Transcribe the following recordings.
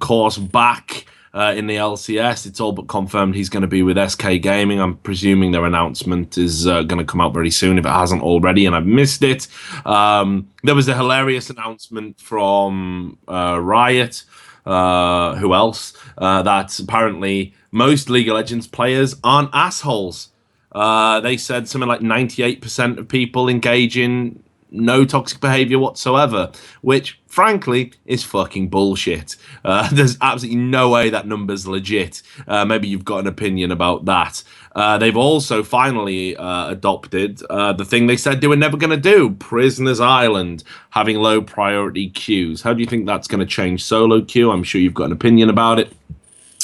course, back in the LCS. It's all but confirmed he's going to be with SK Gaming. I'm presuming their announcement is going to come out very soon if it hasn't already, and I've missed it. There was a hilarious announcement from Riot. Who else? That apparently most League of Legends players aren't assholes. They said something like 98% of people engage in no toxic behavior whatsoever, which frankly is fucking bullshit. There's absolutely no way that number's legit. Maybe you've got an opinion about that. They've also finally adopted the thing they said they were never going to do, Prisoner's Island, having low priority queues. How do you think that's going to change solo queue? I'm sure you've got an opinion about it.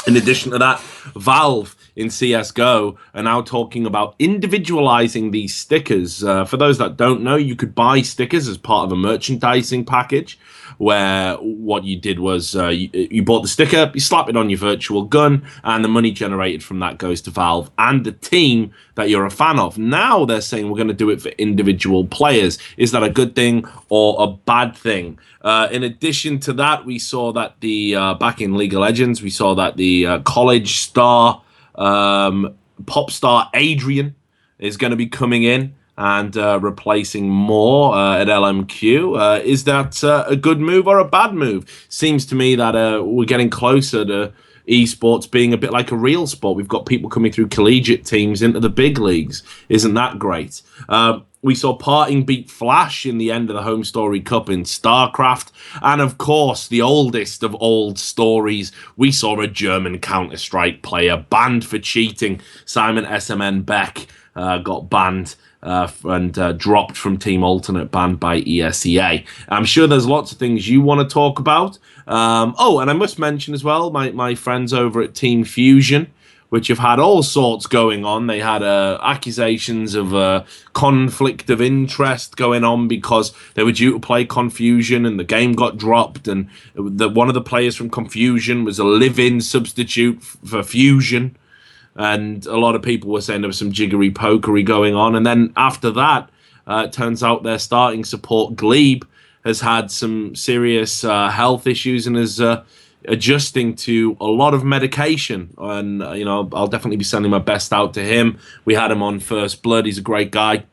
In addition to that, Valve in CSGO are now talking about individualizing these stickers. For those that don't know, you could buy stickers as part of a merchandising package where what you did was you bought the sticker, you slap it on your virtual gun, and the money generated from that goes to Valve and the team that you're a fan of. Now they're saying we're going to do it for individual players. Is that a good thing or a bad thing? In addition to that, we saw that the back in League of Legends, we saw that the college star pop star Adrian is going to be coming in and replacing Moore at LMQ. Is that a good move or a bad move? Seems to me that we're getting closer to eSports being a bit like a real sport. We've got people coming through collegiate teams into the big leagues. Isn't that great? We saw Parting beat Flash in the end of the Home Story Cup in StarCraft. And of course, the oldest of old stories, we saw a German Counter-Strike player banned for cheating. Simon SMN Beck got banned and dropped from Team Alternate, banned by ESEA. I'm sure there's lots of things you want to talk about. And I must mention as well, my friends over at Team Fusion, which have had all sorts going on. They had accusations of conflict of interest going on because they were due to play Confusion and the game got dropped, and one of the players from Confusion was a live-in substitute for Fusion, and a lot of people were saying there was some jiggery pokery going on. And then after that, it turns out their starting support Glebe has had some serious health issues and is adjusting to a lot of medication, and I'll definitely be sending my best out to him. We had him on First Blood. He's a great guy.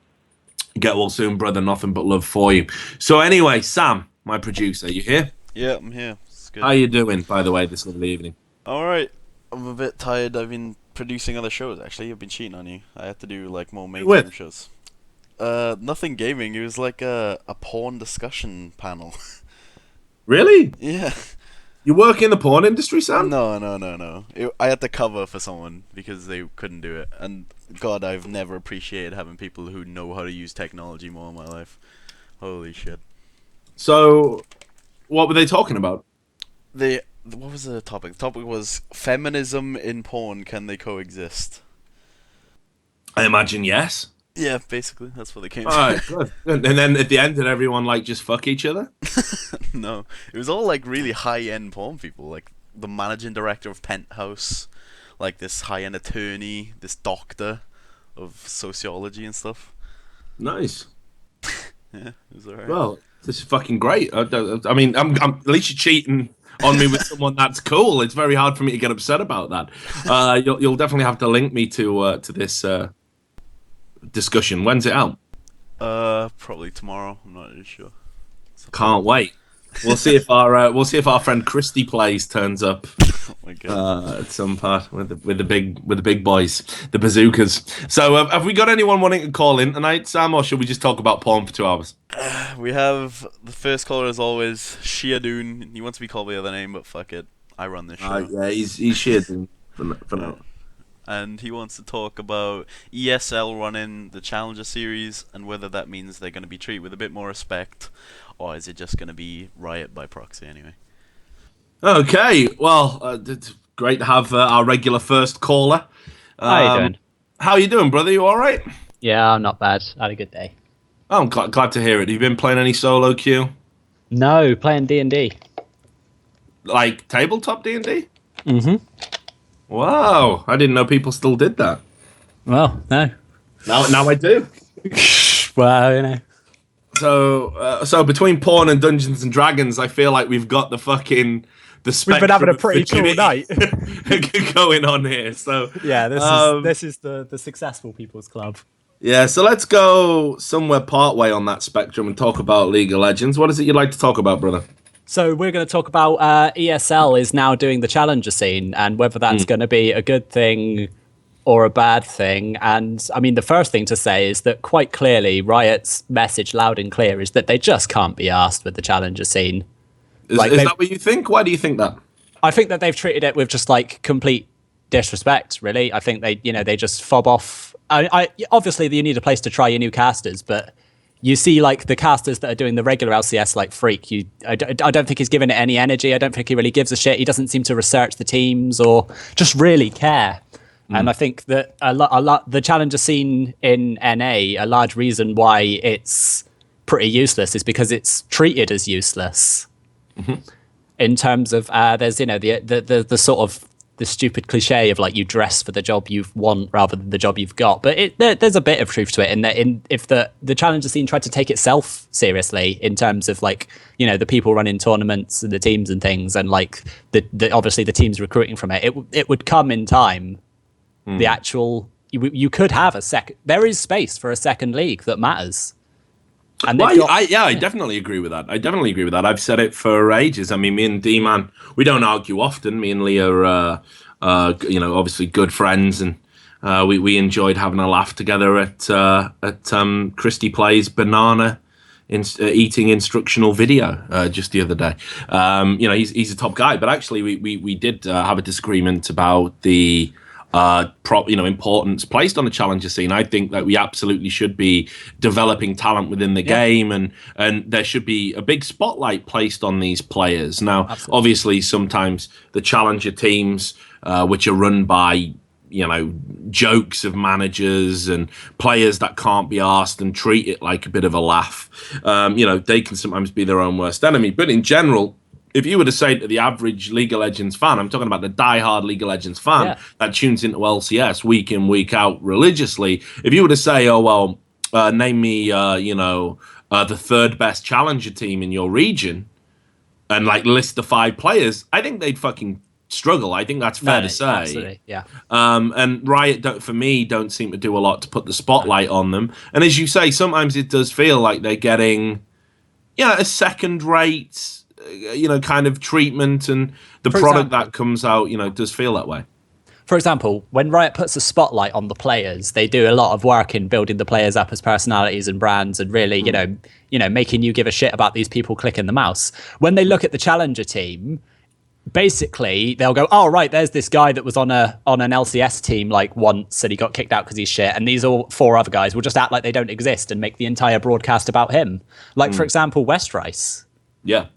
Get well soon, brother. Nothing but love for you. So anyway, Sam, my producer, you here? Yeah, I'm here. It's good. How you doing, by the way, this lovely evening? All right. I'm a bit tired. I've been producing other shows, actually. I've been cheating on you. I had to do more mainstream shows. Nothing gaming. It was like a porn discussion panel. Really? Yeah. You work in the porn industry, Sam? No. I had to cover for someone because they couldn't do it. And God, I've never appreciated having people who know how to use technology more in my life. Holy shit. So, what were they talking about? What was the topic? The topic was feminism in porn. Can they coexist? I imagine yes. Yeah, basically, that's what they came to. Alright, good. And then at the end, did everyone just fuck each other? No, it was all really high-end porn people, like the managing director of Penthouse, like this high-end attorney, this doctor of sociology and stuff. Nice. Yeah, it was alright. Well, this is fucking great. I mean, I'm at least you're cheating on me with someone that's cool. It's very hard for me to get upset about that. You'll definitely have to link me to this discussion. When's it out? Probably tomorrow. I'm not really sure. Can't wait. We'll see if our friend Christy Plays turns up Oh my god. at some part with the big boys, the bazookas. So have we got anyone wanting to call in tonight, Sam, or should we just talk about porn for 2 hours? We have the first caller as always, Shiadoon. He wants to be called by the other name, but fuck it. I run this show. Yeah, he's Shiadoon for now. And he wants to talk about ESL running the Challenger Series and whether that means they're going to be treated with a bit more respect, or is it just going to be Riot by proxy anyway? Okay, well, it's great to have our regular first caller. How you doing? How you doing, brother? You all right? Yeah, I'm not bad. I had a good day. Oh, I'm glad to hear it. Have you been playing any solo queue? No, playing D&D. Like tabletop D&D? Mm-hmm. Wow, I didn't know people still did that. Well, no. Now I do. Well, So between porn and Dungeons and Dragons, I feel like we've got the spectrum. We've been having a pretty cool night going on here. So yeah, this is the successful people's club. Yeah, so let's go somewhere partway on that spectrum and talk about League of Legends. What is it you'd like to talk about, brother? So we're going to talk about ESL is now doing the challenger scene and whether that's going to be a good thing or a bad thing. And I mean, the first thing to say is that quite clearly Riot's message loud and clear is that they just can't be asked with the challenger scene. Is that what you think? Why do you think that? I think that they've treated it with just like complete disrespect, really. I think they just fob off. I obviously you need a place to try your new casters, but you see like the casters that are doing the regular LCS like Freak. I don't think he's given it any energy. I don't think he really gives a shit. He doesn't seem to research the teams or just really care. And I think that a lot the challenger scene in NA, a large reason why it's pretty useless is because it's treated as useless. In terms of there's the sort of the stupid cliche of like you dress for the job you want rather than the job you've got, but there's a bit of truth to it in that if the challenger scene tried to take itself seriously in terms of like the people running tournaments and the teams and things and like the obviously the teams recruiting from it would come in time. The actual you could have there is space for a second league that matters. And I definitely agree with that. I've said it for ages. I mean, me and D-Man, we don't argue often. Me and Lee are, obviously good friends, and we enjoyed having a laugh together at Christy Plays Banana eating instructional video just the other day. He's a top guy, but actually we did have a disagreement about the importance placed on the challenger scene. I think that we absolutely should be developing talent within the game, and there should be a big spotlight placed on these players. Now, obviously, sometimes the challenger teams, which are run by jokes of managers and players that can't be asked and treat it like a bit of a laugh, they can sometimes be their own worst enemy. But in general, if you were to say to the average League of Legends fan, I'm talking about the diehard League of Legends fan that tunes into LCS week in, week out religiously, if you were to say, name me, the third best challenger team in your region and like list the 5 players, I think they'd fucking struggle. I think that's fair to say. Absolutely, yeah. And Riot, don't seem to do a lot to put the spotlight on them. And as you say, sometimes it does feel like they're getting, a second-rate kind of treatment, and the product that comes out, does feel that way. For example, when Riot puts a spotlight on the players, they do a lot of work in building the players up as personalities and brands, and really, making you give a shit about these people clicking the mouse. When they look at the challenger team, basically they'll go, "Oh right, there's this guy that was on an LCS team like once, and he got kicked out because he's shit, and these all 4 other guys will just act like they don't exist and make the entire broadcast about him." Like for example, Westrice. Yeah.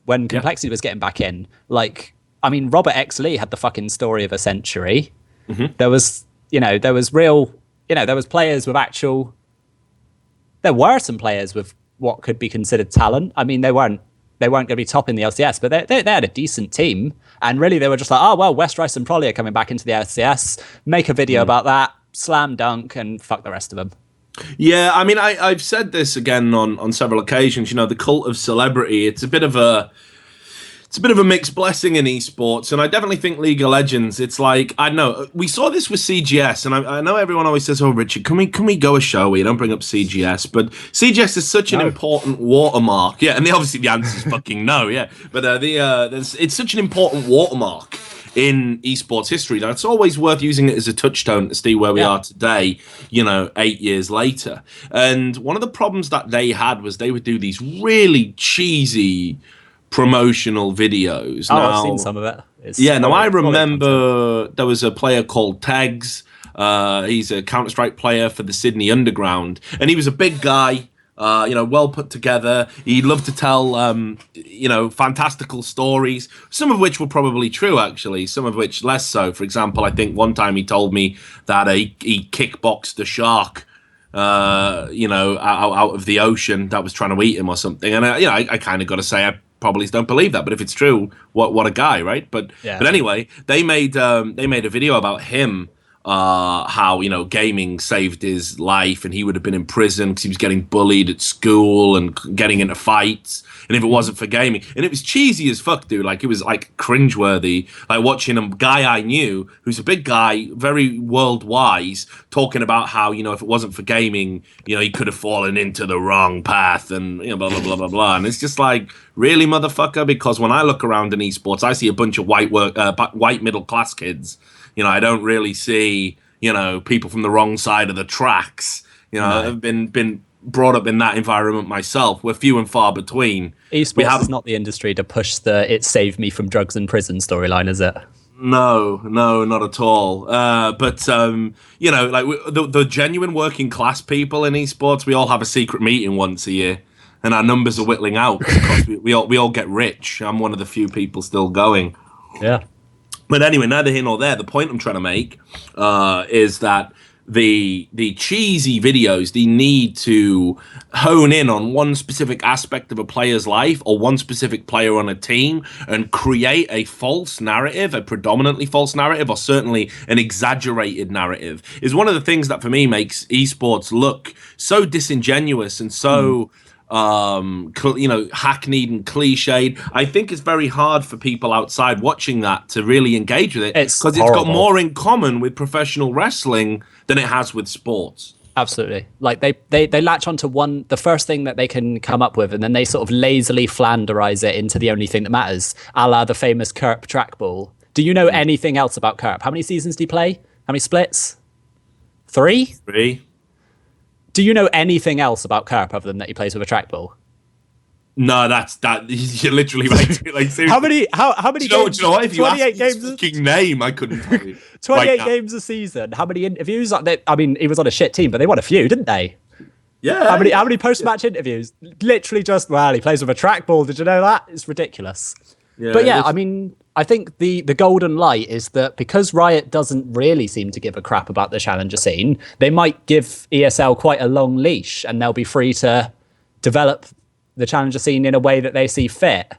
When Complexity was getting back in, Robert X. Lee had the fucking story of a century. There was, there was players with there were some players with what could be considered talent. I mean, they weren't going to be top in the LCS, but they had a decent team. And really they were just like, oh, well, Westrice and Prolly are coming back into the LCS, make a video about that, slam dunk, and fuck the rest of them. Yeah, I mean, I've said this again on several occasions. The cult of celebrity. It's a bit of a mixed blessing in esports, and I definitely think League of Legends. It's like, I don't know, we saw this with CGS, and I know everyone always says, "Oh, Richard, can we go a show where you don't bring up CGS?" But CGS is such an important watermark. Yeah, and obviously the answer is fucking no. Yeah, but it's such an important watermark in esports history that it's always worth using it as a touchstone to see where we are today, 8 years later. And one of the problems that they had was they would do these really cheesy promotional videos. I've seen some of it. I remember there was a player called Tegs. He's a Counter-Strike player for the Sydney Underground, and he was a big guy, well put together. He loved to tell, fantastical stories, some of which were probably true, actually, some of which less so. For example, I think one time he told me that he kickboxed a shark, out of the ocean that was trying to eat him or something. And, I kind of got to say, I probably don't believe that, but if it's true, what a guy, right? But anyway, they made a video about him how, you know, gaming saved his life and he would have been in prison because he was getting bullied at school and getting into fights. And if it wasn't for gaming, and it was cheesy as fuck, dude. Like, it was like cringeworthy. Like watching a guy I knew who's a big guy, very world wise, talking about how, you know, if it wasn't for gaming, you know, he could have fallen into the wrong path and, you know, blah, blah, blah, blah, blah. And it's just like, really, motherfucker? Because when I look around in esports, I see a bunch of white middle class kids. You know, I don't really see, you know, people from the wrong side of the tracks. You know, I've been brought up in that environment myself. We're few and far between. Esports is not the industry to push the "it saved me from drugs and prison" storyline, is it? No, not at all. But you know, like the genuine working class people in esports, we all have a secret meeting once a year, and our numbers are whittling out because we all get rich. I'm one of the few people still going. Yeah. But anyway, neither here nor there. The point I'm trying to make is that the cheesy videos, they need to hone in on one specific aspect of a player's life or one specific player on a team and create a false narrative, a predominantly false narrative, or certainly an exaggerated narrative, is one of the things that for me makes esports look so disingenuous and so you know, hackneyed and cliched. I think it's very hard for people outside watching that to really engage with it because it's got more in common with professional wrestling than it has with sports. Absolutely. Like they latch onto the first thing that they can come up with, and then they sort of lazily flanderize it into the only thing that matters, a la the famous Kerp trackball. Do you know anything else about Kerp? How many seasons did he play? How many splits? 3? 3. Do you know anything else about Kerp other than that he plays with a trackball? No, that you're literally like seriously. How many games? Do you know what? If you 28 asked games. his fucking name, I couldn't tell you. 28 games a season. How many interviews? I mean, he was on a shit team, but they won a few, didn't they? Yeah. How many post-match interviews? Literally just, well, he plays with a trackball. Did you know that? It's ridiculous. Yeah, but yeah, I mean, I think the golden light is that because Riot doesn't really seem to give a crap about the challenger scene, they might give ESL quite a long leash and they'll be free to develop the challenger scene in a way that they see fit.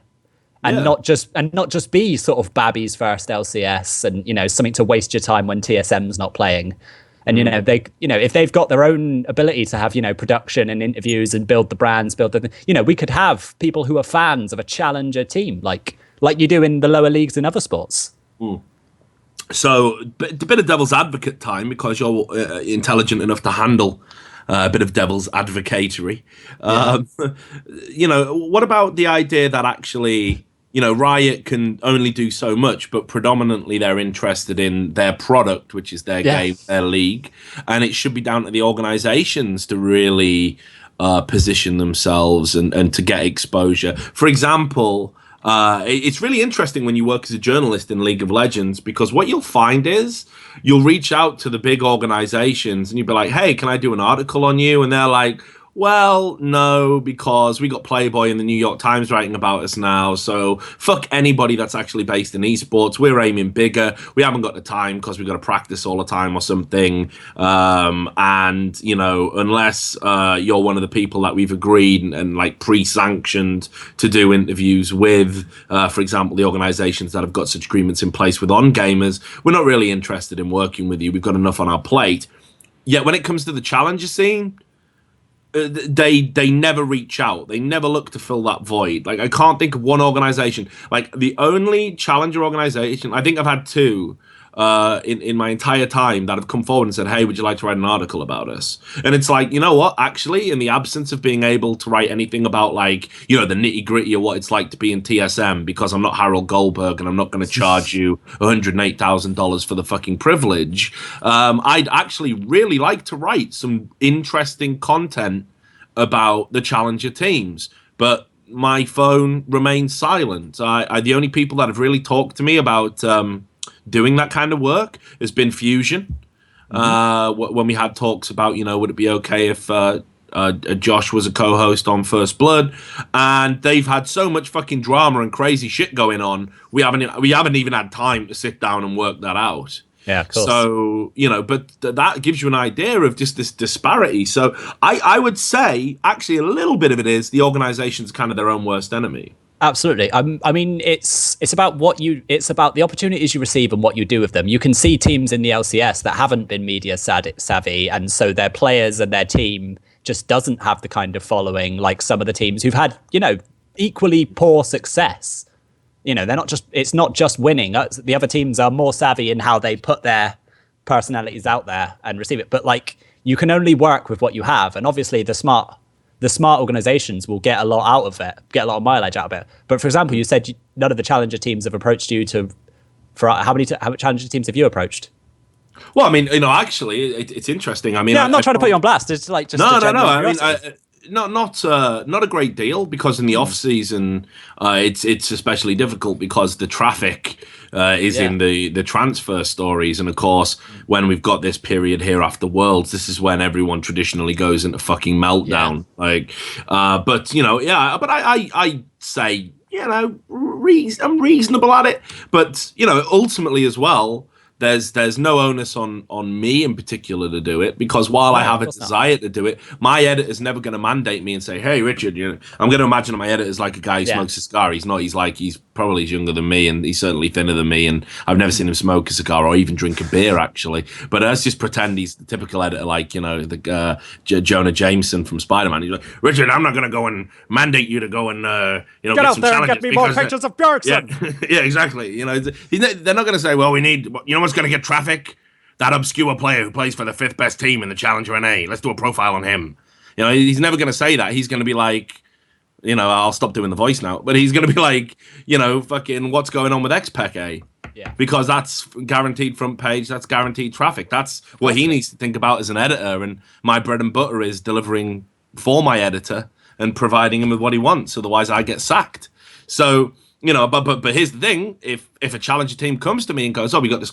And not just be sort of Babby's first LCS and, you know, something to waste your time when TSM's not playing. And, you know, if they've got their own ability to have, you know, production and interviews and build the brands, we could have people who are fans of a challenger team, like you do in the lower leagues in other sports. So a bit of devil's advocate time, because you're intelligent enough to handle a bit of devil's advocatory. You know, what about the idea that actually, you know, Riot can only do so much, but predominantly they're interested in their product, which is their game, their league, and it should be down to the organizations to really position themselves and to get exposure. For example, it's really interesting when you work as a journalist in League of Legends, because what you'll find is you'll reach out to the big organizations and you'll be like, hey, can I do an article on you? And they're like, well, no, because we got Playboy and the New York Times writing about us now. So fuck anybody that's actually based in esports. We're aiming bigger. We haven't got the time because we've got to practice all the time or something. And, you know, unless you're one of the people that we've agreed and like pre-sanctioned to do interviews with, for example, the organizations that have got such agreements in place with on-gamers, we're not really interested in working with you. We've got enough on our plate. Yet when it comes to the challenger scene, they never reach out. They never look to fill that void. Like, I can't think of one organization. Like, the only challenger organization, I think I've had 2 in my entire time that have come forward and said, hey, would you like to write an article about us? And it's like, you know what? Actually, in the absence of being able to write anything about, like, you know, the nitty gritty of what it's like to be in TSM, because I'm not Harold Goldberg and I'm not going to charge you $108,000 for the fucking privilege, I'd actually really like to write some interesting content about the challenger teams. But my phone remains silent. The only people that have really talked to me about doing that kind of work has been Fusion. When we had talks about, you know, would it be okay if Josh was a co-host on First Blood, and they've had so much fucking drama and crazy shit going on, we haven't even had time to sit down and work that out. Yeah, of course. So, you know, but that gives you an idea of just this disparity. So I would say actually a little bit of it is the organization's kind of their own worst enemy. Absolutely. I mean, it's about it's about the opportunities you receive and what you do with them. You can see teams in the LCS that haven't been media savvy, and so their players and their team just doesn't have the kind of following like some of the teams who've had, equally poor success. It's not just winning. The other teams are more savvy in how they put their personalities out there and receive it. But like, you can only work with what you have, and obviously the smart organizations will get a lot out of it, get a lot of mileage out of it. But for example, you said none of the challenger teams have approached you for how many challenger teams have you approached? Well, I mean, actually, it's interesting. I mean, I'm not trying to put you on blast. It's like just no. I mean, not a great deal, because in the off season, it's especially difficult because the traffic is in the transfer stories, and of course, when we've got this period here after Worlds, this is when everyone traditionally goes into fucking meltdown. But I say, I'm reasonable at it, but ultimately as well, there's no onus on me in particular to do it, because while I have a desire to do it, my editor's never going to mandate me and say, hey, Richard, I'm going to imagine my editor's like a guy who smokes a cigar. He's not. He's probably younger than me, and he's certainly thinner than me, and I've never seen him smoke a cigar or even drink a beer, actually. But let's just pretend he's the typical editor, like, the Jonah Jameson from Spider-Man. He's like, Richard, I'm not going to go and mandate you to go and, get out there and get me more pictures of Bjergsen. Yeah, exactly. They're not going to say, well, we need, what's going to get traffic? That obscure player who plays for the 5th best team in the Challenger NA. Let's do a profile on him. He's never going to say that. He's going to be like, I'll stop doing the voice now, but he's going to be like, fucking what's going on with XPEC? Yeah. Because that's guaranteed front page, that's guaranteed traffic. That's what he needs to think about as an editor, and my bread and butter is delivering for my editor and providing him with what he wants. Otherwise, I get sacked. So, but here's the thing: if a challenger team comes to me and goes, "Oh, we got this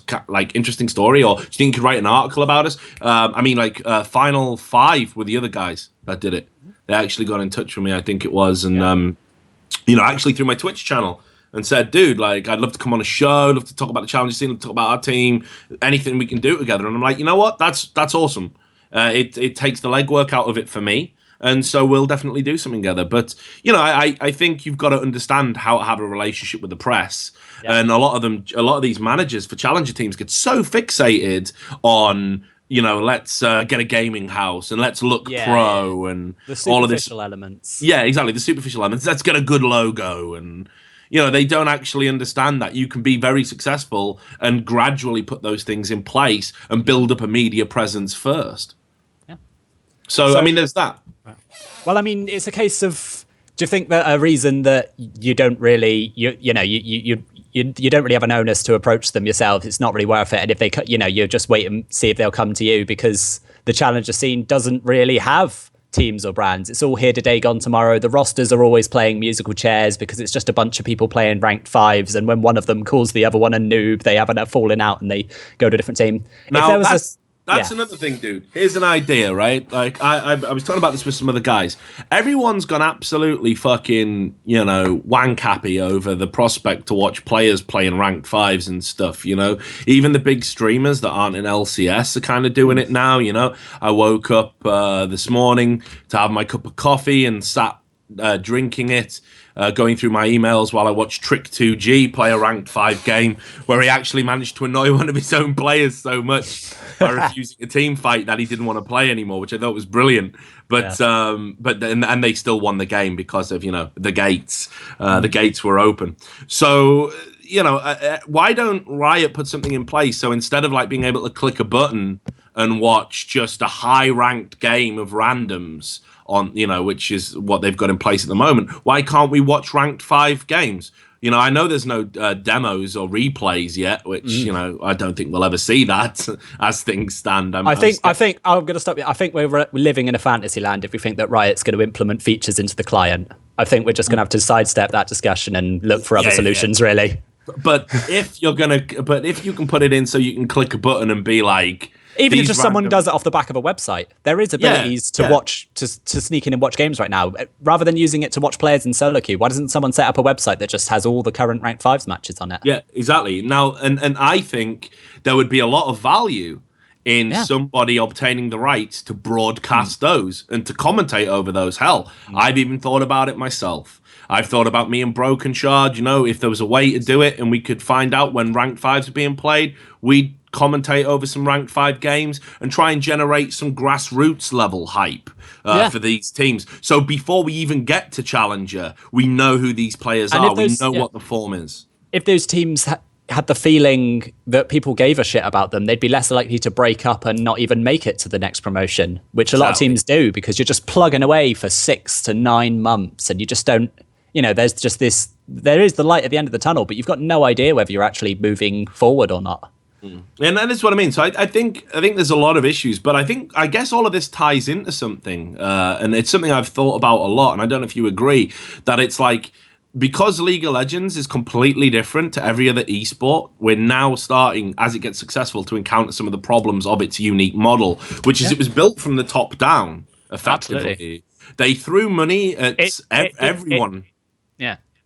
interesting story," or "Do you think you could write an article about us?" Final 5 were the other guys that did it. They actually got in touch with me, I think it was, and actually through my Twitch channel, and said, "Dude, I'd love to come on a show, love to talk about the challenger scene, love to talk about our team, anything we can do together." And I'm like, you know what? That's awesome. It takes the legwork out of it for me. And so we'll definitely do something together. But, I think you've got to understand how to have a relationship with the press. Yeah. And a lot of these managers for challenger teams get so fixated on, let's get a gaming house and let's look pro and all of this. The superficial elements. Yeah, exactly. The superficial elements. Let's get a good logo. And, they don't actually understand that you can be very successful and gradually put those things in place and build up a media presence first. Yeah. So I mean, there's that. Well, I mean, it's a case of, do you think that a reason that you don't really, you don't really have an onus to approach them yourself, it's not really worth it, and if they, you just wait and see if they'll come to you, because the challenger scene doesn't really have teams or brands. It's all here today, gone tomorrow. The rosters are always playing musical chairs because it's just a bunch of people playing ranked 5s, and when one of them calls the other one a noob, they have a falling out and they go to a different team. Now, that's another thing, dude. Here's an idea, right? Like, I was talking about this with some other guys. Everyone's gone absolutely fucking, wank happy over the prospect to watch players playing ranked 5s and stuff, Even the big streamers that aren't in LCS are kind of doing it now, I woke up this morning to have my cup of coffee and sat drinking it, going through my emails while I watched Trick2G play a ranked 5 game where he actually managed to annoy one of his own players so much by refusing a team fight that he didn't want to play anymore, which I thought was brilliant. But and they still won the game because of the gates. The gates were open. So why don't Riot put something in place so instead of being able to click a button and watch just a high ranked game of randoms on, which is what they've got in place at the moment, why can't we watch ranked 5 games? I know there's no demos or replays yet, which, I don't think we'll ever see that as things stand. I think I'm going to stop you. I think we're living in a fantasy land if we think that Riot's going to implement features into the client. I think we're just going to have to sidestep that discussion and look for other solutions, really. But if you can put it in so you can click a button and be like, even if just someone does it off the back of a website, there is abilities to watch, to sneak in and watch games right now. Rather than using it to watch players in solo queue, why doesn't someone set up a website that just has all the current ranked 5s matches on it? Yeah, exactly. Now, and I think there would be a lot of value in somebody obtaining the rights to broadcast those and to commentate over those. Hell, I've even thought about it myself. I've thought about me and Broken Shard. You know, if there was a way to do it and we could find out when ranked fives are being played, we'd commentate over some ranked 5 games and try and generate some grassroots level hype for these teams. So before we even get to Challenger, we know who these players are. We know what the form is. If those teams had the feeling that people gave a shit about them, they'd be less likely to break up and not even make it to the next promotion, which a lot of teams do, because you're just plugging away for 6 to 9 months and you just don't, you know, there's just this, there is the light at the end of the tunnel, but you've got no idea whether you're actually moving forward or not. And that's what I mean. So I think there's a lot of issues, but I guess all of this ties into something, and it's something I've thought about a lot, and I don't know if you agree, that it's like, because League of Legends is completely different to every other esport, we're now starting, as it gets successful, to encounter some of the problems of its unique model, which is it was built from the top down, effectively. Absolutely. They threw money at everyone.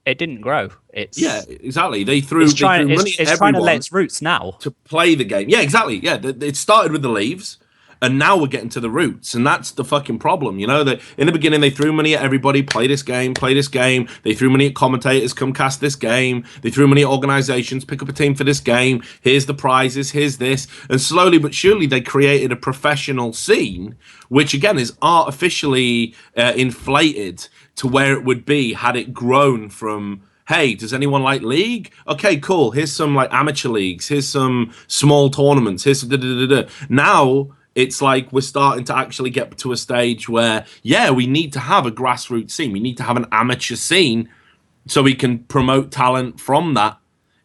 It didn't grow. Exactly. They threw money at everyone. It's trying to lay its roots now. To play the game. Yeah, exactly. Yeah, it started with the leaves, and now we're getting to the roots, and that's the fucking problem. You know, that in the beginning they threw money at everybody, play this game. They threw money at commentators, come cast this game. They threw money at organizations, pick up a team for this game. Here's the prizes, here's this. And slowly but surely they created a professional scene, which again is artificially inflated to where it would be had it grown from, hey, does anyone like League? Okay, cool. Here's some like amateur leagues. Here's some small tournaments. Here's some da-da-da-da. Now it's like we're starting to actually get to a stage where, we need to have a grassroots scene. We need to have an amateur scene so we can promote talent from that.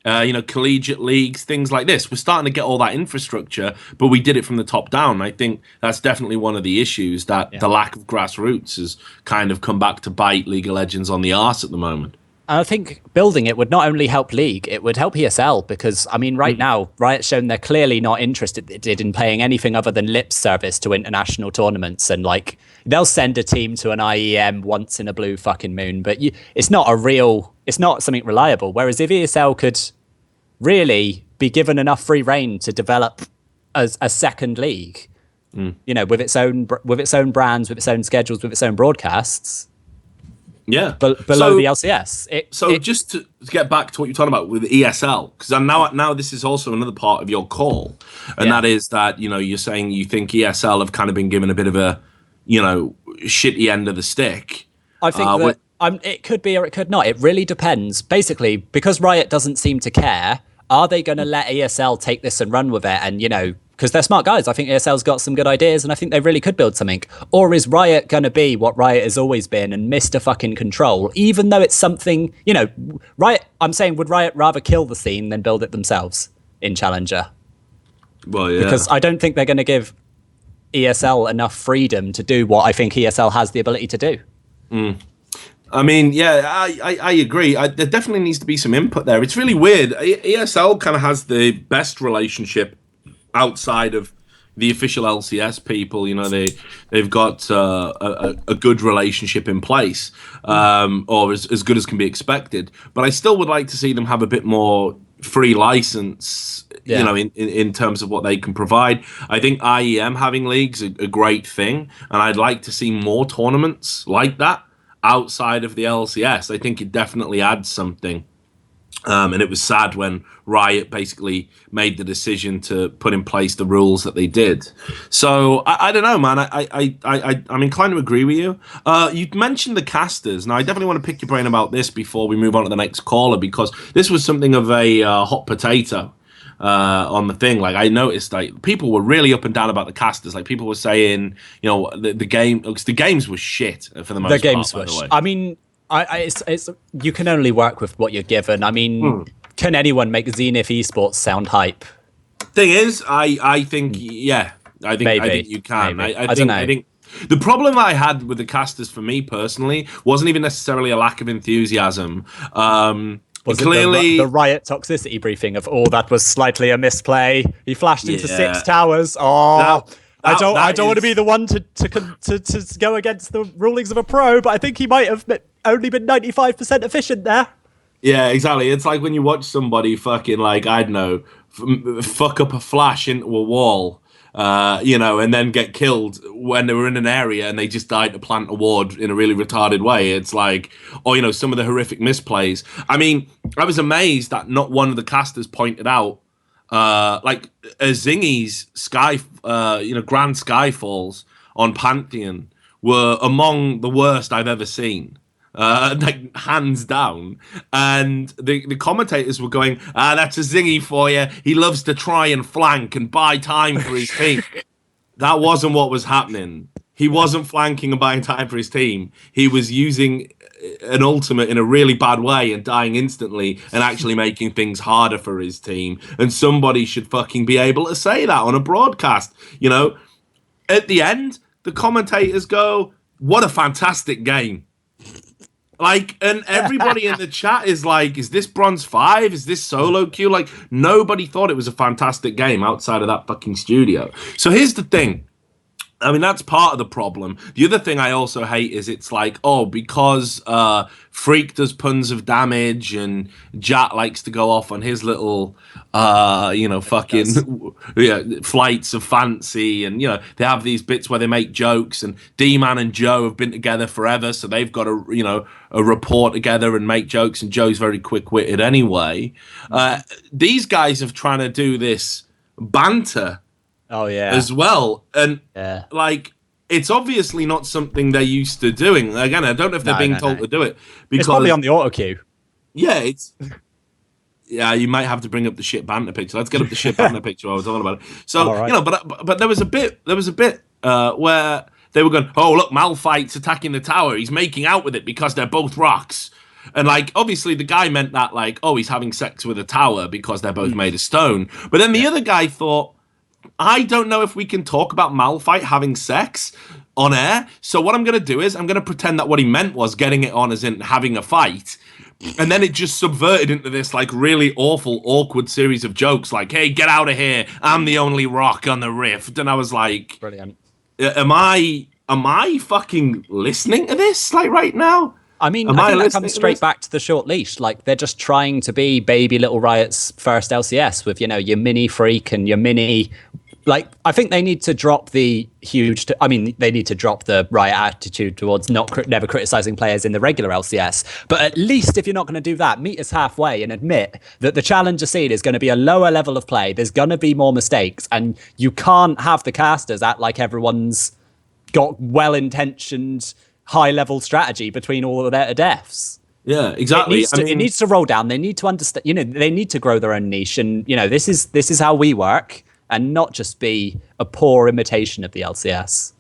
Collegiate leagues, things like this. We're starting to get all that infrastructure, but we did it from the top down. I think that's definitely one of the issues, that the lack of grassroots has kind of come back to bite League of Legends on the arse at the moment. I think building it would not only help League, it would help ESL, because, I mean, right now, Riot's shown they're clearly not interested in playing anything other than lip service to international tournaments. And, like, they'll send a team to an IEM once in a blue fucking moon, but it's not something reliable. Whereas if ESL could really be given enough free reign to develop as a second league, with its own brands, with its own schedules, with its own broadcasts, below the LCS. Just to get back to what you're talking about with ESL, because now this is also another part of your call, and that is that you're saying you think ESL have kind of been given a bit of a shitty end of the stick. I think it could be or it could not. It really depends. Basically, because Riot doesn't seem to care, are they going to let ESL take this and run with it? And because they're smart guys, I think ESL's got some good ideas, and I think they really could build something. Or is Riot going to be what Riot has always been and Mr. fucking Control, even though it's something, Riot, I'm saying, would Riot rather kill the scene than build it themselves in Challenger? Well, yeah. Because I don't think they're going to give ESL enough freedom to do what I think ESL has the ability to do. I mean, I agree. There definitely needs to be some input there. It's really weird. ESL kind of has the best relationship outside of the official LCS people. They've got a good relationship in place, or as good as can be expected. But I still would like to see them have a bit more free license, in terms of what they can provide. I think IEM having leagues a great thing, and I'd like to see more tournaments like that outside of the LCS. I think it definitely adds something. And it was sad when Riot basically made the decision to put in place the rules that they did. So I don't know, man. I'm inclined to agree with you. You mentioned the casters. Now I definitely want to pick your brain about this before we move on to the next caller, because this was something of a hot potato on the thing. Like, I noticed like people were really up and down about the casters. Like, people were saying, the games were shit for the most part. The games were shit. I mean, it's you can only work with what you're given. I mean, can anyone make Zenith eSports sound hype? Thing is, I think I think you can. I don't know. I think the problem I had with the casters, for me personally, wasn't even necessarily a lack of enthusiasm. Was clearly the Riot toxicity briefing of, that was slightly a misplay. He flashed into 6 towers. I don't want to be the one to go against the rulings of a pro, but I think he might have only been 95% efficient there. Yeah, exactly. It's like when you watch somebody fucking, like, I don't know, fuck up a flash into a wall, and then get killed when they were in an area and they just died to plant a ward in a really retarded way. It's like, or, some of the horrific misplays. I mean, I was amazed that not one of the casters pointed out, like Zingy's Grand Skyfalls on Pantheon were among the worst I've ever seen. Like hands down, and the commentators were going, that's a Zingy for you. He loves to try and flank and buy time for his team. That wasn't what was happening. He wasn't flanking and buying time for his team. He was using an ultimate in a really bad way and dying instantly and actually making things harder for his team. And somebody should fucking be able to say that on a broadcast. At the end, the commentators go, what a fantastic game. Like, and everybody in the chat is like, is this Bronze 5? Is this solo queue? Like, nobody thought it was a fantastic game outside of that fucking studio. So here's the thing. I mean, that's part of the problem. The other thing I also hate is it's like, because Freak does puns of damage and Jat likes to go off on his little, flights of fancy. And, they have these bits where they make jokes, and D-Man and Joe have been together forever. So they've got a rapport together and make jokes. And Joe's very quick-witted anyway. These guys are trying to do this banter. Oh, yeah. As well. And, it's obviously not something they're used to doing. Again, I don't know if they're being told to do it. Because, it's probably on the auto queue. Yeah, Yeah, you might have to bring up the shit banter picture. Let's get up the shit banter picture while I was talking about it. So, right. But there was a bit where they were going, oh, look, Malphite's attacking the tower. He's making out with it because they're both rocks. And, obviously the guy meant that, he's having sex with a tower because they're both made of stone. But then the other guy thought, I don't know if we can talk about Malphite having sex on air. So what I'm going to do is I'm going to pretend that what he meant was getting it on as in having a fight. And then it just subverted into this really awful, awkward series of jokes like, hey, get out of here. I'm the only rock on the rift. And I was like, brilliant. Am I fucking listening to this right now? I mean, I think that comes straight back to the short leash. They're just trying to be baby Little Riot's first LCS with, your mini Freak and your mini... I think they need to drop the they need to drop the Riot attitude towards never criticizing players in the regular LCS. But at least if you're not going to do that, meet us halfway and admit that the challenger scene is going to be a lower level of play. There's going to be more mistakes, and you can't have the casters act like everyone's got well-intentioned high-level strategy between all of their deaths. Yeah, exactly. It needs to roll down. They need to understand. They need to grow their own niche, and this is how we work, and not just be a poor imitation of the LCS.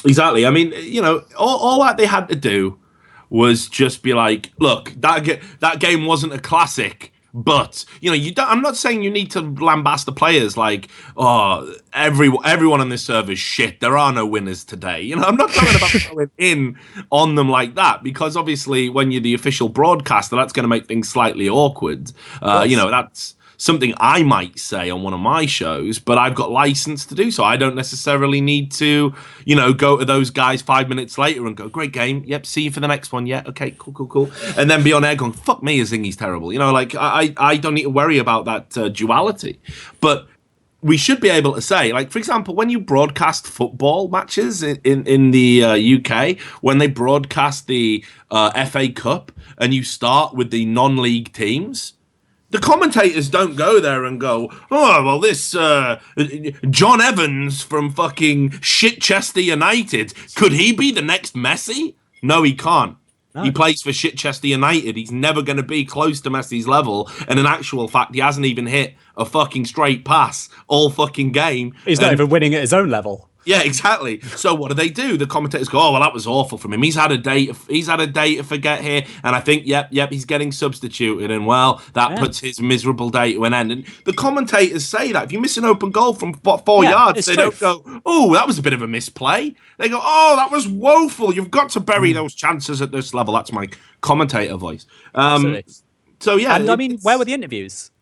Exactly. I mean, all that they had to do was just be like, look, that game wasn't a classic. But I'm not saying you need to lambast the players everyone on this server is shit. There are no winners today. I'm not talking about going in on them like that, because obviously when you're the official broadcaster, that's going to make things slightly awkward. That's something I might say on one of my shows, but I've got license to do so. I don't necessarily need to, go to those guys 5 minutes later and go, great game. Yep, see you for the next one. Yeah, okay, cool. And then be on air going, fuck me, Zingy's terrible. I don't need to worry about that duality. But we should be able to say, for example, when you broadcast football matches in the UK, when they broadcast the FA Cup and you start with the non-league teams, the commentators don't go there and go, oh, well, this John Evans from fucking Shitchester United, could he be the next Messi? No, he can't. No. He plays for Shitchester United. He's never going to be close to Messi's level. And in actual fact, he hasn't even hit a fucking straight pass all fucking game. He's not even winning at his own level. Yeah, exactly. So what do? The commentators go, oh, well, that was awful from him. He's had a day to forget here. And I think, yep, he's getting substituted. And, well, that puts his miserable day to an end. And the commentators say that. If you miss an open goal from 4 yards, they don't go, oh, that was a bit of a misplay. They go, oh, that was woeful. You've got to bury those chances at this level. That's my commentator voice. So, yeah. And, where were the interviews?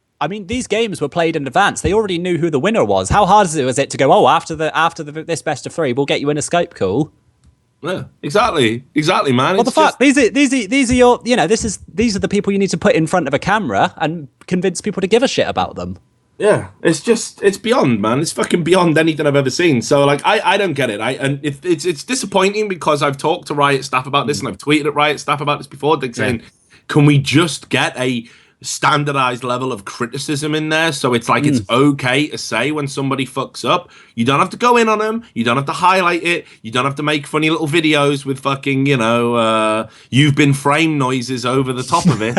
These games were played in advance. They already knew who the winner was. How hard was it to go, oh, after this best of 3, we'll get you in a Skype call? Yeah, exactly, man. What the fuck? These are your, these are the people you need to put in front of a camera and convince people to give a shit about them. Yeah, it's beyond, man. It's fucking beyond anything I've ever seen. So like, I don't get it. It's disappointing because I've talked to Riot staff about this and I've tweeted at Riot staff about this before. They're saying, can we just get a standardized level of criticism in there so it's like it's okay to say when somebody fucks up? You don't have to go in on them. You don't have to highlight it. You don't have to make funny little videos with fucking, you've been framed noises over the top of it.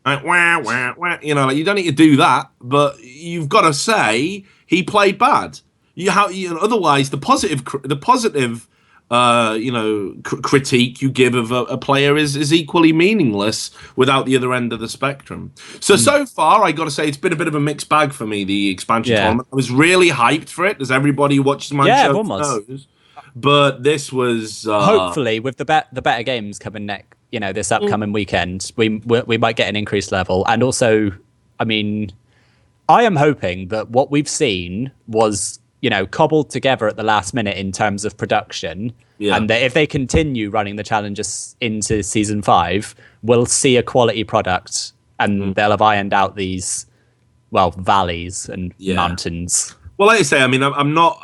Like, wah, wah, wah. Like you don't need to do that, but you've got to say he played bad. Otherwise the positive critique you give of a player is equally meaningless without the other end of the spectrum. So far, I got to say it's been a bit of a mixed bag for me. The expansion tournament, I was really hyped for it, as everybody who watches my show knows. But this was hopefully with the better games coming next. This upcoming weekend, we might get an increased level. And also, I mean, I am hoping that what we've seen was, cobbled together at the last minute in terms of production. Yeah. And that if they continue running the challenges into season 5, we'll see a quality product and they'll have ironed out these, valleys and mountains. Well, like I say, I mean, I'm not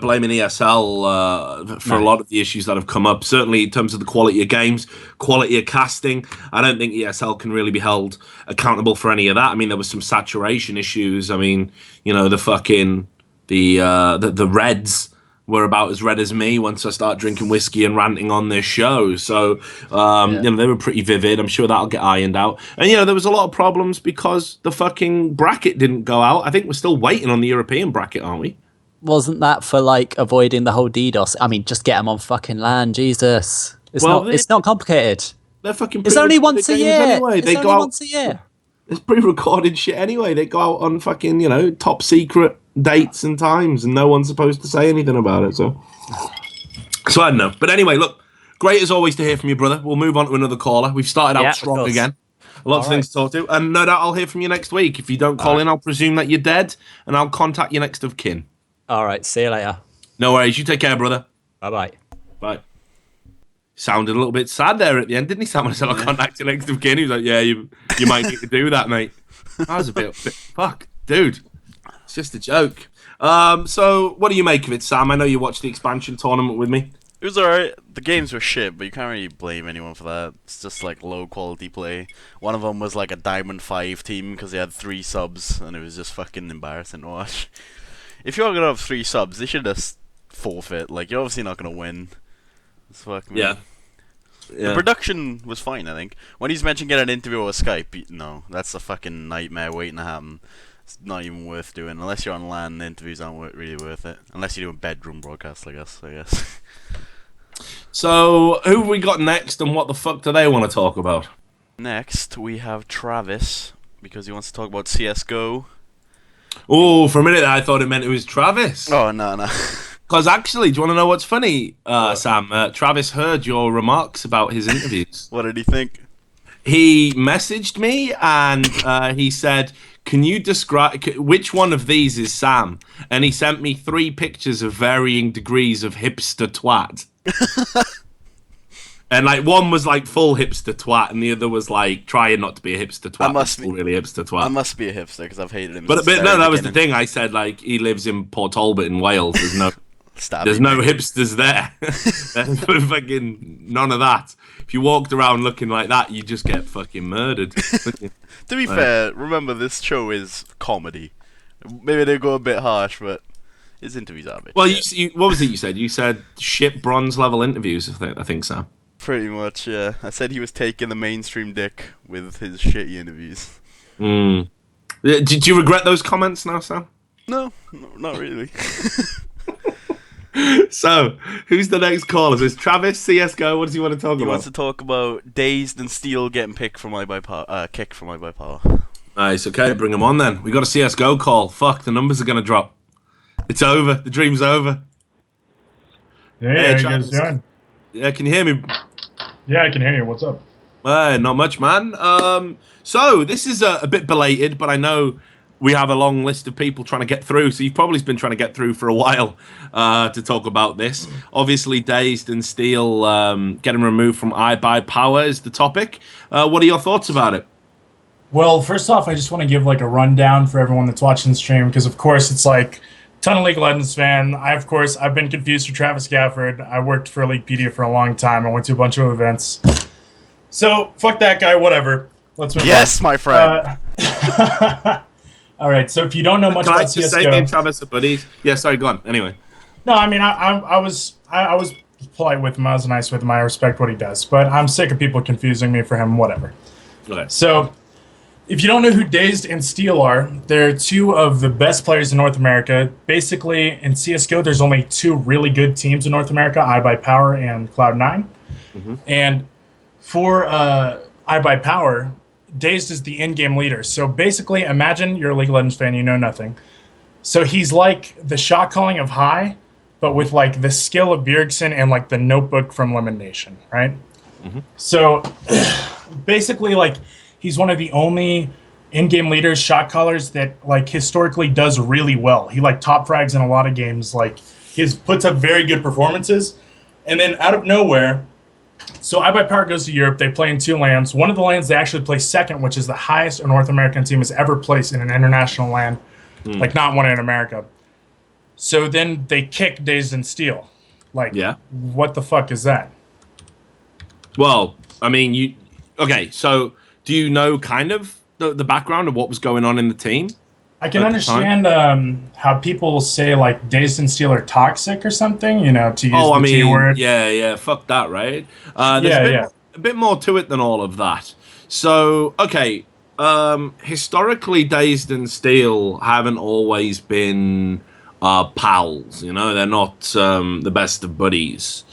blaming ESL for a lot of the issues that have come up. Certainly, in terms of the quality of games, quality of casting, I don't think ESL can really be held accountable for any of that. I mean, there was some saturation issues. I mean, the Reds were about as red as me once I start drinking whiskey and ranting on this show. So, they were pretty vivid. I'm sure that'll get ironed out. And, there was a lot of problems because the fucking bracket didn't go out. I think we're still waiting on the European bracket, aren't we? Wasn't that for, avoiding the whole DDoS? I mean, just get them on fucking LAN, Jesus. It's not complicated. They're fucking It's only once a year. Anyway. It's only once a year. It's pre-recorded shit anyway. They go out on fucking, top secret dates and times, and no one's supposed to say anything about it. So I don't know. But anyway, look, great as always to hear from you, brother. We'll move on to another caller. We've started out strong again. Lots of things to talk to. And no doubt I'll hear from you next week. If you don't call in, I'll presume that you're dead, and I'll contact you next of kin. All right. See you later. No worries. You take care, brother. Bye-bye. Bye. Sounded a little bit sad there at the end, didn't he? Someone said, I'll contact you next of kin. He was like, yeah, you might need to do that, mate. I was a bit fuck, dude. It's just a joke. So what do you make of it, Sam? I know you watched the expansion tournament with me. It was alright. The games were shit, but you can't really blame anyone for that. It's just low quality play. One of them was a Diamond 5 team because they had 3 subs, and it was just fucking embarrassing to watch. If you're gonna have 3 subs, they should just forfeit. You're obviously not gonna win. It's fucking The production was fine, I think. When he's mentioned getting an interview over Skype, no, that's a fucking nightmare waiting to happen. It's not even worth doing. Unless you're on LAN, the interviews aren't really worth it. Unless you're doing bedroom broadcasts, I guess. So, who have we got next, and what the fuck do they want to talk about? Next, we have Travis, because he wants to talk about CSGO. Oh, for a minute I thought it meant it was Travis. Oh, no. Because actually, do you want to know what's funny, Sam? Travis heard your remarks about his interviews. What did he think? He messaged me and he said, can you describe which one of these is Sam? And he sent me 3 pictures of varying degrees of hipster twat. And one was full hipster twat, and the other was trying not to be a hipster twat. Really hipster twat. I must be a hipster because I've hated him. But no, that was the thing. I said he lives in Port Talbot in Wales. There's no hipsters there. Fucking none of that. If you walked around looking like that, you just get fucking murdered. To be fair, remember this show is comedy. Maybe they go a bit harsh, but his interviews are a bit. Well, what was it you said? You said shit bronze level interviews. I think so. Pretty much, yeah. I said he was taking the mainstream dick with his shitty interviews. Did you regret those comments now, Sam? No, not really. So, who's the next caller? Is Travis, CSGO? What does he want to talk about? He wants to talk about Dazed and Steel getting kicked from iBUYPOWER. Nice, okay, bring him on then. We got a CSGO call. Fuck, the numbers are going to drop. It's over. The dream's over. Hey, how you guys doing? Yeah, can you hear me? Yeah, I can hear you. What's up? Not much, man. So, this is a bit belated, but I know we have a long list of people trying to get through, so you've probably been trying to get through for a while to talk about this. Obviously, Dazed and Steel getting removed from iBUYPOWER is the topic. What are your thoughts about it? Well, first off, I just want to give like a rundown for everyone that's watching the stream because, of course, it's like ton of League of Legends fan. I've been confused for Travis Gafford. I worked for Leaguepedia for a long time. I went to a bunch of events. So fuck that guy. Whatever. Let's move on. Yes, my friend. All right. So if you don't know much Can I about just CS:GO, say me and Travis are buddies? Yeah, sorry, go on. Anyway. no, I mean I was polite with him. I was nice with him. I respect what he does, but I'm sick of people confusing me for him. Whatever. Okay. So, if you don't know who Dazed and Steel are, they're two of the best players in North America. Basically, in CSGO, there's only two really good teams in North America, iBUYPOWER and Cloud9. And for iBUYPOWER, Dazed is the in-game leader. So basically, imagine you're a League of Legends fan, you know nothing. So he's like the shot calling of High, but with like the skill of Bjergsen and like the notebook from Lemon Nation, right? So basically, like, he's one of the only in-game leaders, shot callers that like historically does really well. He like top frags in a lot of games. Like he puts up very good performances, and then out of nowhere, so iBUYPOWER goes to Europe. They play in two lands. One of the lands they actually play second, which is the highest a North American team has ever placed in an international land, like not one in America. So then they kick Dazed and Steel. Like, what the fuck is that? Well, I mean, okay, so do you know kind of the background of what was going on in the team? I can understand how people say, like, Dazed and Steel are toxic or something, you know, to use the T word. Yeah, fuck that, right? There's a bit more to it than all of that. So, okay, historically, Dazed and Steel haven't always been pals, you know? They're not the best of buddies.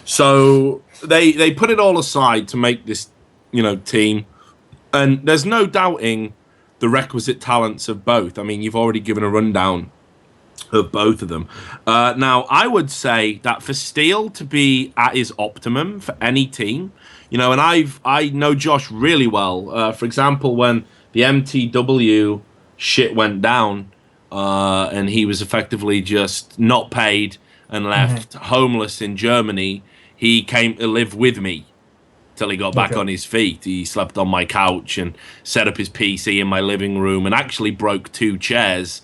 So they put it all aside to make this, you know, team. And there's no doubting the requisite talents of both. I mean, you've already given a rundown of both of them. Now, I would say that for Steel to be at his optimum for any team, you know, and I know Josh really well. For example, when the MTW shit went down, and he was effectively just not paid and left homeless in Germany, he came to live with me till he got back on his feet. He slept on my couch and set up his PC in my living room and actually broke 2 chairs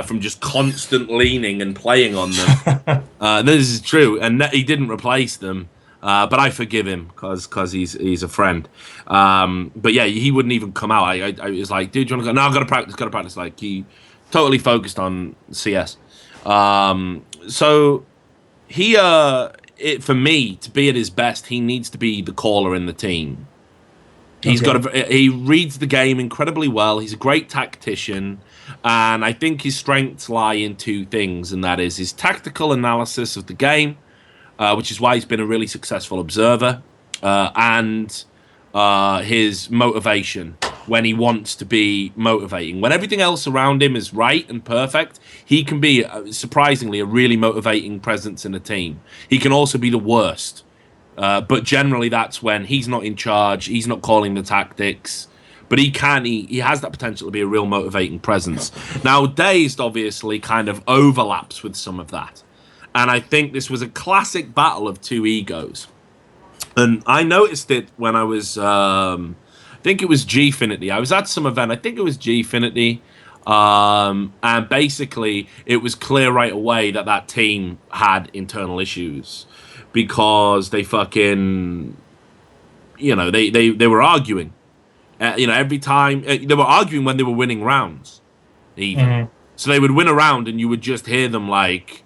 from just constant leaning and playing on them. This is true, and he didn't replace them. But I forgive him because he's a friend. But yeah, he wouldn't even come out. I was like, dude, do you want to go? No, I've got to practice. Like, he totally focused on CS. So he for me to be at his best, he needs to be the caller in the team. He reads the game incredibly well. He's a great tactician, and I think his strengths lie in 2 things, and that is his tactical analysis of the game, which is why he's been a really successful observer, and his motivation when he wants to be motivating. When everything else around him is right and perfect, he can be, surprisingly, a really motivating presence in a team. He can also be the worst. But generally, that's when he's not in charge, he's not calling the tactics, but he has that potential to be a real motivating presence. Now, Dazed obviously kind of overlaps with some of that. And I think this was a classic battle of 2 egos. And I noticed it when I was, I think it was Gfinity. I was at some event, I think it was Gfinity. And basically, it was clear right away that team had internal issues. Because they fucking, you know, they were arguing. You know, every time, they were arguing when they were winning rounds, even. So they would win a round and you would just hear them like,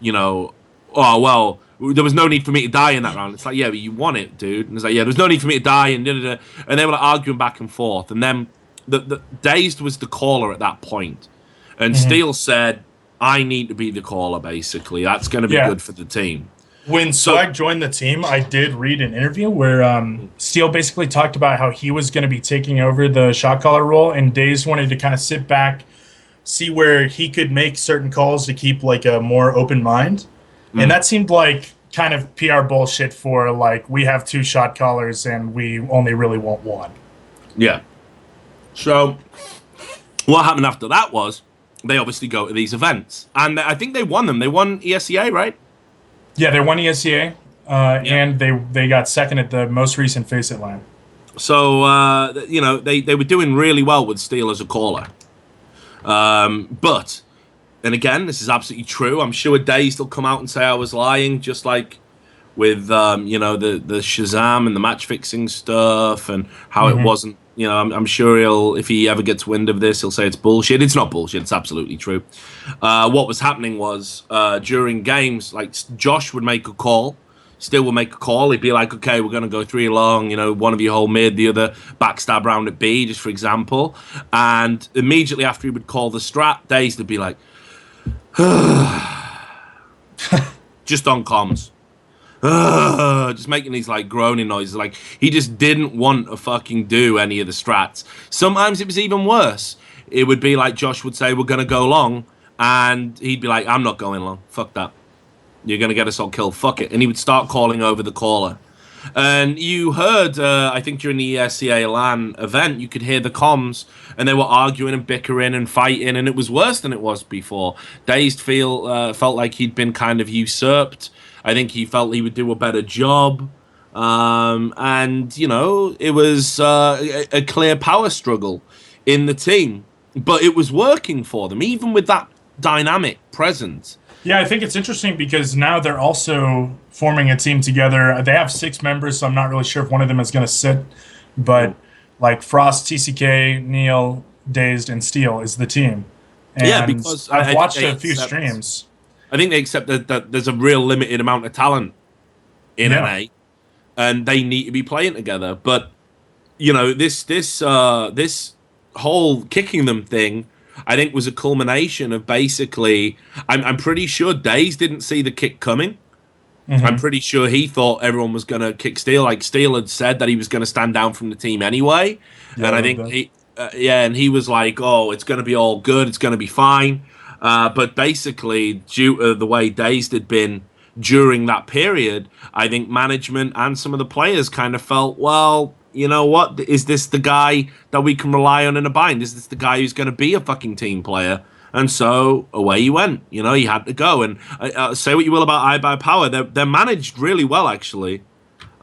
you know, oh, well, there was no need for me to die in that round. It's like, yeah, but you won it, dude. And it's like, yeah, there's no need for me to die, and da-da-da. And they were like arguing back and forth. And then the Dazed was the caller at that point. And Steel said, I need to be the caller, basically. That's going to be good for the team. When Swag joined the team, I did read an interview where Steel basically talked about how he was going to be taking over the shot caller role, and Dazed wanted to kind of sit back, see where he could make certain calls to keep like a more open mind. And that seemed like kind of PR bullshit for like, we have 2 shot callers and we only really want 1. Yeah. So what happened after that was they obviously go to these events, and I think they won them. They won ESEA, right? Yeah, they won ESEA, and they got second at the most recent Face It LAN. So you know, they were doing really well with Steel as a caller. But, and again, this is absolutely true. I'm sure Dazed will come out and say I was lying, just like with you know, the Shazam and the match fixing stuff and how it wasn't. You know, I'm sure he'll, if he ever gets wind of this, he'll say it's bullshit. It's not bullshit. It's absolutely true. What was happening was during games, like Josh would make a call. Still will make a call. He'd be like, okay, we're going to go 3 long. You know, one of you hold mid, the other backstab round at B, just for example. And immediately after he would call the strat, Dazed would be like, just on comms. Just making these like groaning noises. Like he just didn't want to fucking do any of the strats. Sometimes it was even worse. It would be like Josh would say, we're going to go long. And he'd be like, I'm not going long. Fuck that. You're going to get us all killed. Fuck it. And he would start calling over the caller. And you heard, I think during the ESCA LAN event, you could hear the comms, and they were arguing and bickering and fighting, and it was worse than it was before. Dazed felt like he'd been kind of usurped. I think he felt he would do a better job. And, you know, it was a clear power struggle in the team. But it was working for them, even with that dynamic present. Yeah, I think it's interesting because now they're also forming a team together. They have 6 members, so I'm not really sure if one of them is going to sit. But like Frost, TCK, Neil, Dazed, and Steel is the team. And yeah, because I've watched a few streams. I think they accept that there's a real limited amount of talent in NA, and they need to be playing together. But you know, this whole kicking them thing, I think, was a culmination of basically. I'm pretty sure Dazed didn't see the kick coming. I'm pretty sure he thought everyone was going to kick Steel. Like Steel had said that he was going to stand down from the team anyway, and I think and he was like, "Oh, it's going to be all good. It's going to be fine." But basically, due to the way Dazed had been during that period, I think management and some of the players kind of felt, well, you know what? Is this the guy that we can rely on in a bind? Is this the guy who's going to be a fucking team player? And so away he went. You know, he had to go. And say what you will about iBUYPOWER, they're managed really well, actually.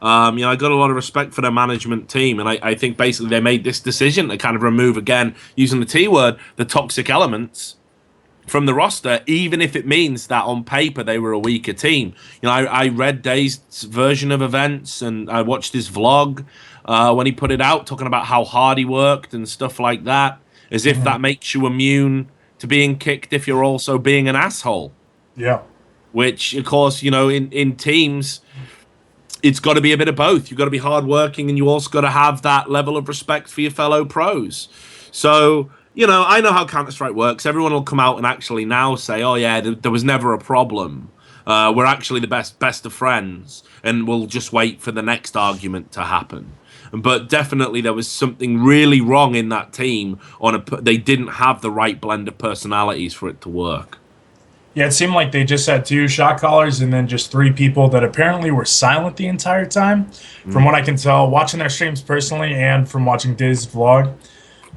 You know, I got a lot of respect for their management team, and I think basically they made this decision to kind of remove, again, using the T word, the toxic elements from the roster, even if it means that on paper they were a weaker team. You know, I read Dazed's version of events, and I watched his vlog when he put it out, talking about how hard he worked and stuff like that, as if that makes you immune to being kicked if you're also being an asshole. Yeah. Which, of course, you know, in teams, it's got to be a bit of both. You've got to be hardworking, and you also got to have that level of respect for your fellow pros. So, you know, I know how Counter-Strike works. Everyone will come out and actually now say, oh, yeah, there was never a problem. We're actually the best of friends, and we'll just wait for the next argument to happen. But definitely there was something really wrong in that team. They didn't have the right blend of personalities for it to work. Yeah, it seemed like they just had 2 shot callers and then just 3 people that apparently were silent the entire time. From what I can tell, watching their streams personally and from watching Dazed's vlog,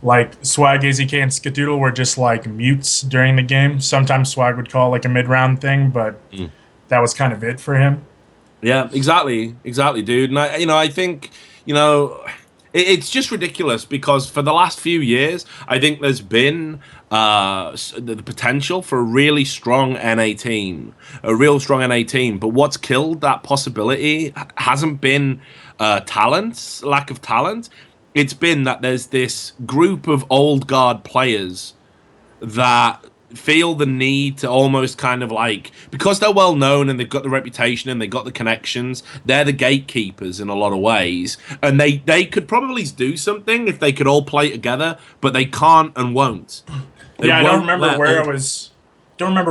like Swag, AZK, and Skadoodle were just like mutes during the game. Sometimes Swag would call like a mid-round thing, but that was kind of it for him. Yeah, exactly, dude. And I think, you know, it's just ridiculous because for the last few years, I think there's been the potential for a really strong NA team, But what's killed that possibility hasn't been lack of talent. It's been that there's this group of old guard players that feel the need to almost kind of like, because they're well known and they've got the reputation and they've got the connections, they're the gatekeepers in a lot of ways, and they could probably do something if they could all play together, but they can't and won't. I don't remember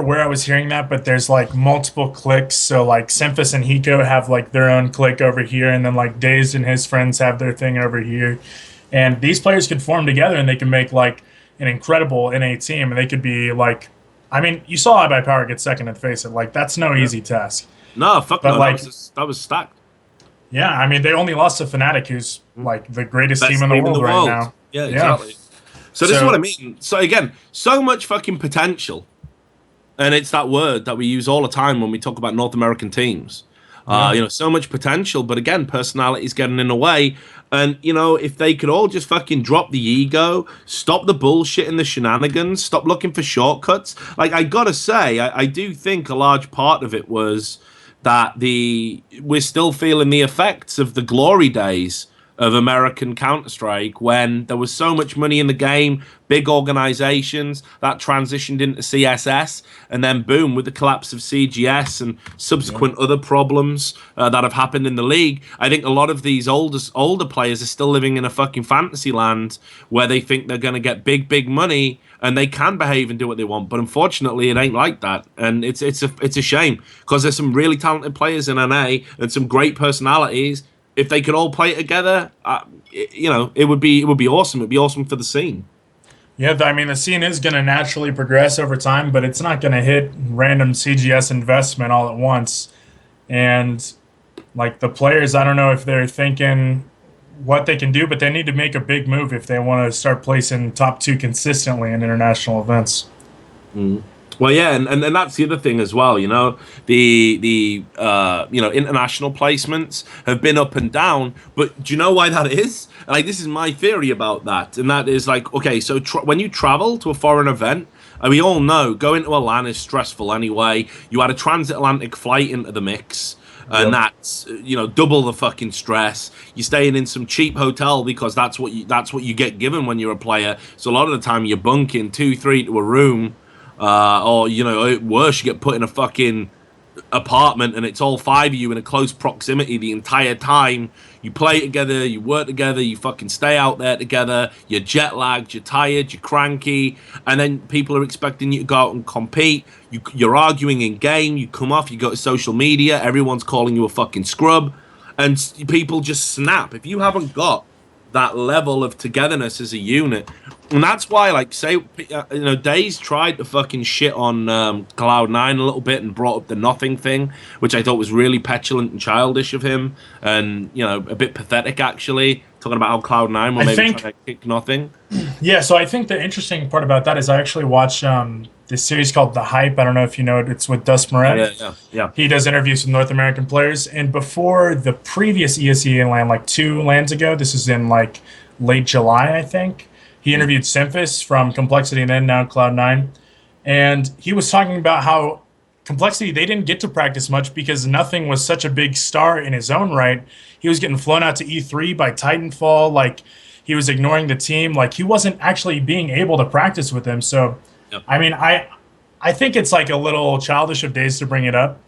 where I was hearing that, but there's like multiple cliques. So like Semphis and Hiko have like their own clique over here, and then like Dazed and his friends have their thing over here, and these players could form together and they can make like an incredible NA team, and they could be like, I mean, you saw iBUYPOWER get second at Face It. Like, that's no easy task. No, fuck no, like, that was stacked. Yeah, I mean, they only lost to Fnatic, who's like the greatest team in the world right now. Yeah, exactly. So this is what I mean. So again, so much fucking potential. And it's that word that we use all the time when we talk about North American teams. You know, so much potential, but again, personality's getting in the way. And, you know, if they could all just fucking drop the ego, stop the bullshit and the shenanigans, stop looking for shortcuts. Like, I gotta say, I do think a large part of it was that we're still feeling the effects of the glory days of American Counter-Strike when there was so much money in the game, big organizations that transitioned into CSS, and then boom, with the collapse of CGS and subsequent other problems that have happened in the league, I think a lot of these older players are still living in a fucking fantasy land where they think they're going to get big money and they can behave and do what they want. But unfortunately, it ain't like that, and it's a shame because there's some really talented players in NA and some great personalities. If they could all play together, you know, it would be awesome. It'd be awesome for the scene. Yeah, I mean, the scene is going to naturally progress over time, but it's not going to hit random CGS investment all at once. And, like, the players, I don't know if they're thinking what they can do, but they need to make a big move if they want to start placing top 2 consistently in international events. Mm. Well, yeah, and that's the other thing as well. You know, the you know, international placements have been up and down, but do you know why that is? Like, this is my theory about that, and that is like, okay, so when you travel to a foreign event, and we all know going to a LAN is stressful anyway. You add a transatlantic flight into the mix. And that's, you know, double the fucking stress. You're staying in some cheap hotel because that's what you get given when you're a player. So a lot of the time you're bunking 2-3 to a room. Or, you know, worse, you get put in a fucking apartment and it's all 5 of you in a close proximity the entire time. You play together, you work together, you fucking stay out there together. You're jet lagged, you're tired, you're cranky, and then people are expecting you to go out and compete. You're arguing in game, you come off, you go to social media, everyone's calling you a fucking scrub, and people just snap. If you haven't got that level of togetherness as a unit. And that's why, like, say, you know, Dazed tried to fucking shit on Cloud9 a little bit and brought up the nothing thing, which I thought was really petulant and childish of him, and, you know, a bit pathetic, actually, talking about how Cloud9 were maybe trying to kick nothing. Yeah, so I think the interesting part about that is I actually watched this series called The Hype. I don't know if you know it. It's with Dust Moret. Yeah. He does interviews with North American players. And before the previous ESEA LAN, like 2 LANs ago, this is in like late July, I think, he interviewed Simphis from Complexity and then now Cloud9. And he was talking about how Complexity, they didn't get to practice much because nothing was such a big star in his own right. He was getting flown out to E3 by Titanfall. Like, he was ignoring the team. Like, he wasn't actually being able to practice with them. So, yep. I mean, I think it's like a little childish of Dazed to bring it up,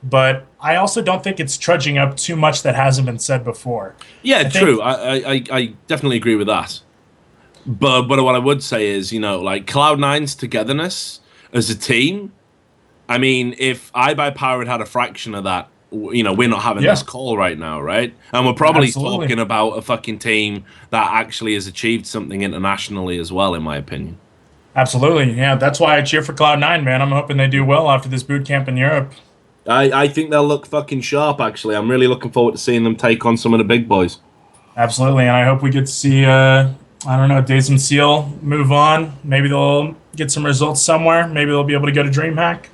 but I also don't think it's trudging up too much that hasn't been said before. Yeah, true. I definitely agree with that. But what I would say is, you know, like Cloud9's togetherness as a team. I mean, if iBUYPOWER had a fraction of that, you know, we're not having this call right now, right? And we're probably talking about a fucking team that actually has achieved something internationally as well, in my opinion. Absolutely, yeah. That's why I cheer for Cloud9, man. I'm hoping they do well after this boot camp in Europe. I think they'll look fucking sharp, actually. I'm really looking forward to seeing them take on some of the big boys. Absolutely, and I hope we get to see, I don't know, Dazed Steel move on. Maybe they'll get some results somewhere. Maybe they'll be able to go to DreamHack.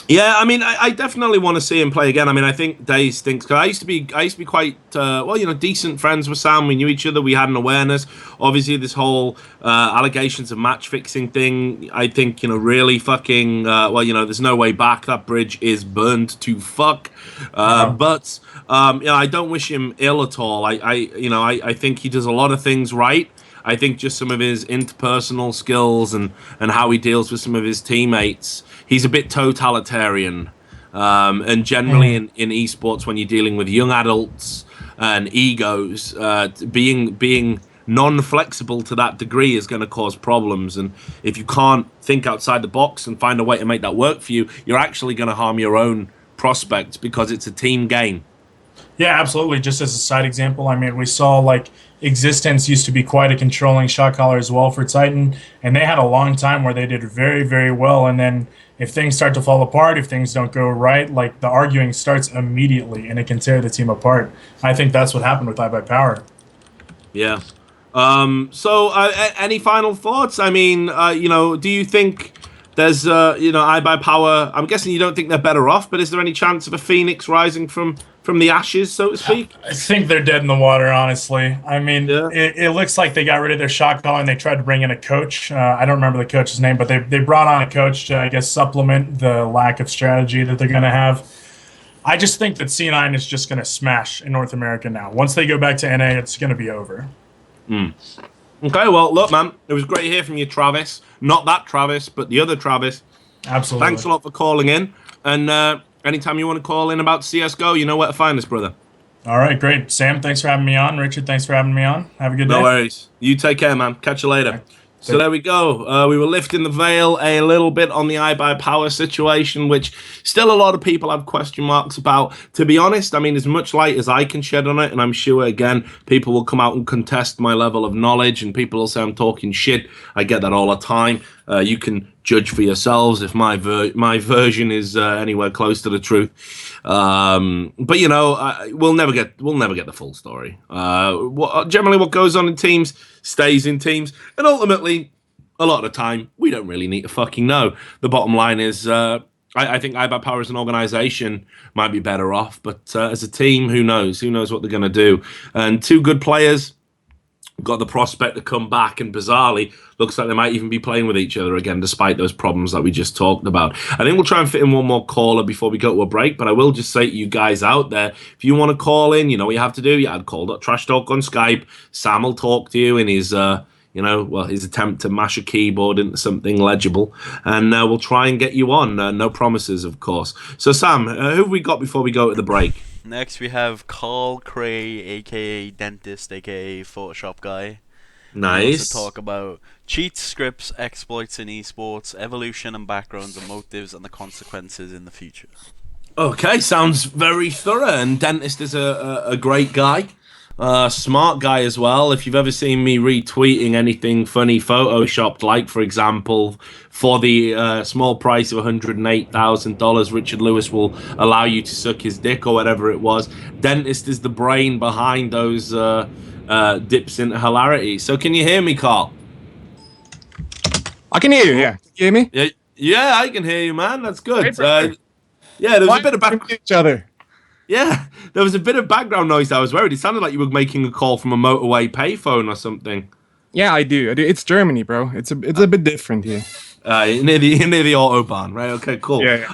Yeah, I mean, I definitely want to see him play again. I mean, I think Dazed thinks, because I used to be quite, well, you know, decent friends with Sam. We knew each other. We had an awareness. Obviously, this whole allegations of match fixing thing, I think, you know, really fucking, well, you know, there's no way back. That bridge is burned to fuck. But, you know, I don't wish him ill at all. I think he does a lot of things right. I think just some of his interpersonal skills and how he deals with some of his teammates, he's a bit totalitarian. And generally in esports, when you're dealing with young adults and egos, being non-flexible to that degree is going to cause problems. And if you can't think outside the box and find a way to make that work for you, you're actually going to harm your own prospects because it's a team game. Yeah, absolutely. Just as a side example, I mean, we saw like Existence used to be quite a controlling shot caller as well for Titan, and they had a long time where they did very, very well. And then if things start to fall apart, if things don't go right, like the arguing starts immediately and it can tear the team apart. I think that's what happened with iBUYPOWER. Yeah. So any final thoughts? I mean, you know, do you think there's iBUYPOWER. I'm guessing you don't think they're better off, but is there any chance of a phoenix rising from the ashes, so to speak? I think they're dead in the water, honestly. I mean, it looks like they got rid of their shot caller and they tried to bring in a coach. I don't remember the coach's name, but they brought on a coach to, I guess, supplement the lack of strategy that they're going to have. I just think that C9 is just going to smash in North America now. Once they go back to NA, it's going to be over. Okay, well, look, man, it was great to hear from you, Travis. Not that Travis, but the other Travis. Absolutely. Thanks a lot for calling in. And anytime you want to call in about CSGO, you know where to find us, brother. All right, great. Sam, thanks for having me on. Richard, thanks for having me on. Have a good day. No worries. You take care, man. Catch you later. So there we go. We were lifting the veil a little bit on the iBUYPOWER situation, which still a lot of people have question marks about. To be honest, I mean, as much light as I can shed on it, and I'm sure, again, people will come out and contest my level of knowledge, and people will say I'm talking shit. I get that all the time. You can judge for yourselves if my version is anywhere close to the truth. But you know, we'll never get the full story. Generally, what goes on in teams stays in teams, and ultimately, a lot of the time, we don't really need to fucking know. The bottom line is, I think iBUYPOWER as an organization might be better off, but as a team, who knows? Who knows what they're going to do? And two good players got the prospect to come back, and bizarrely looks like they might even be playing with each other again, despite those problems that we just talked about. I think we'll try and fit in one more caller before we go to a break, but I will just say to you guys out there, if you want to call in, you know what you have to do. You add call.trash talk on Skype. Sam will talk to you in his his attempt to mash a keyboard into something legible, and we'll try and get you on. No promises, of course. So Sam, who have we got before we go to the break? Next we have Carl Cray, aka Dentist, aka Photoshop guy. Nice. To talk about cheats, scripts, exploits in esports, evolution and backgrounds and motives, and the consequences in the future. Okay, sounds very thorough. And Dentist is a great guy. Smart guy as well. If you've ever seen me retweeting anything funny photoshopped, like for example, for the small price of $108,000, Richard Lewis will allow you to suck his dick or whatever it was. Dentist is the brain behind those dips into hilarity. So can you hear me, Carl? I can hear you. Yeah, can you hear me? Yeah, I can hear you, man. That's good. Right, yeah, there was a bit of background. Each other. Yeah, there was a bit of background noise. I was worried. It sounded like you were making a call from a motorway payphone or something. Yeah, I do. It's Germany, bro. It's a bit different here. Near the autobahn, right? Okay, cool. Yeah.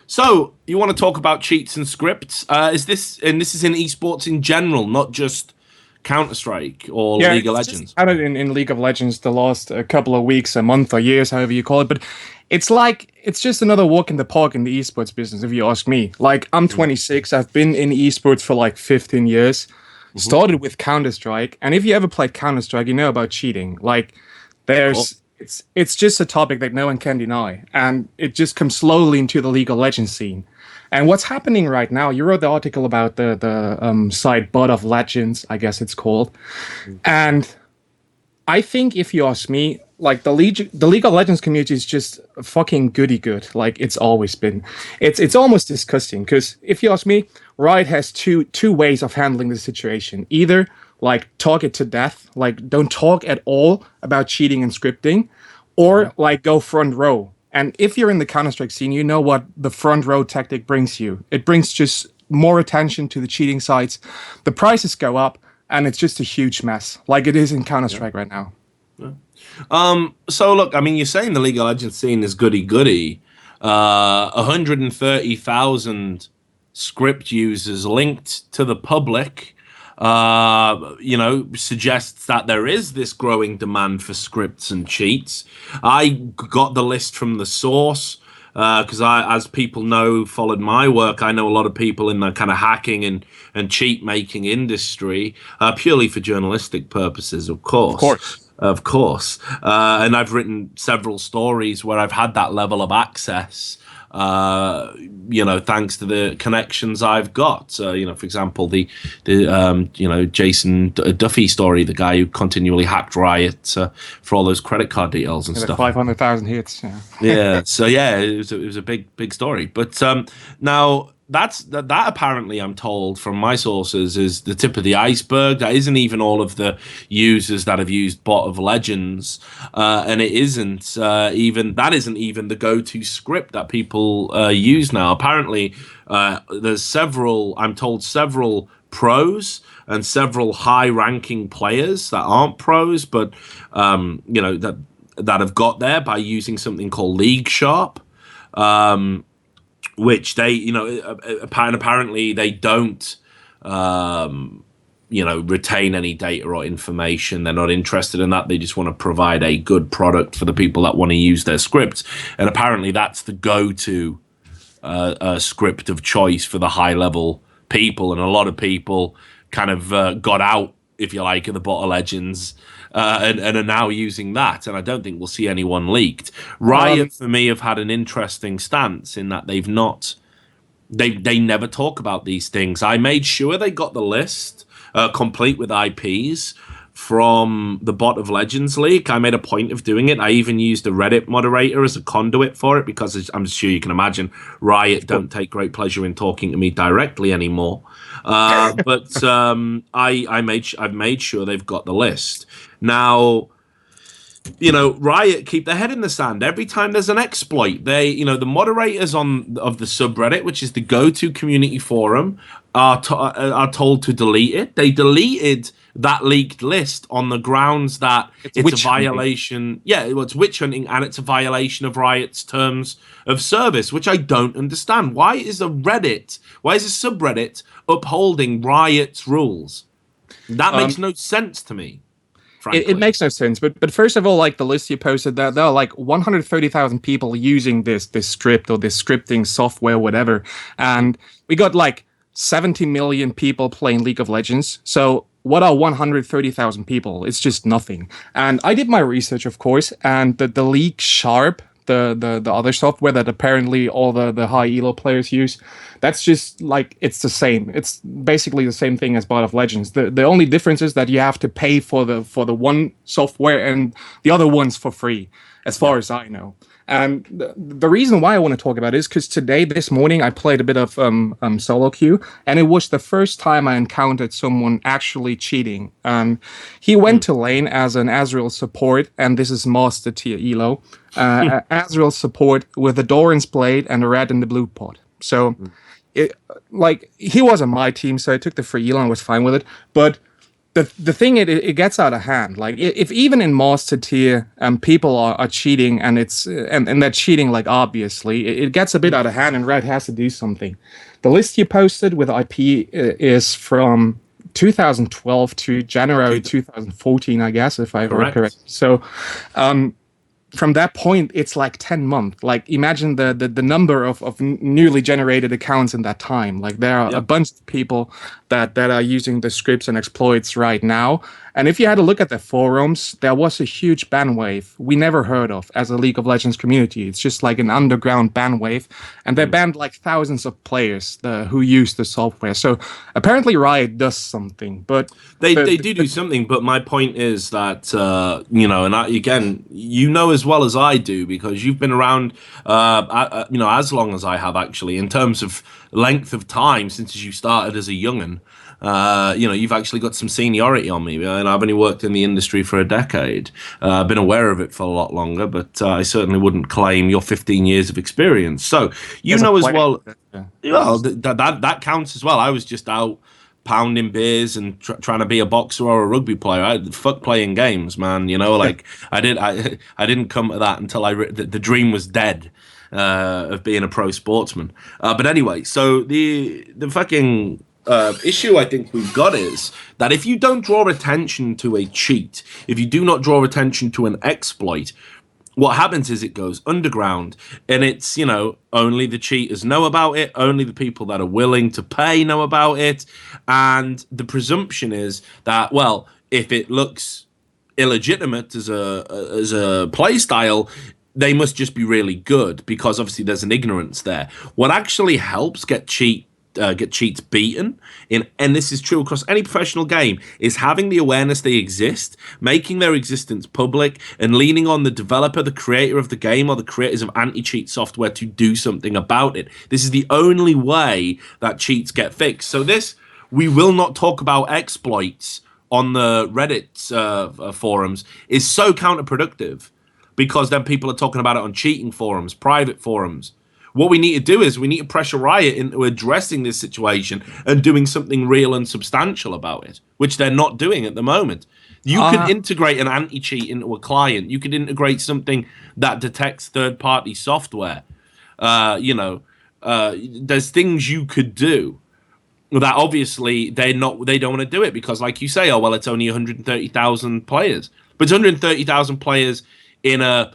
So you want to talk about cheats and scripts? This is in esports in general, not just Counter-Strike or League of Legends. Had it in League of Legends the last couple of weeks, a month or years, however you call it. But it's just another walk in the park in the esports business, if you ask me. Like, I'm 26. I've been in esports for like 15 years. Started with Counter-Strike, and if you ever played Counter-Strike, you know about cheating. Like, it's just a topic that no one can deny, and it just comes slowly into the League of Legends scene. And what's happening right now, you wrote the article about the site Bot of Legends, I guess it's called. And I think, if you ask me, like the League of Legends community is just fucking goody good. Like it's always been. It's almost disgusting, because if you ask me, Riot has two ways of handling the situation. Either like talk it to death, like don't talk at all about cheating and scripting, or like go front row. And if you're in the Counter-Strike scene, you know what the front row tactic brings you. It brings just more attention to the cheating sites. The prices go up, and it's just a huge mess, like it is in Counter-Strike right now. So look, I mean, you're saying the League of Legends scene is goody-goody. 130,000 script users linked to the public, suggests that there is this growing demand for scripts and cheats. I got the list from the source because as people know, followed my work, I know a lot of people in the kind of hacking and cheat making industry, purely for journalistic purposes, of course. Of course. And I've written several stories where I've had that level of access, thanks to the connections I've got. For example, the Jason Duffy story, the guy who continually hacked Riot for all those credit card details and stuff. 500,000 hits. Yeah. So yeah, it was a big story. But now that apparently, I'm told from my sources, is the tip of the iceberg. That isn't even all of the users that have used Bot of Legends, and it isn't isn't even the go-to script that people use now. Apparently, there's several. I'm told several pros and several high-ranking players that aren't pros, but that have got there by using something called League Sharp. Which they, apparently they don't, retain any data or information. They're not interested in that. They just want to provide a good product for the people that want to use their scripts. And apparently that's the go-to script of choice for the high-level people. And a lot of people kind of got out, if you like, of the Bot of Legends and are now using that. And I don't think we'll see anyone leaked. Riot, for me, have had an interesting stance in that they've not... They never talk about these things. I made sure they got the list complete with IPs from the Bot of Legends leak. I made a point of doing it. I even used a Reddit moderator as a conduit for it because I'm sure you can imagine Riot don't take great pleasure in talking to me directly anymore. But I've made sure they've got the list. Now, Riot keep their head in the sand every time there's an exploit. They, the moderators of the subreddit, which is the go-to community forum, are told to delete it. They deleted that leaked list on the grounds that it's a violation. Yeah, it's witch hunting, and it's a violation of Riot's terms of service, which I don't understand. Why is a subreddit upholding Riot's rules? That makes no sense to me. It makes no sense, but first of all, like the list you posted, there are like 130,000 people using this script or this scripting software, whatever, and we got like 70 million people playing League of Legends. So what are 130,000 people? It's just nothing. And I did my research, of course, and the League Sharp, the other software that apparently all the high elo players use, that's just like, it's the same. It's basically the same thing as Bot of Legends. The only difference is that you have to pay for the one software and the other one's for free, as far as I know. And the reason why I want to talk about it is because this morning, I played a bit of solo queue, and it was the first time I encountered someone actually cheating. He went to lane as an Azrael support, and this is master tier elo. Azrael support with a Doran's blade and a red and the blue pot. So, he wasn't my team, so I took the free elo and was fine with it. But the thing, it gets out of hand. Like, if even in master tier people are cheating, and they're cheating, like, obviously, it gets a bit out of hand, and Red has to do something. The list you posted with IP is from 2012 to January 2014, I guess, if I remember correct. So from that point, it's like 10 months. Like, imagine the number of newly generated accounts in that time. Like, there are a bunch of people that are using the scripts and exploits right now. And if you had a look at the forums, there was a huge ban wave we never heard of as a League of Legends community. It's just like an underground ban wave. And they banned like thousands of players who use the software. So apparently Riot does something. But they do something. But my point is that, again, as well as I do, because you've been around, as long as I have, actually, in terms of length of time since you started as a young'un. You've actually got some seniority on me, and I've only worked in the industry for a decade. I've been aware of it for a lot longer, but I certainly wouldn't claim your 15 years of experience. So as well, that counts as well. I was just out pounding beers and trying to be a boxer or a rugby player. Fuck playing games, man. I didn't come to that until the dream was dead. Of being a pro sportsman. But anyway, so the fucking issue I think we've got is that if you don't draw attention to a cheat, if you do not draw attention to an exploit, what happens is it goes underground, and it's, only the cheaters know about it, only the people that are willing to pay know about it, and the presumption is that, well, if it looks illegitimate as a play style, they must just be really good, because obviously there's an ignorance there. What actually helps get cheat get cheats beaten, and this is true across any professional game, is having the awareness they exist, making their existence public, and leaning on the developer, the creator of the game, or the creators of anti-cheat software to do something about it. This is the only way that cheats get fixed. So we will not talk about exploits on the Reddit forums is so counterproductive, because then people are talking about it on cheating forums, private forums. What we need to do is we need to pressure Riot into addressing this situation and doing something real and substantial about it, which they're not doing at the moment. You could integrate an anti-cheat into a client. You could integrate something that detects third-party software. There's things you could do that obviously they don't want to do it because, like you say, oh well, it's only 130,000 players, but it's 130,000 players in a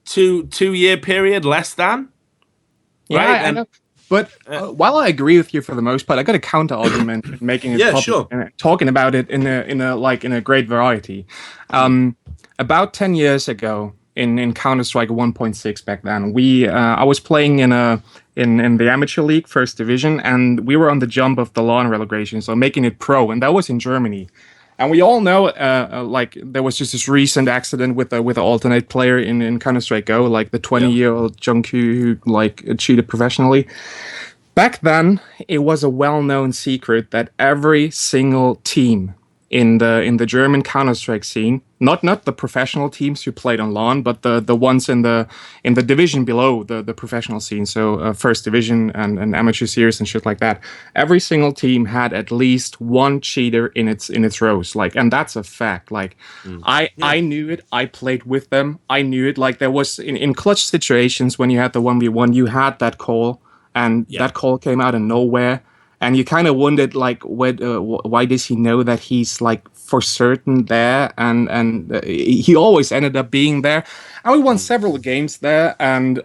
two-year period, less than. Yeah, right? I know. But while I agree with you for the most part, I got a counter argument making it public sure. and talking about it in a great variety. About 10 years ago, in Counter-Strike 1.6 back then, I was playing in the amateur league, first division, and we were on the jump of the LAN relegation, so making it pro, and that was in Germany. And we all know, there was just this recent accident with an alternate player in Counter-Strike Go, like the 20-year-old Jungkook who cheated professionally. Back then, it was a well-known secret that every single team in the German Counter-Strike scene, not the professional teams who played on LAN, but the ones in the division below the professional scene, so first division and amateur series and shit like that. Every single team had at least one cheater in its rows, and that's a fact. I knew it. I played with them. I knew it. There was in clutch situations when you had the 1v1, you had that call, and that call came out of nowhere. And you kind of wondered, why does he know that he's for certain there? And he always ended up being there. And we won several games there. And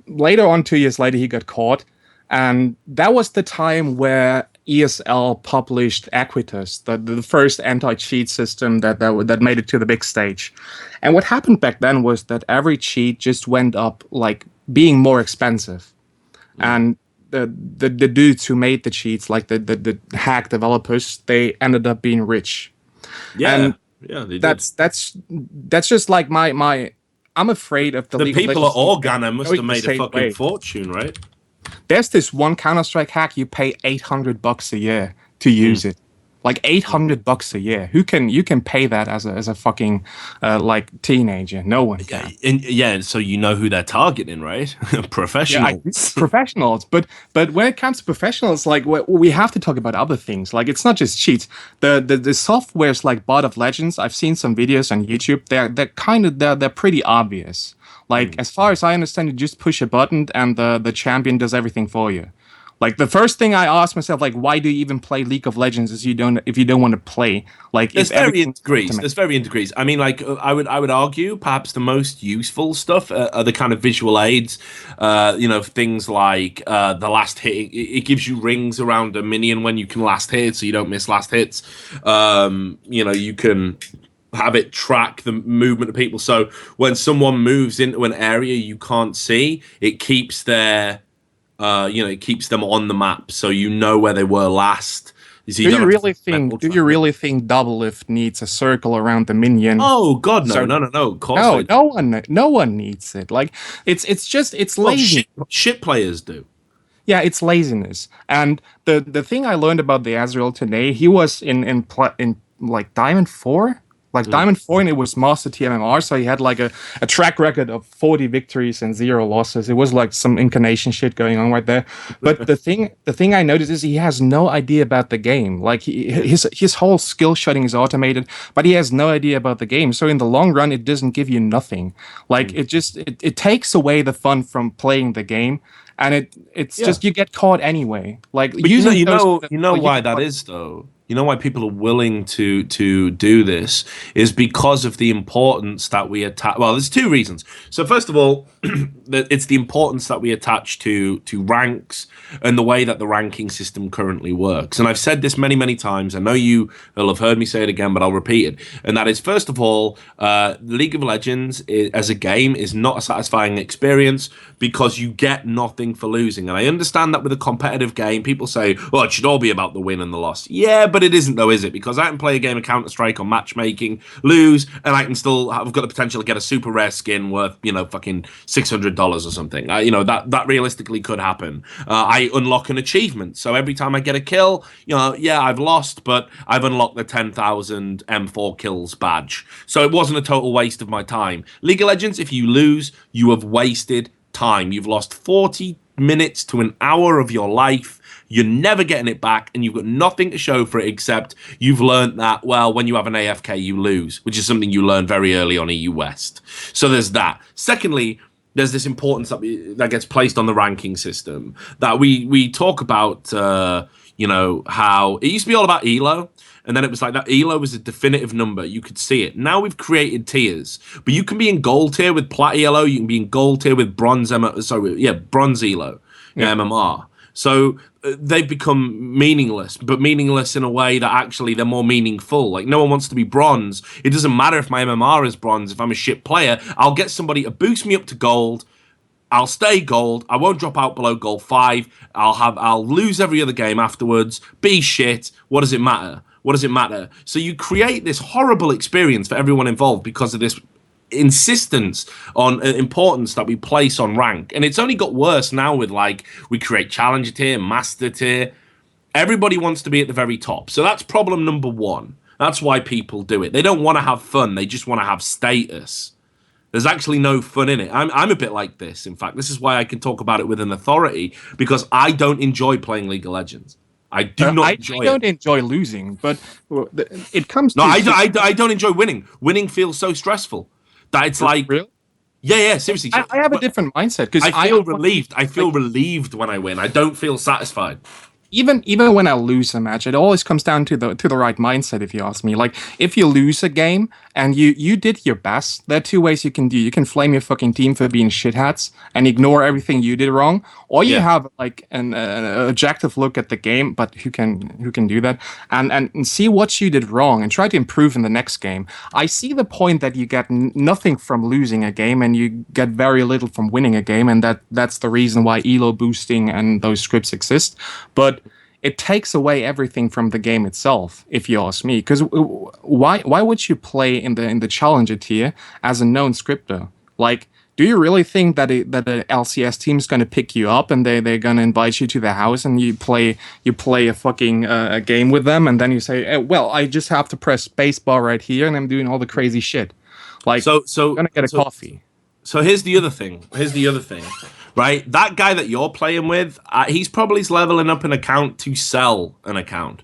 later on, 2 years later, he got caught. And that was the time where ESL published Aquitas, the first anti-cheat system that made it to the big stage. And what happened back then was that every cheat just went up, being more expensive. And the dudes who made the cheats, the hack developers, they ended up being rich. Yeah, they did. That's just my. I'm afraid of the people at Organa must have made a fucking fortune, right? There's this one Counter-Strike hack you pay $800 a year to use it. $800 a year. You can pay that as a fucking teenager. No one can. And so you know who they're targeting, right? Professionals. Yeah, professionals. But when it comes to professionals, we have to talk about other things. It's not just cheats. The softwares like Bot of Legends. I've seen some videos on YouTube. They're pretty obvious. As far as I understand, you just push a button and the champion does everything for you. The first thing I ask myself, why do you even play League of Legends if you don't want to play? There's varying degrees. I mean, I would argue perhaps the most useful stuff are the kind of visual aids. Things like the last hit. It gives you rings around a minion when you can last hit, so you don't miss last hits. You can have it track the movement of people. So when someone moves into an area you can't see, it keeps their it keeps them on the map, so you know where they were last. Do you really think Double Lift needs a circle around the minion? Oh God, no, no. Of course, no one needs it. It's lazy. Shit players do. Yeah, it's laziness. And the thing I learned about the Azrael today, he was in Diamond 4. Diamond 4, and it was Master TMMR, so he had a track record of 40 victories and 0 losses. It was some incarnation shit going on right there. But the thing I noticed is he has no idea about the game. His whole skill shotting is automated, but he has no idea about the game. So in the long run, it doesn't give you nothing. It takes away the fun from playing the game, and it's just you get caught anyway. But you know why that is though. You know why people are willing to do this is because of the importance that we attach. Well, there's two reasons. So first of all, it's the importance that we attach to ranks and the way that the ranking system currently works. And I've said this many, many times. I know you will have heard me say it again, but I'll repeat it. And that is, first of all, League of Legends as a game is not a satisfying experience because you get nothing for losing. And I understand that with a competitive game, people say, "Oh, it should all be about the win and the loss." Yeah, but it isn't though, is it? Because I can play a game of Counter-Strike on matchmaking, lose, and I can still have got the potential to get a super rare skin worth, fucking $600 or something. That realistically could happen. I unlock an achievement, so every time I get a kill, yeah, I've lost, but I've unlocked the 10,000 M4 kills badge. So it wasn't a total waste of my time. League of Legends, if you lose, you have wasted time. You've lost 40 minutes to an hour of your life. You're never getting it back, and you've got nothing to show for it except you've learned that, well, when you have an AFK, you lose, which is something you learned very early on EU West. So there's that. Secondly, there's this importance that gets placed on the ranking system that we talk about, how it used to be all about ELO. And then it was like that ELO was a definitive number. You could see it. Now we've created tiers. But you can be in gold tier with plat ELO. You can be in gold tier with bronze bronze ELO, MMR. So they've become meaningless, but meaningless in a way that actually they're more meaningful. Like, no one wants to be bronze. It doesn't matter if my MMR is bronze. If I'm a shit player, I'll get somebody to boost me up to gold. I'll stay gold. I won't drop out below gold 5. I'll lose every other game afterwards. Be shit. What does it matter? What does it matter? So you create this horrible experience for everyone involved because of this insistence on importance that we place on rank. And it's only got worse now with, like, we create challenger tier, master tier. Everybody wants to be at the very top. So that's problem number one. That's why people do it. They don't want to have fun. They just want to have status. There's actually no fun in it. I'm a bit like this. In fact, this is why I can talk about it with an authority, because I don't enjoy playing League of Legends. I do not enjoy it. I don't enjoy losing, but it comes to... No, I don't enjoy winning. Winning feels so stressful that it's like... Really? Yeah, seriously. I have a different mindset, because I feel relieved. I feel relieved when I win. I don't feel satisfied. Even when I lose a match, it always comes down to the right mindset, if you ask me. Like, if you lose a game and you did your best, there are two ways you can do. You can flame your fucking team for being shithats and ignore everything you did wrong, or you have like an objective look at the game, but who can do that, and see what you did wrong and try to improve in the next game. I see the point that you get nothing from losing a game and you get very little from winning a game, and that's the reason why ELO boosting and those scripts exist. But it takes away everything from the game itself, if you ask me. Because why would you play in the challenger tier as a known scripter? Like, do you really think that the LCS team is going to pick you up and they're going to invite you to their house and you play a fucking a game with them, and then you say, well, I just have to press spacebar right here and I'm doing all the crazy shit. Like, so I'm going to get a coffee. So here's the other thing. Right, that guy that you're playing with, he's probably leveling up an account to sell an account.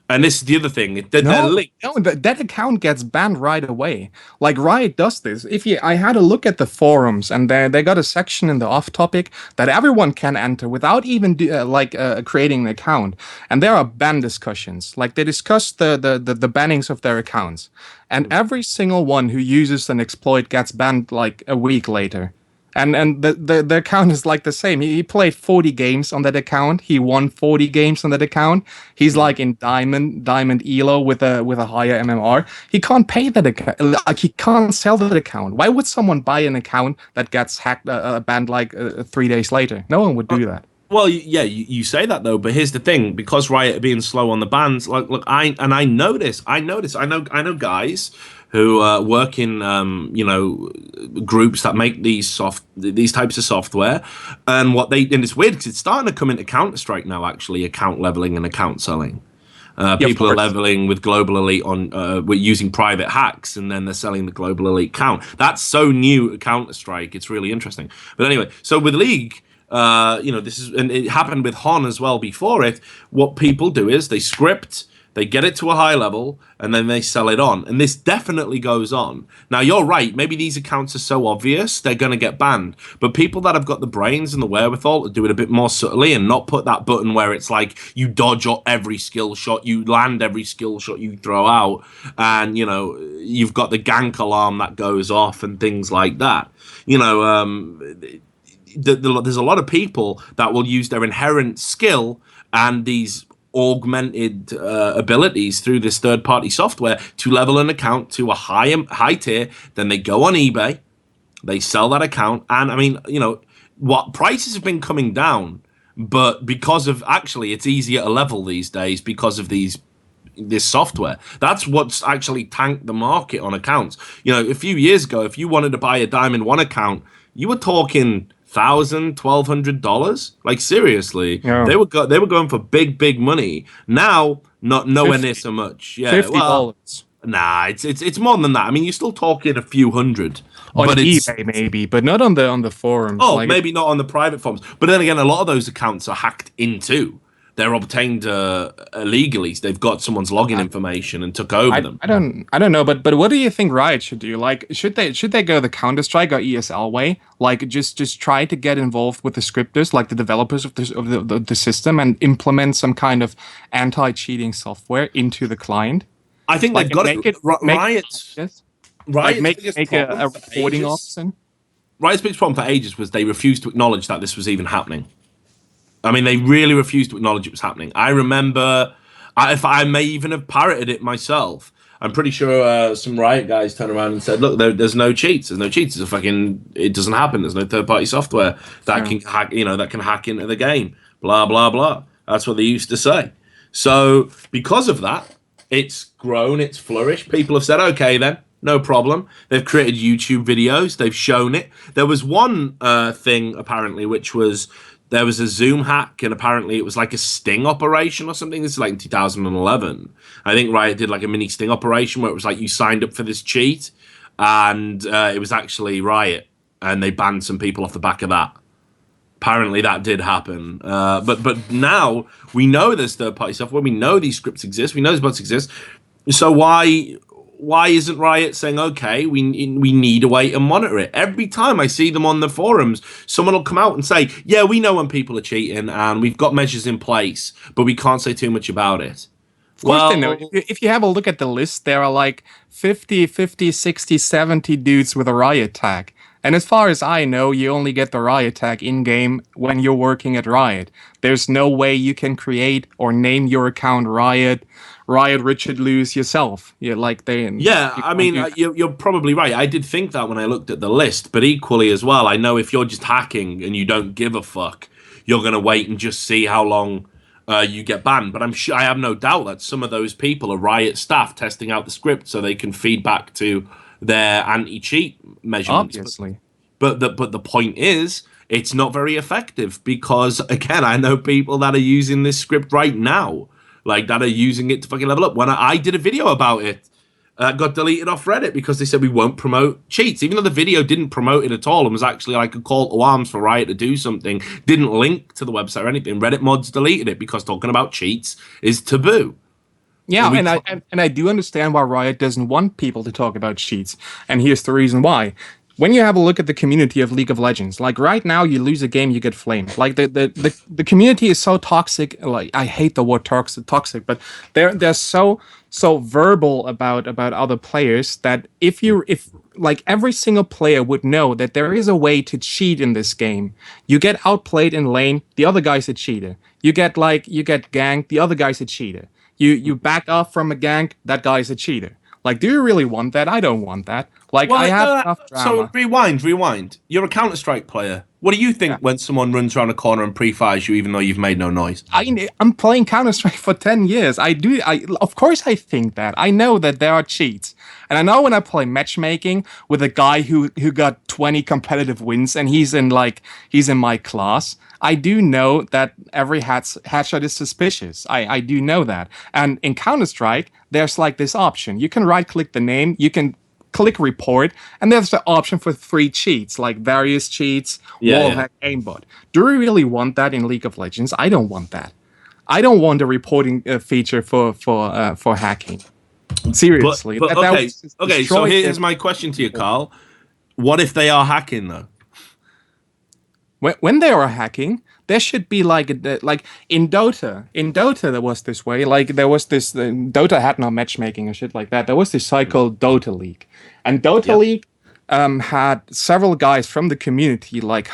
And this is the other thing. That account gets banned right away. Like, Riot does this. I had a look at the forums, and they got a section in the off topic that everyone can enter without even creating an account. And there are ban discussions. Like, they discuss the bannings of their accounts, and every single one who uses an exploit gets banned like a week later. And the account is like the same. He played 40 games on that account. He won 40 games on that account. He's like in diamond elo with a higher MMR. He can't pay that account. Like, he can't sell that account. Why would someone buy an account that gets hacked banned 3 days later? No one would do that. Well, yeah, you say that though, but here's the thing: because Riot are being slow on the bans, I know this. I know guys who work in groups that make these types of software, and it's weird because it's starting to come into Counter-Strike now. Actually, account leveling and account selling. People are leveling with Global Elite on using private hacks, and then they're selling the Global Elite count. That's so new at Counter-Strike. It's really interesting. But anyway, so with League. This is, and it happened with Hon as well before it. What people do is they script, they get it to a high level, and then they sell it on. And this definitely goes on. Now, you're right. Maybe these accounts are so obvious, they're going to get banned. But people that have got the brains and the wherewithal to do it a bit more subtly and not put that button where it's like you dodge every skill shot, you land every skill shot you throw out, and, you know, you've got the gank alarm that goes off and things like that. You know, there's a lot of people that will use their inherent skill and these augmented abilities through this third-party software to level an account to a high tier. Then they go on eBay, they sell that account, and I mean, you know, what prices have been coming down, but because of actually it's easier to level these days because of this software. That's what's actually tanked the market on accounts. You know, a few years ago, if you wanted to buy a Diamond 1 account, you were talking $1,000-$1,200. Like, seriously, Yeah. they were going for big money. Now, nowhere near so much. Yeah, $50. well, nah, it's more than that. I mean, you're still talking a few hundred. On but it's, eBay maybe, but not on the forums. oh, like, maybe not on the private forums. But then again, a lot of those accounts are hacked into. They're obtained illegally. They've got someone's login information and took over them. I don't know, but what do you think Riot should do? Like, should they go the Counter-Strike or ESL way? Like, just try to get involved with the scripters, like the developers of the system, and implement some kind of anti-cheating software into the client. I think Like, they've got make it. Riot's Riot's make biggest a problem for reporting ages- option. Riot's biggest problem for ages was they refused to acknowledge that this was even happening. I mean, they really refused to acknowledge it was happening. I remember, if I may even have parroted it myself, I'm pretty sure some Riot guys turned around and said, look, there's no cheats. There's no cheats. It doesn't happen. There's no third-party software that can hack, that can hack into the game. Blah, blah, blah. That's what they used to say. So because of that, it's grown, it's flourished. People have said, okay, then, no problem. They've created YouTube videos. They've shown it. There was one thing, apparently, which was there was a Zoom hack, and apparently it was like a sting operation or something. This is like in 2011. I think Riot did like a mini sting operation where it was like you signed up for this cheat, and it was actually Riot, and they banned some people off the back of that. Apparently that did happen. But now we know there's third-party software. We know these scripts exist. We know these bots exist. So why isn't Riot saying, okay, we need to wait and monitor it? Every time I see them on the forums, someone will come out and say, yeah, we know when people are cheating and we've got measures in place, but we can't say too much about it. Of course they know. If you have a look at the list, there are like 50, 60, 70 dudes with a Riot tag. And as far as I know, you only get the Riot tag in-game when you're working at Riot. There's no way you can create or name your account Riot Richard Lewis yourself. You're You're probably right. I did think that when I looked at the list, but equally as well, I know if you're just hacking and you don't give a fuck, you're going to wait and just see how long you get banned. But I have no doubt that some of those people are Riot staff testing out the script so they can feed back to their anti-cheat measurements. Obviously. But the point is, it's not very effective because, again, I know people that are using this script right now, like that are using it to fucking level up. When I did a video about it, got deleted off Reddit because they said we won't promote cheats, even though the video didn't promote it at all and was actually like a call to arms for Riot to do something, didn't link to the website or anything. Reddit mods deleted it because talking about cheats is taboo. Yeah, and I do understand why Riot doesn't want people to talk about cheats. And here's the reason why. When you have a look at the community of League of Legends, like right now you lose a game, you get flamed. Like the community is so toxic. Like, I hate the word toxic, but they're so verbal about other players that if like every single player would know that there is a way to cheat in this game. You get outplayed in lane, the other guy's a cheater. You get ganked, the other guy's a cheater. You back off from a gank, that guy's a cheater. Like, do you really want that? I don't want that. Like, I have enough drama. So rewind. You're a Counter-Strike player. What do you think when someone runs around a corner and pre-fires you even though you've made no noise? I'm playing Counter-Strike for 10 years. Of course I think that. I know that there are cheats. And I know when I play matchmaking with a guy who got 20 competitive wins and he's in my class, I do know that every headshot is suspicious. I do know that. And in Counter-Strike, there's like this option. You can right-click the name, you can click report, and there's the option for 3 cheats, like various cheats, wallhack, aimbot. Do we really want that in League of Legends? I don't want that. I don't want a reporting feature for hacking. Seriously. But that okay, was just okay. So destroyed here's it. my question to you, Carl. What if they are hacking though? When they are hacking, there should be like in Dota. In Dota, there was this way. Like there was this Dota had no matchmaking and shit like that. There was this site called Dota League, and Dota League had several guys from the community. Like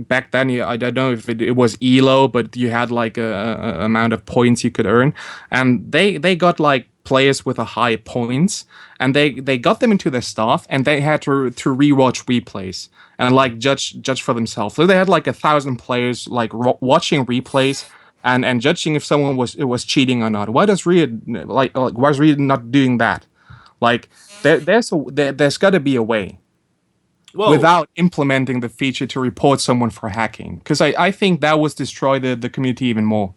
back then, I don't know if it was Elo, but you had like a amount of points you could earn, and they got like players with a high points, and they got them into their staff, and they had to rewatch replays and like judge for themselves. So they had like 1,000 players like watching replays and judging if someone was cheating or not. Why does Riot why is Riot not doing that? Like there's got to be a way. Well, Without implementing the feature to report someone for hacking, because I think that would destroy the community even more.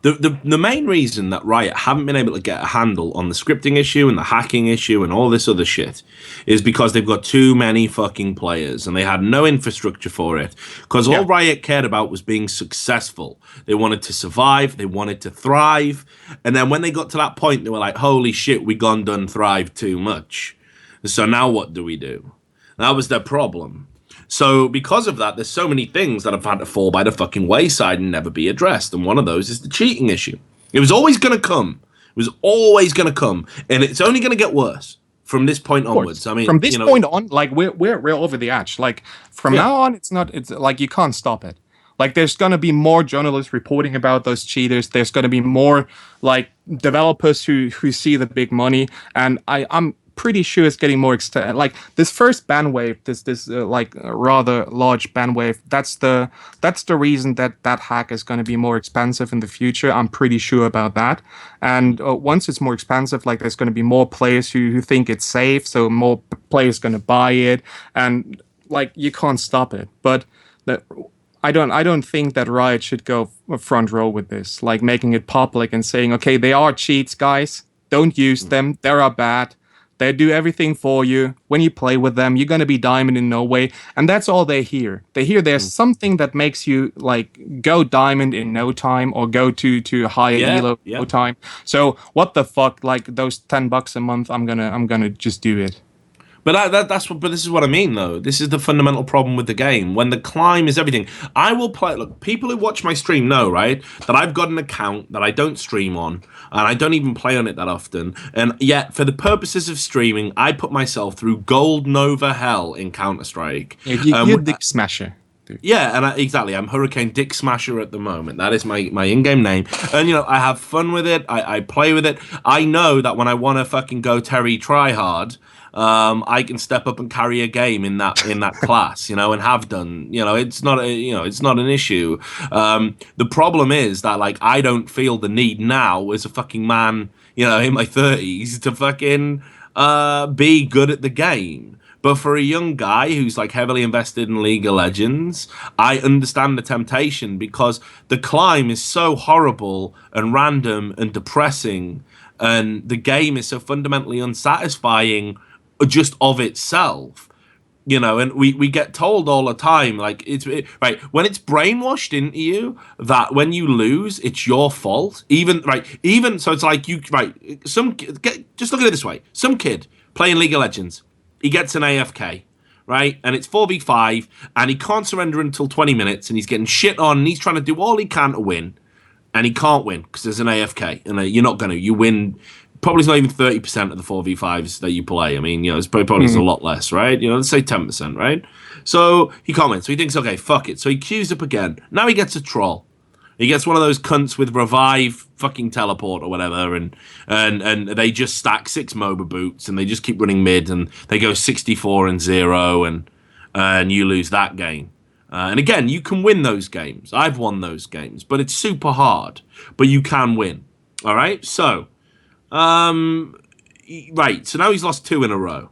The main reason that Riot haven't been able to get a handle on the scripting issue and the hacking issue and all this other shit is because they've got too many fucking players and they had no infrastructure for it. Because all Riot cared about was being successful. They wanted to survive, they wanted to thrive, and then when they got to that point, they were like, holy shit, we gone done thrive too much. So now what do we do? That was their problem. So because of that, there's so many things that have had to fall by the fucking wayside and never be addressed. And one of those is the cheating issue. It was always going to come. It was always going to come. And it's only going to get worse from this point onwards. I mean, from this point on, like we're over the edge. Like from now on, it's like you can't stop it. Like there's going to be more journalists reporting about those cheaters. There's going to be more like developers who see the big money. And I'm pretty sure it's getting more extent. Like this first ban wave, this like rather large ban wave. That's the reason that hack is going to be more expensive in the future. I'm pretty sure about that. And once it's more expensive, like there's going to be more players who think it's safe, so more players going to buy it, and like you can't stop it. But I don't think that Riot should go front row with this, like making it public and saying, okay, they are cheats, guys. Don't use them. They are bad. They do everything for you. When you play with them, you're going to be diamond in no way. And that's all they hear. They hear there's something that makes you like go diamond in no time or go to higher elo in no time. So what the fuck, like those $10 a month, I'm gonna just do it. But but this is what I mean though. This is the fundamental problem with the game. When the climb is everything, I will play. Look, people who watch my stream know, right, that I've got an account that I don't stream on, and I don't even play on it that often. And yet, for the purposes of streaming, I put myself through Gold Nova hell in Counter-Strike. Yeah, you're Dick Smasher. Yeah, and exactly. I'm Hurricane Dick Smasher at the moment. That is my in-game name. And, you know, I have fun with it. I play with it. I know that when I want to fucking go Terry Tryhard, I can step up and carry a game in that class, you know, and have done. You know, it's not an issue. The problem is that like I don't feel the need now as a fucking man, you know, in my 30s to fucking be good at the game. But for a young guy who's like heavily invested in League of Legends, I understand the temptation because the climb is so horrible and random and depressing, and the game is so fundamentally unsatisfying just of itself, you know. And we get told all the time, like right when it's brainwashed into you that when you lose it's your fault, even so it's like you just look at it this way. Some kid playing League of Legends, he gets an AFK, right, and it's 4v5 and he can't surrender until 20 minutes and he's getting shit on and he's trying to do all he can to win and he can't win because there's an AFK, and you're not gonna, you win probably not even 30% of the 4v5s that you play. I mean, you know, it's probably a lot less, right? You know, let's say 10%, right? So he can't win. So he thinks, okay, fuck it. So he queues up again. Now he gets a troll. He gets one of those cunts with revive fucking teleport or whatever, and they just stack 6 MOBA boots and they just keep running mid and they go 64-0 and you lose that game. And again, you can win those games. I've won those games, but it's super hard. But you can win. All right? So right, so now he's lost 2 in a row.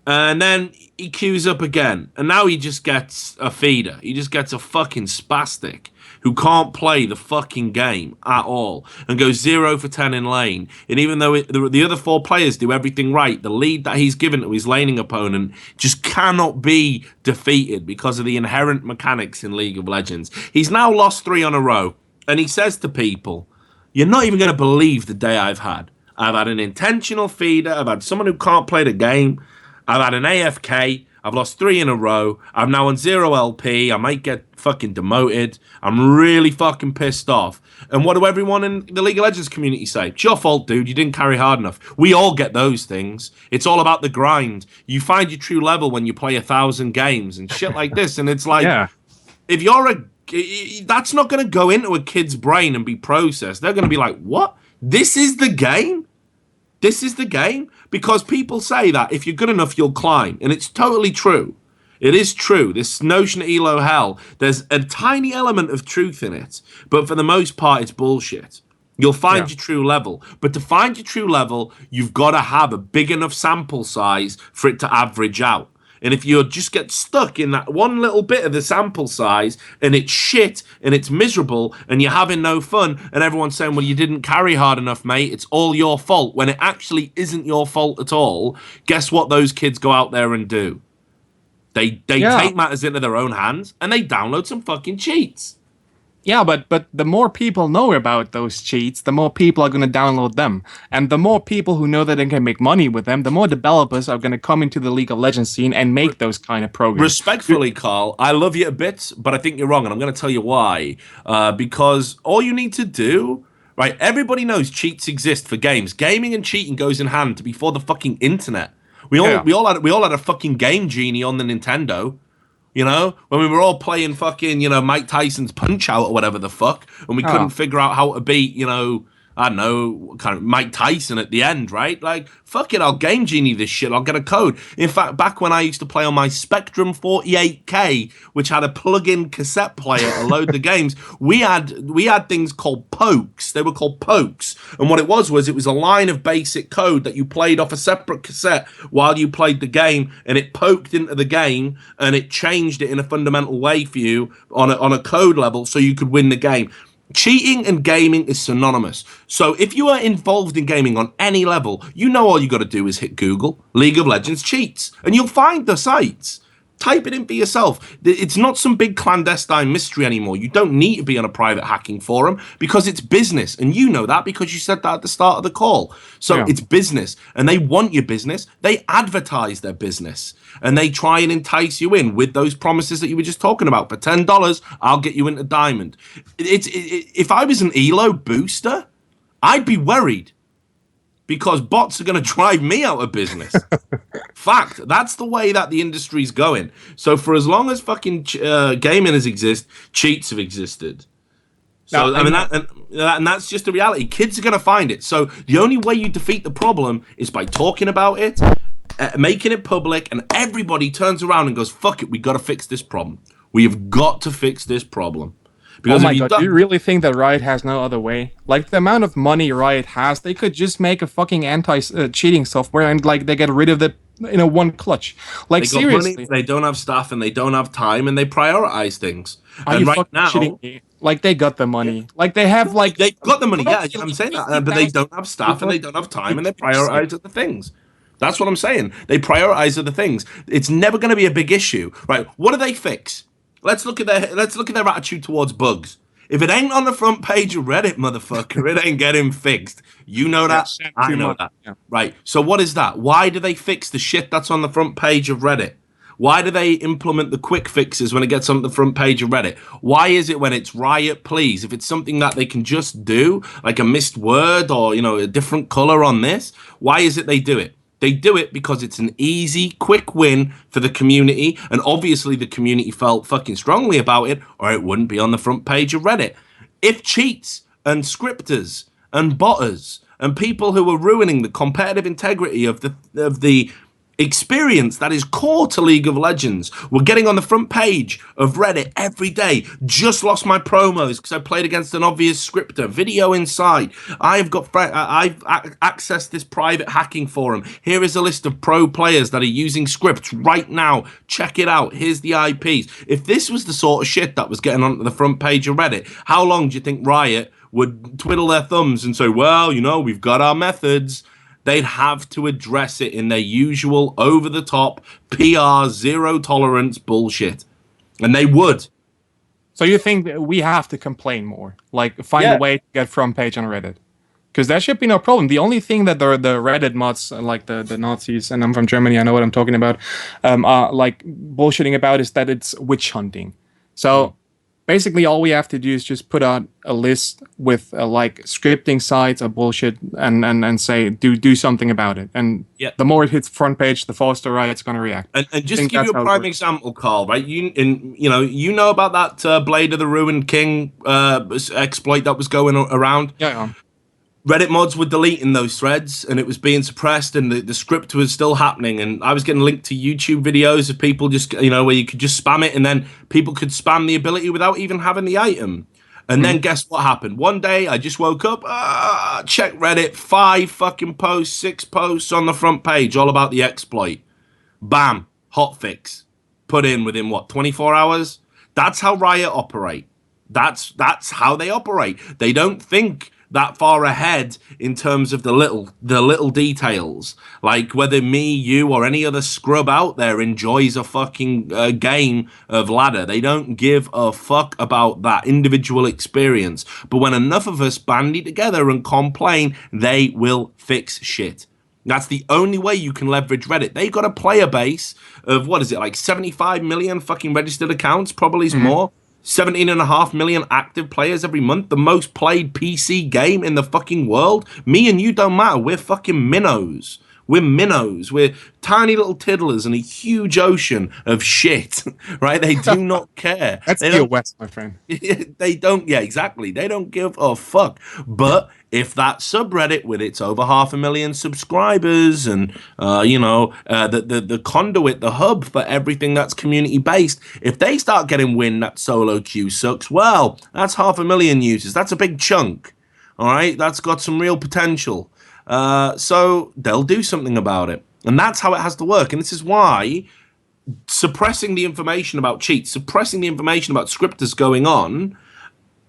And then he queues up again. And now he just gets a feeder. He just gets a fucking spastic who can't play the fucking game at all and goes 0 for 10 in lane. And even though the other 4 players do everything right, the lead that he's given to his laning opponent just cannot be defeated because of the inherent mechanics in League of Legends. He's now lost 3 on a row. and he says to people, "You're not even going to believe the day I've had. I've had an intentional feeder. I've had someone who can't play the game. I've had an AFK. I've lost 3 in a row. I'm now on 0 LP. I might get fucking demoted. I'm really fucking pissed off." And what do everyone in the League of Legends community say? "It's your fault, dude. You didn't carry hard enough." We all get those things. It's all about the grind. You find your true level when you play 1,000 games and shit like this. And it's like, if you're that's not going to go into a kid's brain and be processed. They're going to be like, what? This is the game? This is the game? Because people say that if you're good enough, you'll climb. And it's totally true. It is true. This notion of Elo Hell, there's a tiny element of truth in it. But for the most part, it's bullshit. You'll find your true level. But to find your true level, you've got to have a big enough sample size for it to average out. And if you just get stuck in that one little bit of the sample size and it's shit and it's miserable and you're having no fun and everyone's saying, well, you didn't carry hard enough, mate, it's all your fault, when it actually isn't your fault at all, guess what those kids go out there and do? They take matters into their own hands and they download some fucking cheats. Yeah, but the more people know about those cheats, the more people are going to download them. And the more people who know that they can make money with them, the more developers are going to come into the League of Legends scene and make those kind of programs. Respectfully, Carl, I love you a bit, but I think you're wrong, and I'm going to tell you why. Because all you need to do, right, everybody knows cheats exist for games. Gaming and cheating goes in hand before the fucking internet. We all had a fucking Game Genie on the Nintendo. You know, when we were all playing fucking, Mike Tyson's Punch-Out or whatever the fuck, and we couldn't figure out how to beat, I don't know, kind of Mike Tyson at the end, right? Like, fuck it, I'll Game Genie this shit. I'll get a code. In fact, back when I used to play on my Spectrum 48K, which had a plug-in cassette player to load the games, we had things called pokes. They were called pokes. And what it was it was a line of basic code that you played off a separate cassette while you played the game, and it poked into the game, and it changed it in a fundamental way for you on a code level so you could win the game. Cheating and gaming is synonymous. So if you are involved in gaming on any level, all you got to do is hit Google League of Legends cheats and you'll find the sites. Type it in for yourself. It's not some big clandestine mystery anymore. You don't need to be on a private hacking forum because it's business. And you know that because you said that at the start of the call. So it's business and they want your business. They advertise their business and they try and entice you in with those promises that you were just talking about. For $10, I'll get you into Diamond. If I was an Elo booster, I'd be worried. Because bots are going to drive me out of business. Fact. That's the way that the industry's going. So for as long as fucking gaming has existed, cheats have existed. So no, and that's just the reality. Kids are going to find it. So the only way you defeat the problem is by talking about it, making it public, and everybody turns around and goes, fuck it, we got to fix this problem. We have got to fix this problem. Because oh my god, do you really think that Riot has no other way? Like, the amount of money Riot has, they could just make a fucking anti-cheating software and, like, they get rid of it in one clutch. Like, seriously. Money, they don't have staff and they don't have time and they prioritize things. Are you fucking shitting me? Like, they got the money. Like, they have, like... They got the money, yeah, I'm saying that. But they don't have staff and they don't have time and they prioritize other things. That's what I'm saying. They prioritize other things. It's never going to be a big issue. Right, what do they fix? Let's look at their attitude towards bugs. If it ain't on the front page of Reddit, motherfucker, it ain't getting fixed. You know that. I know that. Yeah. Right. So what is that? Why do they fix the shit that's on the front page of Reddit? Why do they implement the quick fixes when it gets on the front page of Reddit? Why is it when it's Riot Please? If it's something that they can just do, like a missed word or, a different color on this, why is it they do it? They do it because it's an easy, quick win for the community, and obviously the community felt fucking strongly about it, or it wouldn't be on the front page of Reddit. If cheats and scripters and botters and people who are ruining the competitive integrity of the experience that is core to League of Legends were getting on the front page of Reddit every day, just lost my promos because I played against an obvious scripter, video inside, I've accessed this private hacking forum, here is a list of pro players that are using scripts right now, check it out, here's the IPs. If this was the sort of shit that was getting onto the front page of Reddit, how long do you think Riot would twiddle their thumbs and say, well, we've got our methods? They'd have to address it in their usual over-the-top PR zero-tolerance bullshit. And they would. So you think that we have to complain more, like find a way to get front page on Reddit? Because that should be no problem. The only thing that the Reddit mods, like the Nazis, and I'm from Germany, I know what I'm talking about, are like bullshitting about is that it's witch hunting. So basically, all we have to do is just put out a list with like scripting sites or bullshit, and say do something about it. And the more it hits front page, the faster Riot's going to react. And just to give you a prime example, Carl, right? You know about that Blade of the Ruined King exploit that was going around. Yeah. Reddit mods were deleting those threads, and it was being suppressed, and the script was still happening. And I was getting linked to YouTube videos of people just, where you could just spam it, and then people could spam the ability without even having the item. And then guess what happened? One day I just woke up, check Reddit, 5 fucking posts, 6 posts on the front page, all about the exploit. Bam, hotfix, put in within 24 hours? That's how Riot operate. That's how they operate. They don't think that far ahead in terms of the little details, like whether me, you, or any other scrub out there enjoys a fucking game of ladder. They don't give a fuck about that individual experience. But when enough of us bandy together and complain, they will fix shit. That's the only way you can leverage Reddit. They got a player base of, what is it, like 75 million fucking registered accounts, probably more. 17.5 million active players every month, the most played PC game in the fucking world. Me and you don't matter. We're fucking minnows. We're minnows. We're tiny little tiddlers in a huge ocean of shit, right? They do not care. That's the West, my friend. They don't, exactly. They don't give a fuck. But if that subreddit with its over 500,000 subscribers and, the conduit, the hub for everything that's community-based, if they start getting wind that solo queue sucks, well, that's 500,000 users. That's a big chunk, all right? That's got some real potential. So they'll do something about it. And that's how it has to work. And this is why suppressing the information about cheats, suppressing the information about scripters going on,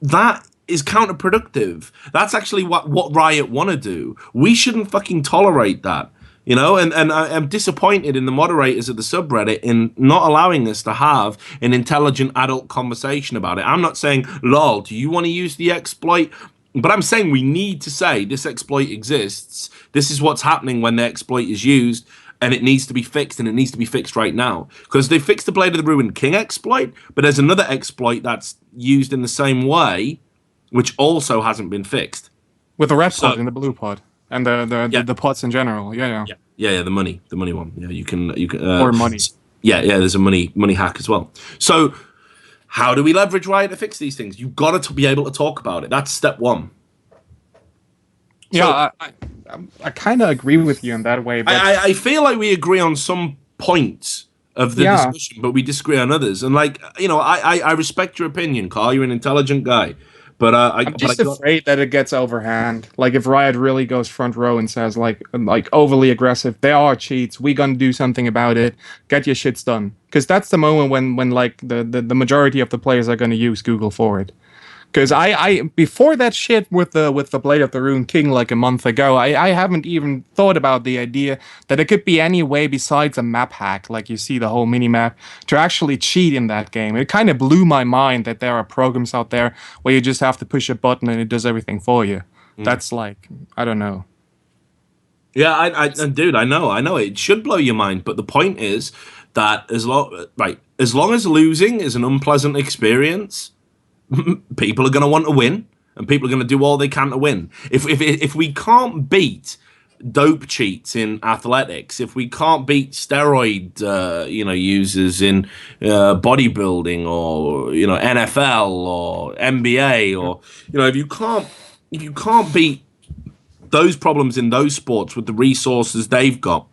that is counterproductive. That's actually what Riot want to do. We shouldn't fucking tolerate that. And I'm disappointed in the moderators of the subreddit in not allowing us to have an intelligent adult conversation about it. I'm not saying, lol, do you want to use the exploit? But I'm saying we need to say this exploit exists. This is what's happening when the exploit is used, and it needs to be fixed, and it needs to be fixed right now. Because they fixed the Blade of the Ruined King exploit, but there's another exploit that's used in the same way, which also hasn't been fixed. With the red pod and the blue pod, and the pods in general. Yeah, the money one. Yeah, you can or money. Yeah, there's a money hack as well. So how do we leverage Riot to fix these things? You've got to be able to talk about it. That's step one. Yeah, I kind of agree with you in that way. But I feel like we agree on some points of the discussion, but we disagree on others. And I respect your opinion, Carl. You're an intelligent guy. But I'm just afraid that it gets overhand. Like if Riot really goes front row and says like overly aggressive, there are cheats. We gonna do something about it. Get your shits done. Because that's the moment when like the majority of the players are gonna use Google for it. Because I before that shit with the Blade of the Ruined King like a month ago, I haven't even thought about the idea that it could be any way besides a map hack, like you see the whole mini-map, to actually cheat in that game. It kind of blew my mind that there are programs out there where you just have to push a button and it does everything for you. That's like, I don't know. Yeah, dude, I know. It should blow your mind, but the point is that as long as losing is an unpleasant experience, people are going to want to win, and people are going to do all they can to win. If we can't beat dope cheats in athletics, if we can't beat steroid users in bodybuilding or NFL or NBA, or if you can't beat those problems in those sports with the resources they've got,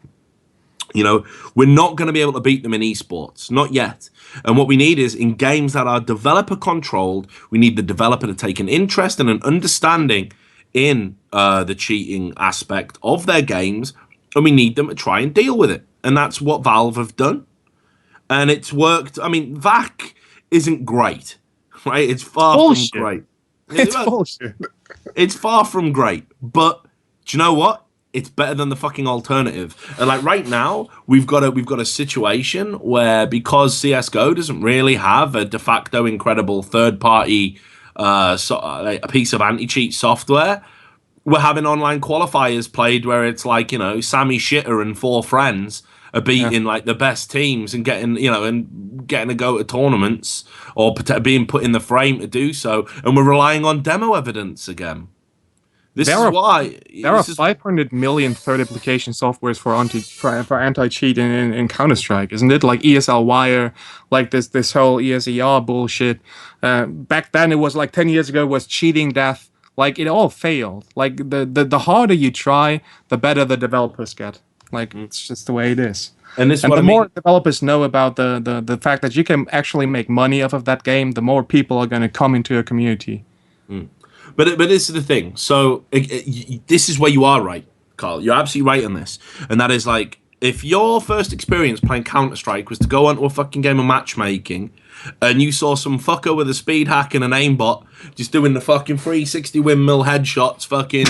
we're not going to be able to beat them in eSports, not yet. And what we need is, in games that are developer controlled, we need the developer to take an interest and an understanding in the cheating aspect of their games, and we need them to try and deal with it. And that's what Valve have done. And it's worked. I mean, VAC isn't great, right? It's far from great. It's bullshit. It's far from great. But do you know what? it's better than the fucking alternative. And like right now, we've got a situation where because CS:GO doesn't really have a de facto incredible third party like a piece of anti-cheat software, we're having online qualifiers played where it's like, Sammy Shitter and 4 friends are beating like the best teams and getting to go to tournaments or being put in the frame to do so, and we're relying on demo evidence again. There are 500 million third application softwares for anti-cheat in Counter-Strike, isn't it? Like ESL Wire, like this whole ESER bullshit. Back then, it was like 10 years ago, was cheating death. Like it all failed. Like the harder you try, the better the developers get. Like it's just the way it is. And the more developers know about the fact that you can actually make money off of that game, the more people are going to come into a community. But this is the thing. So this is where you are right, Carl. You're absolutely right on this. And that is like, if your first experience playing Counter-Strike was to go onto a fucking game of matchmaking and you saw some fucker with a speed hack and an aimbot just doing the fucking 360 windmill headshots, fucking,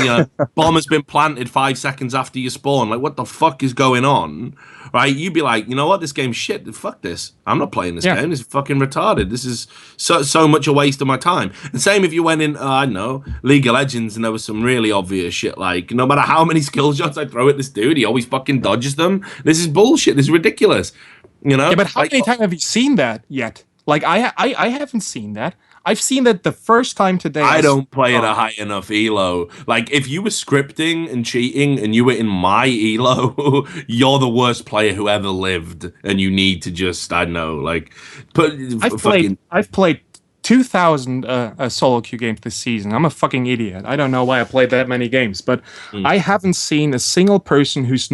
bomb has been planted 5 seconds after you spawn, like, what the fuck is going on? Right? You'd be like, you know what? This game's shit. Fuck this. I'm not playing this game. This is fucking retarded. This is so much a waste of my time. And same if you went in, I don't know, League of Legends and there was some really obvious shit, like, no matter how many skill shots I throw at this dude, he always fucking dodges them. This is bullshit. This is ridiculous. Yeah, but how many times have you seen that yet? Like, I haven't seen that. I've seen that the first time today. I don't play at a high enough elo. Like, if you were scripting and cheating and you were in my elo, you're the worst player who ever lived, and you need to just, I don't know, like, I've played 2,000 solo queue games this season. I'm a fucking idiot. I don't know why I played that many games, but I haven't seen a single person who's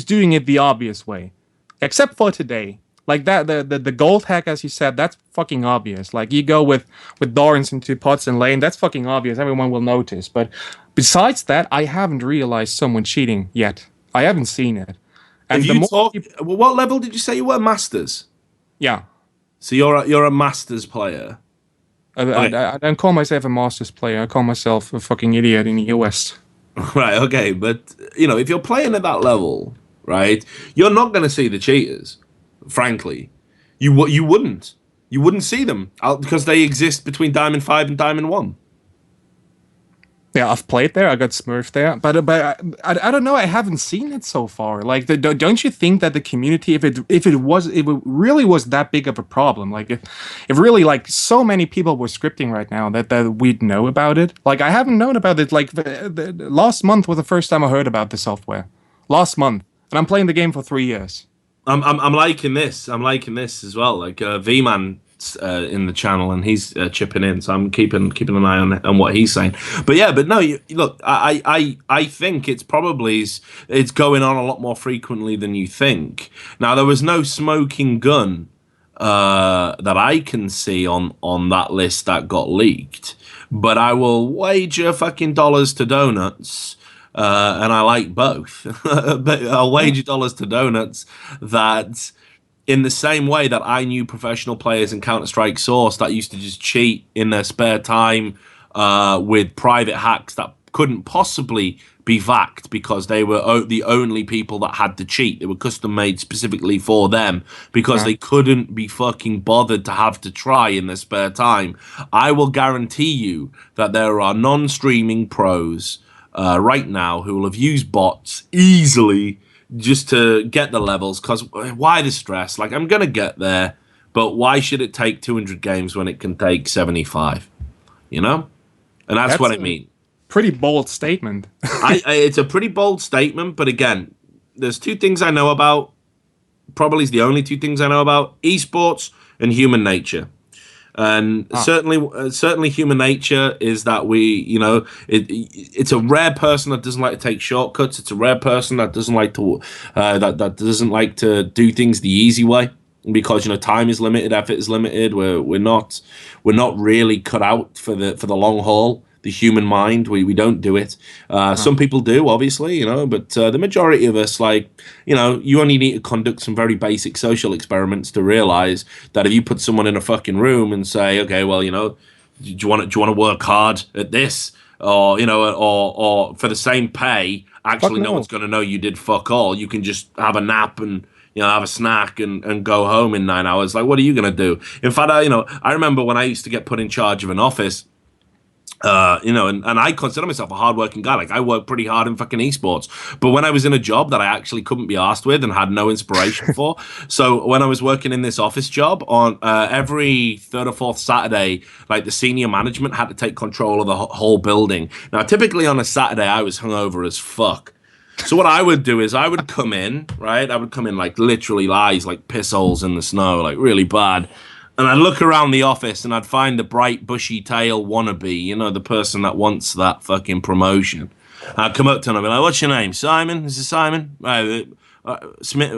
doing it the obvious way, except for today. Like that, the gold hack, as you said, that's fucking obvious. Like you go with Dorans into pots and lane, that's fucking obvious. Everyone will notice. But besides that, I haven't realized someone cheating yet. I haven't seen it. And what level did you say you were? Masters. Yeah. So you're a Masters player. I don't call myself a Masters player. I call myself a fucking idiot in the US. Right. Okay. But if you're playing at that level, right, you're not going to see the cheaters. Frankly, you wouldn't see them because they exist between Diamond 5 and Diamond 1. Yeah, I've played there. I got smurfed there, but I don't know. I haven't seen it so far. Like, don't you think that the community, if it really was that big of a problem, like if really like so many people were scripting right now that we'd know about it. Like I haven't known about it. Like the last month was the first time I heard about the software. Last month, and I'm playing the game for 3 years. I'm liking this. I'm liking this as well. Like V-Man in the channel, and he's chipping in, so I'm keeping an eye on what he's saying. But no, look, I think it's probably it's going on a lot more frequently than you think. Now there was no smoking gun that I can see on that list that got leaked, but I will wager fucking dollars to donuts. And I like both. But I'll wager dollars to donuts that in the same way that I knew professional players in Counter-Strike Source that used to just cheat in their spare time with private hacks that couldn't possibly be vacked because they were the only people that had to cheat. They were custom made specifically for them because they couldn't be fucking bothered to have to try in their spare time. I will guarantee you that there are non-streaming pros right now who will have used bots easily just to get the levels, because why the stress? Like, I'm going to get there, but why should it take 200 games when it can take 75? And that's what I mean. Pretty bold statement. It's a pretty bold statement, but again, there's two things I know about, probably the only two things I know about, eSports and human nature. And certainly human nature is that it's a rare person that doesn't like to take shortcuts. It's a rare person that doesn't like to that doesn't like to do things the easy way, because time is limited, effort is limited. We're not really cut out for the long haul. The human mind, we don't do it. Some people do, obviously, but the majority of us, you only need to conduct some very basic social experiments to realize that if you put someone in a fucking room and say, okay, well, do you want to work hard at this? or or for the same pay, actually no no. one's going to know you did fuck all. You can just have a nap and have a snack and go home in 9 hours. Like, what are you going to do? In fact, I remember when I used to get put in charge of an office. And I consider myself a hardworking guy. Like, I work pretty hard in fucking esports. But when I was in a job that I actually couldn't be arsed with and had no inspiration for, so when I was working in this office job on every third or fourth Saturday, like the senior management had to take control of the whole building. Now, typically on a Saturday, I was hungover as fuck. So what I would do is I would come in, right? I would come in like literally lies, like piss holes in the snow, like really bad. And I'd look around the office and I'd find the bright, bushy tail wannabe, the person that wants that fucking promotion. I'd come up to him and I'd be like, what's your name? Simon? Is it Simon? Smith?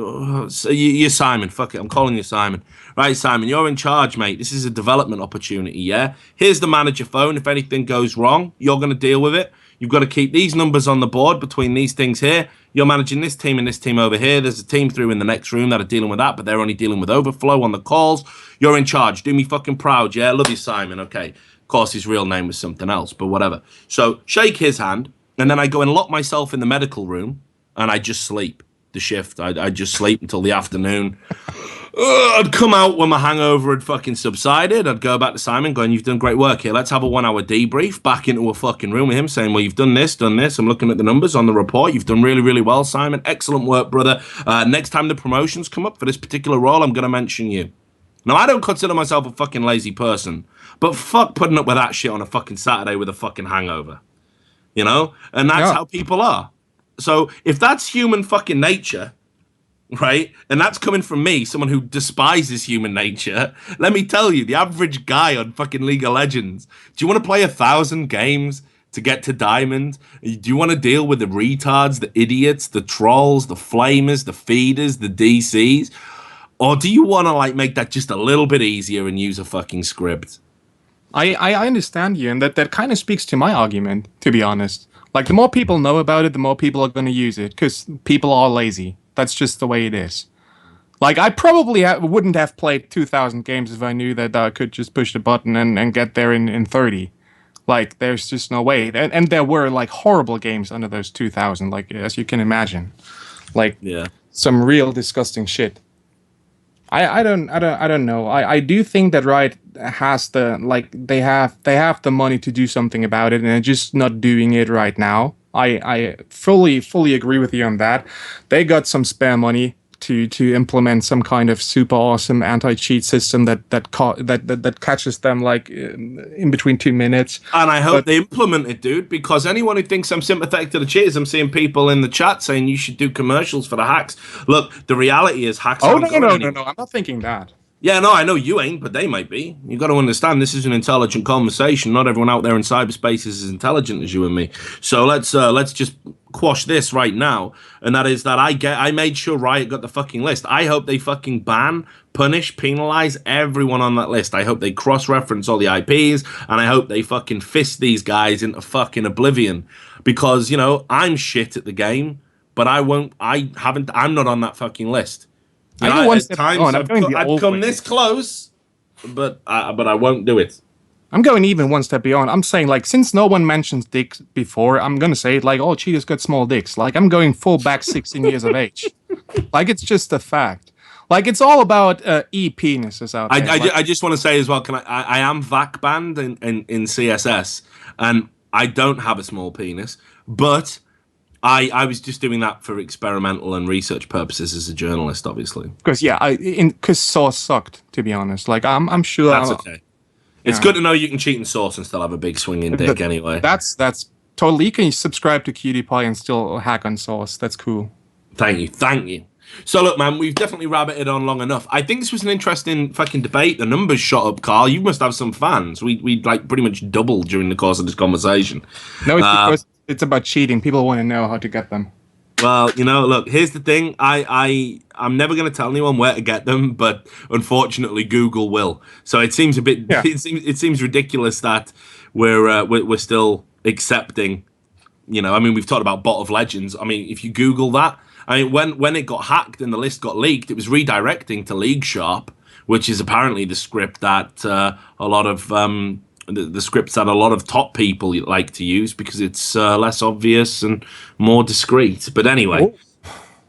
You're Simon. Fuck it. I'm calling you Simon. Right, Simon, you're in charge, mate. This is a development opportunity, yeah? Here's the manager phone. If anything goes wrong, you're going to deal with it. You've got to keep these numbers on the board between these things here. You're managing this team and this team over here. There's a team through in the next room that are dealing with that, but they're only dealing with overflow on the calls. You're in charge. Do me fucking proud, yeah? Love you, Simon. Okay. Of course, his real name was something else, but whatever. So shake his hand, and then I go and lock myself in the medical room, and I just sleep the shift. I just sleep until the afternoon. I'd come out when my hangover had fucking subsided. I'd go back to Simon going, you've done great work here. Let's have a 1 hour debrief back into a fucking room with him saying, well, you've done this. I'm looking at the numbers on the report. You've done really, really well, Simon. Excellent work, brother. Next time the promotions come up for this particular role, I'm going to mention you. Now, I don't consider myself a fucking lazy person, but fuck putting up with that shit on a fucking Saturday with a fucking hangover. And that's how people are. So if that's human fucking nature, right? And that's coming from me, someone who despises human nature. Let me tell you, the average guy on fucking League of Legends, do you want to play 1,000 games to get to Diamond? Do you want to deal with the retards, the idiots, the trolls, the flamers, the feeders, the DCs? Or do you want to like make that just a little bit easier and use a fucking script? I understand you, and that kind of speaks to my argument, to be honest. Like, the more people know about it, the more people are going to use it, because people are lazy. That's just the way it is. Like, I probably wouldn't have played 2,000 games if I knew that I could just push the button and get there in 30. Like, there's just no way. And there were, like, horrible games under those 2,000, like, as you can imagine. Like, some real disgusting shit. I don't know. I do think that Riot has they have the money to do something about it, and they're just not doing it right now. I fully agree with you on that. They got some spare money to implement some kind of super awesome anti-cheat system that catches them like in between 2 minutes. And I hope they implement it, dude, because anyone who thinks I'm sympathetic to the cheaters, I'm seeing people in the chat saying you should do commercials for the hacks. Look, the reality is hacks aren't no, I'm not thinking that. Yeah, no, I know you ain't, but they might be. You got to understand, this is an intelligent conversation. Not everyone out there in cyberspace is as intelligent as you and me. So let's just quash this right now, and that is that I made sure Riot got the fucking list. I hope they fucking ban, punish, penalize everyone on that list. I hope they cross-reference all the IPs, and I hope they fucking fist these guys into fucking oblivion. Because, I'm shit at the game, but I'm not on that fucking list. At times I'd come this close, but I won't do it. I'm going even one step beyond. I'm saying, like, since no one mentions dicks before, I'm gonna say, like, oh, cheaters got small dicks. Like, I'm going full back 16 years of age. Like, it's just a fact. Like, it's all about e-penises out there. I just want to say as well, I am VAC banned in CSS, and I don't have a small penis, but I was just doing that for experimental and research purposes as a journalist, obviously. Because Source sucked, to be honest. Like, I'm sure that's okay. It's good to know you can cheat in Source and still have a big swinging dick anyway. That's totally. You can subscribe to QtPie and still hack on Source. That's cool. Thank you. So look, man, we've definitely rabbited on long enough. I think this was an interesting fucking debate. The numbers shot up, Carl. You must have some fans. We like pretty much doubled during the course of this conversation. No, it's because it's about cheating. People want to know how to get them. Well, look, here's the thing. I'm never going to tell anyone where to get them, but unfortunately, Google will. So it seems a bit. Yeah. It seems ridiculous that we're still accepting. We've talked about Bot of Legends. I mean, if you Google that, when it got hacked and the list got leaked, it was redirecting to League Sharp, which is apparently the script that a lot of the scripts that a lot of top people like to use because it's less obvious and more discreet. But anyway,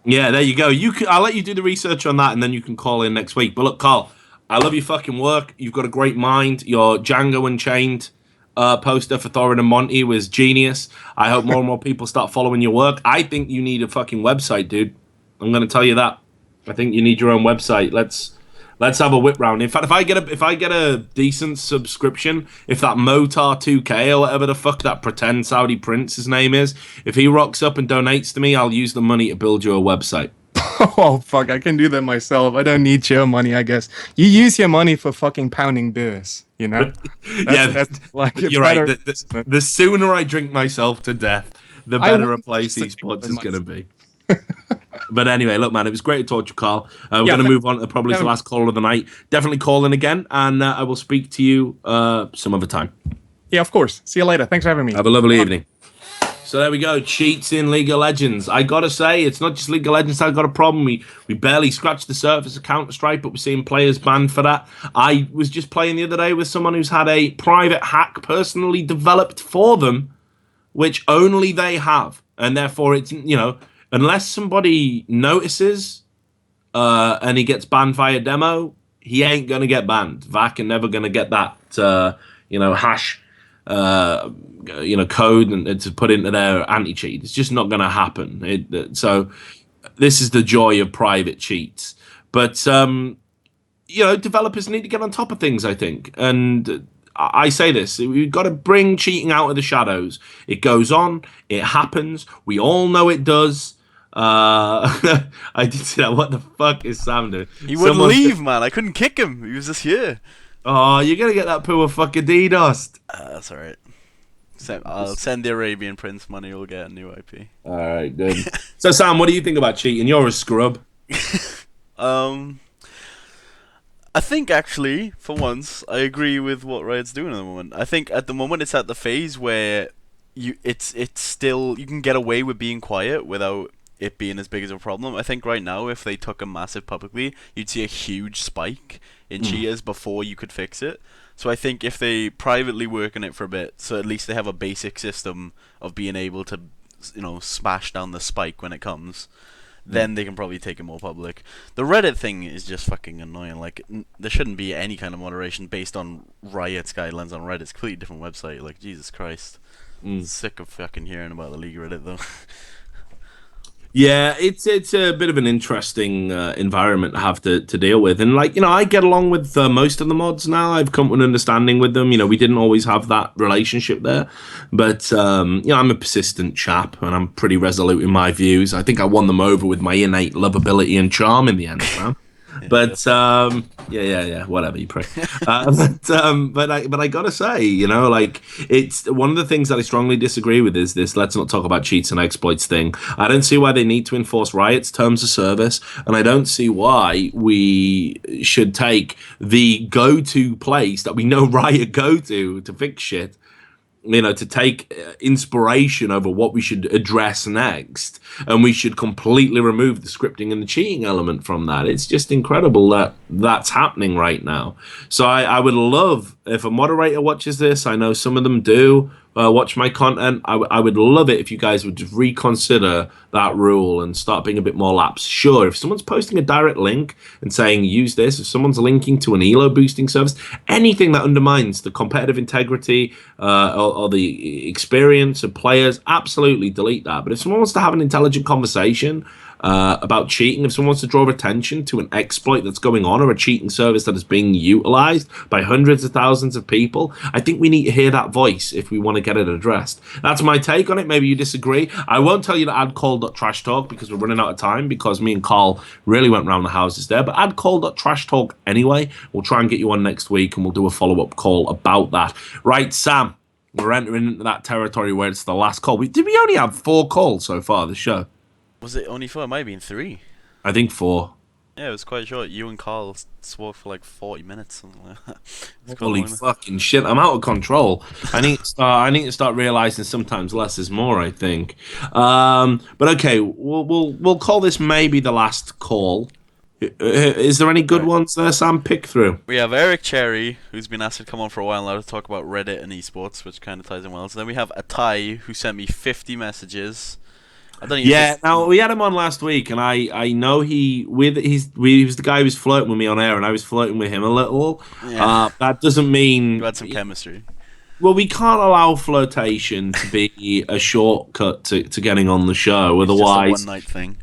yeah, there you go. I'll let you do the research on that, and then you can call in next week. But look, Carl, I love your fucking work. You've got a great mind. Your Django Unchained poster for Thorin and Monty was genius. I hope more and more people start following your work. I think you need a fucking website, dude. I'm going to tell you that. I think you need your own website. Let's have a whip round. In fact, if I get a decent subscription, if that Motar 2K or whatever the fuck that pretend Saudi prince's name is, if he rocks up and donates to me, I'll use the money to build you a website. Oh, fuck, I can do that myself. I don't need your money, I guess. You use your money for fucking pounding beers, you know? That's like, you're right. The sooner I drink myself to death, the better a place eSports is going to be. But anyway, look, man, it was great to talk to you, Carl. We're going to move on to probably the last call of the night. Definitely call in again, and I will speak to you some other time. Yeah, of course. See you later. Thanks for having me. Have a lovely evening. So there we go. Cheats in League of Legends. I got to say, it's not just League of Legends I've got a problem. We barely scratched the surface of Counter-Strike, but we're seeing players banned for that. I was just playing the other day with someone who's had a private hack personally developed for them, which only they have. And therefore, it's, unless somebody notices and he gets banned via demo, he ain't going to get banned. VAC are never going to get that, hash, code and to put into their anti-cheat. It's just not going to happen. So this is the joy of private cheats. But, developers need to get on top of things, I think. And I say this, we've got to bring cheating out of the shadows. It goes on. It happens. We all know it does. I did say that. What the fuck is Sam doing? He wouldn't leave, man. I couldn't kick him. He was just here. Oh, you're gonna get that poor fucking DDoSed. That's alright. I'll send the Arabian Prince money. You'll get a new IP. Alright, good. So, Sam, what do you think about cheating? You're a scrub. I think, actually, for once, I agree with what Riot's doing at the moment. I think at the moment it's at the phase where it's still, you can get away with being quiet without it being as big as a problem. I think right now, if they took a massive publicly, you'd see a huge spike in cheaters before you could fix it. So I think if they privately work on it for a bit, so at least they have a basic system of being able to, smash down the spike when it comes, then they can probably take it more public. The Reddit thing is just fucking annoying. Like, there shouldn't be any kind of moderation based on Riot's guidelines on Reddit. It's a completely different website. Like, Jesus Christ. Sick of fucking hearing about the League of Reddit, though. Yeah, it's a bit of an interesting environment to have to deal with. And, I get along with most of the mods now. I've come to an understanding with them. We didn't always have that relationship there. But, I'm a persistent chap, and I'm pretty resolute in my views. I think I won them over with my innate lovability and charm in the end, man. But whatever, you pray. But I gotta say, it's one of the things that I strongly disagree with is this let's not talk about cheats and exploits thing. I don't see why they need to enforce Riot's terms of service, and I don't see why we should take the go-to place that we know Riot go to fix shit, to take inspiration over what we should address next, and we should completely remove the scripting and the cheating element from that. It's just incredible that that's happening right now. So I would love if a moderator watches this. I know some of them do watch my content. I would love it if you guys would just reconsider that rule and start being a bit more lax. Sure, if someone's posting a direct link and saying use this, if someone's linking to an elo boosting service, anything that undermines the competitive integrity or the experience of players, absolutely delete that. But if someone wants to have an intelligent conversation about cheating, if someone wants to draw attention to an exploit that's going on or a cheating service that is being utilized by hundreds of thousands of people, I think we need to hear that voice if we want to get it addressed. That's my take on it. Maybe you disagree. I won't tell you to add call.trashtalk because we're running out of time, because me and Carl really went round the houses there. But add call.trashtalk anyway. We'll try and get you on next week and we'll do a follow-up call about that. Right, Sam, we're entering into that territory where it's the last call. Did we only have 4 calls so far this show? Was it only 4? It might have been 3. I think 4. Yeah, it was quite short. You and Carl spoke for like 40 minutes. Something like that. Holy fucking shit! I'm out of control. I need to start realizing sometimes less is more. I think. But okay, we'll call this maybe the last call. Is there any good ones there, Sam? Pick through. We have Eric Cherry, who's been asked to come on for a while now to talk about Reddit and esports, which kind of ties in well. So then we have Atai, who sent me 50 messages. I don't even Yeah, now we had him on last week, and I know he was the guy who was flirting with me on air, and I was flirting with him a little. Yeah. That doesn't mean You had some chemistry. Well, we can't allow flirtation to be a shortcut to getting on the show. Otherwise, just a one-night thing.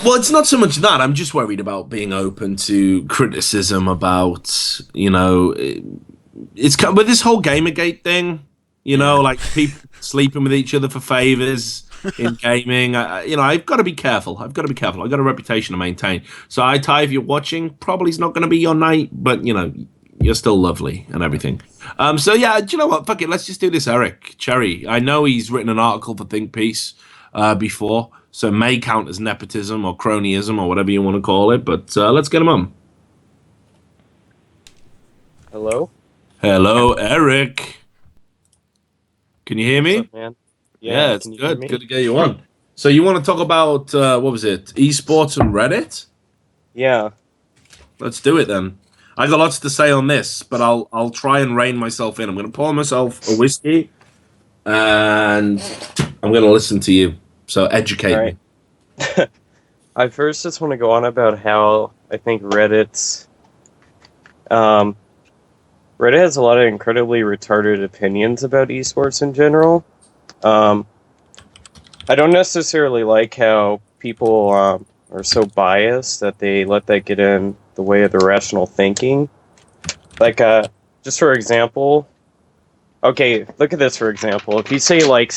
Well, it's not so much that. I'm just worried about being open to criticism about, it's with this whole Gamergate thing, like people sleeping with each other for favors in gaming. I've got to be careful. I've got a reputation to maintain. So, Ty, if you're watching, probably it's not going to be your night, but, you're still lovely and everything. So, yeah, do you know what? Fuck it. Let's just do this, Eric Cherry. I know he's written an article for Think Piece before. So it may count as nepotism or cronyism or whatever you want to call it, but let's get him on. Hello? Hello, Eric. Can you hear me? What's up, man? Yeah, it's can you hear good. me? Good to get you on. So you want to talk about, what was it, eSports and Reddit? Yeah. Let's do it then. I got lots to say on this, but I'll try and rein myself in. I'm going to pour myself a whiskey, and I'm going to listen to you. So educate me. I first just want to go on about how I think Reddit has a lot of incredibly retarded opinions about esports in general. I don't necessarily like how people are so biased that they let that get in the way of their rational thinking. Like, just for example, okay, look at this for example. If you say like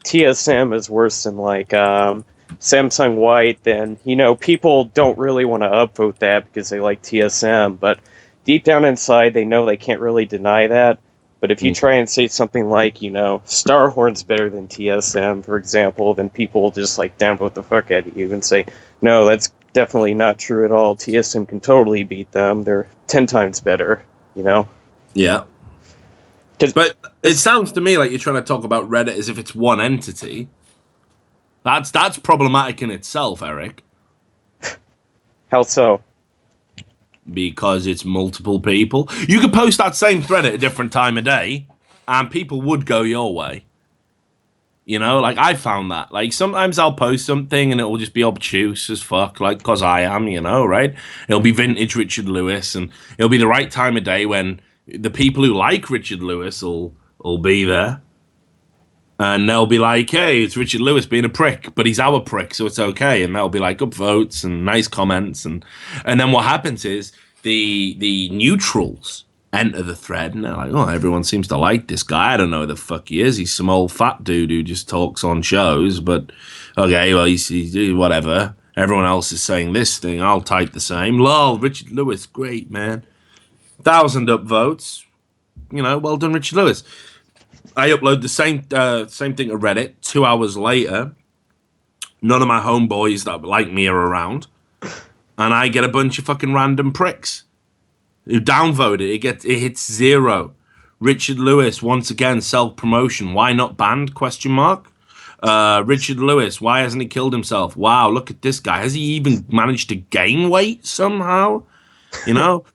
TSM is worse than like Samsung White, then people don't really want to upvote that because they like TSM, but deep down inside they know they can't really deny that. But if you try and say something like, Starhorn's better than TSM, for example, then people will just like downvote the fuck out of you and say, no, that's definitely not true at all. TSM can totally beat them. They're 10 times better, Yeah. But it sounds to me like you're trying to talk about Reddit as if it's one entity. That's problematic in itself, Eric. How so? Because it's multiple people. You could post that same thread at a different time of day, and people would go your way. Like I found that. Like sometimes I'll post something and it will just be obtuse as fuck, like because I am, right? It'll be vintage Richard Lewis, and it'll be the right time of day when the people who like Richard Lewis will be there. And they'll be like, hey, it's Richard Lewis being a prick, but he's our prick, so it's okay. And they'll be like upvotes and nice comments. And then what happens is the neutrals enter the thread, and they're like, oh, everyone seems to like this guy. I don't know who the fuck he is. He's some old fat dude who just talks on shows, but okay, well, he's whatever. Everyone else is saying this thing. I'll type the same. Lol, Richard Lewis, great, man. 1,000 upvotes. Well done, Richard Lewis. I upload the same thing to Reddit. 2 hours later, none of my homeboys that like me are around, and I get a bunch of fucking random pricks who downvote it. It hits 0. Richard Lewis once again self-promotion. Why not banned? ? Richard Lewis, why hasn't he killed himself? Wow, look at this guy. Has he even managed to gain weight somehow?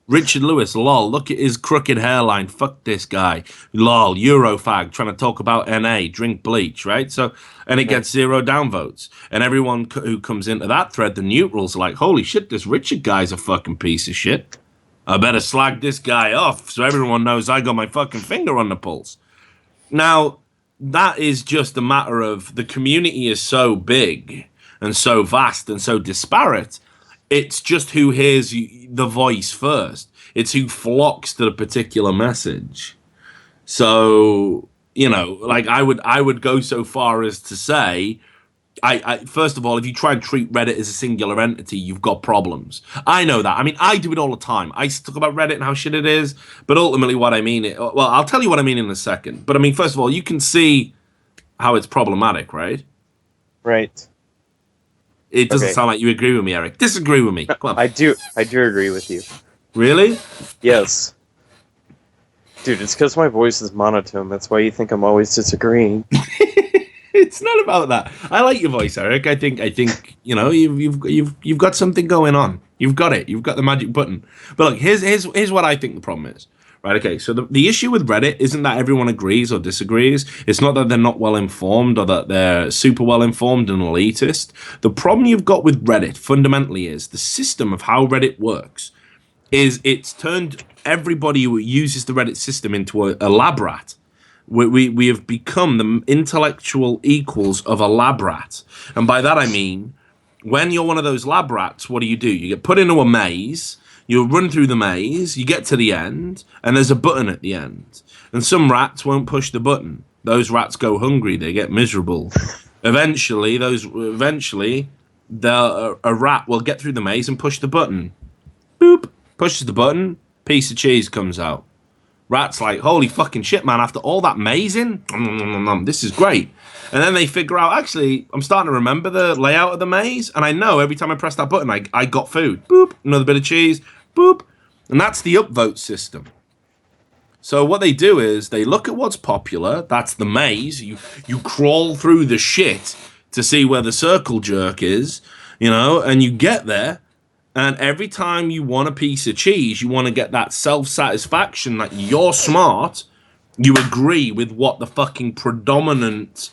Richard Lewis, lol, look at his crooked hairline. Fuck this guy. Lol, Eurofag, trying to talk about NA, drink bleach, right? So, and it gets 0 downvotes. And everyone who comes into that thread, the neutrals, are like, holy shit, this Richard guy's a fucking piece of shit. I better slag this guy off so everyone knows I got my fucking finger on the pulse. Now, that is just a matter of the community is so big and so vast and so disparate. It's just who hears the voice first. It's who flocks to the particular message. So, like I would go so far as to say, I first of all, if you try and treat Reddit as a singular entity, you've got problems. I know that. I mean, I do it all the time. I talk about Reddit and how shit it is, but ultimately what I mean, well, I'll tell you what I mean in a second. But I mean, first of all, you can see how it's problematic, right? Right. It doesn't sound like you agree with me, Eric. Disagree with me. Come on. I do agree with you. Really? Yes. Dude, it's because my voice is monotone. That's why you think I'm always disagreeing. It's not about that. I like your voice, Eric. I think you know you've got something going on. You've got it. You've got the magic button. But look, here's what I think the problem is. Right, okay, so the issue with Reddit isn't that everyone agrees or disagrees. It's not that they're not well informed or that they're super well informed and elitist. The problem you've got with Reddit fundamentally is the system of how Reddit works is it's turned everybody who uses the Reddit system into a lab rat. We have become the intellectual equals of a lab rat. And by that I mean, when you're one of those lab rats, what do? You get put into a maze. You run through the maze, you get to the end, and there's a button at the end. And some rats won't push the button. Those rats go hungry, they get miserable. Eventually, a rat will get through the maze and push the button. Boop, pushes the button, piece of cheese comes out. Rat's like, holy fucking shit, man, after all that mazing, this is great. And then they figure out, actually, I'm starting to remember the layout of the maze, and I know every time I press that button, I got food. Boop, another bit of cheese, boop. And that's the upvote system. So what they do is they look at what's popular, that's the maze. You crawl through the shit to see where the circle jerk is, you know, and you get there. And every time you want a piece of cheese, you want to get that self-satisfaction that you're smart, you agree with what the fucking predominant,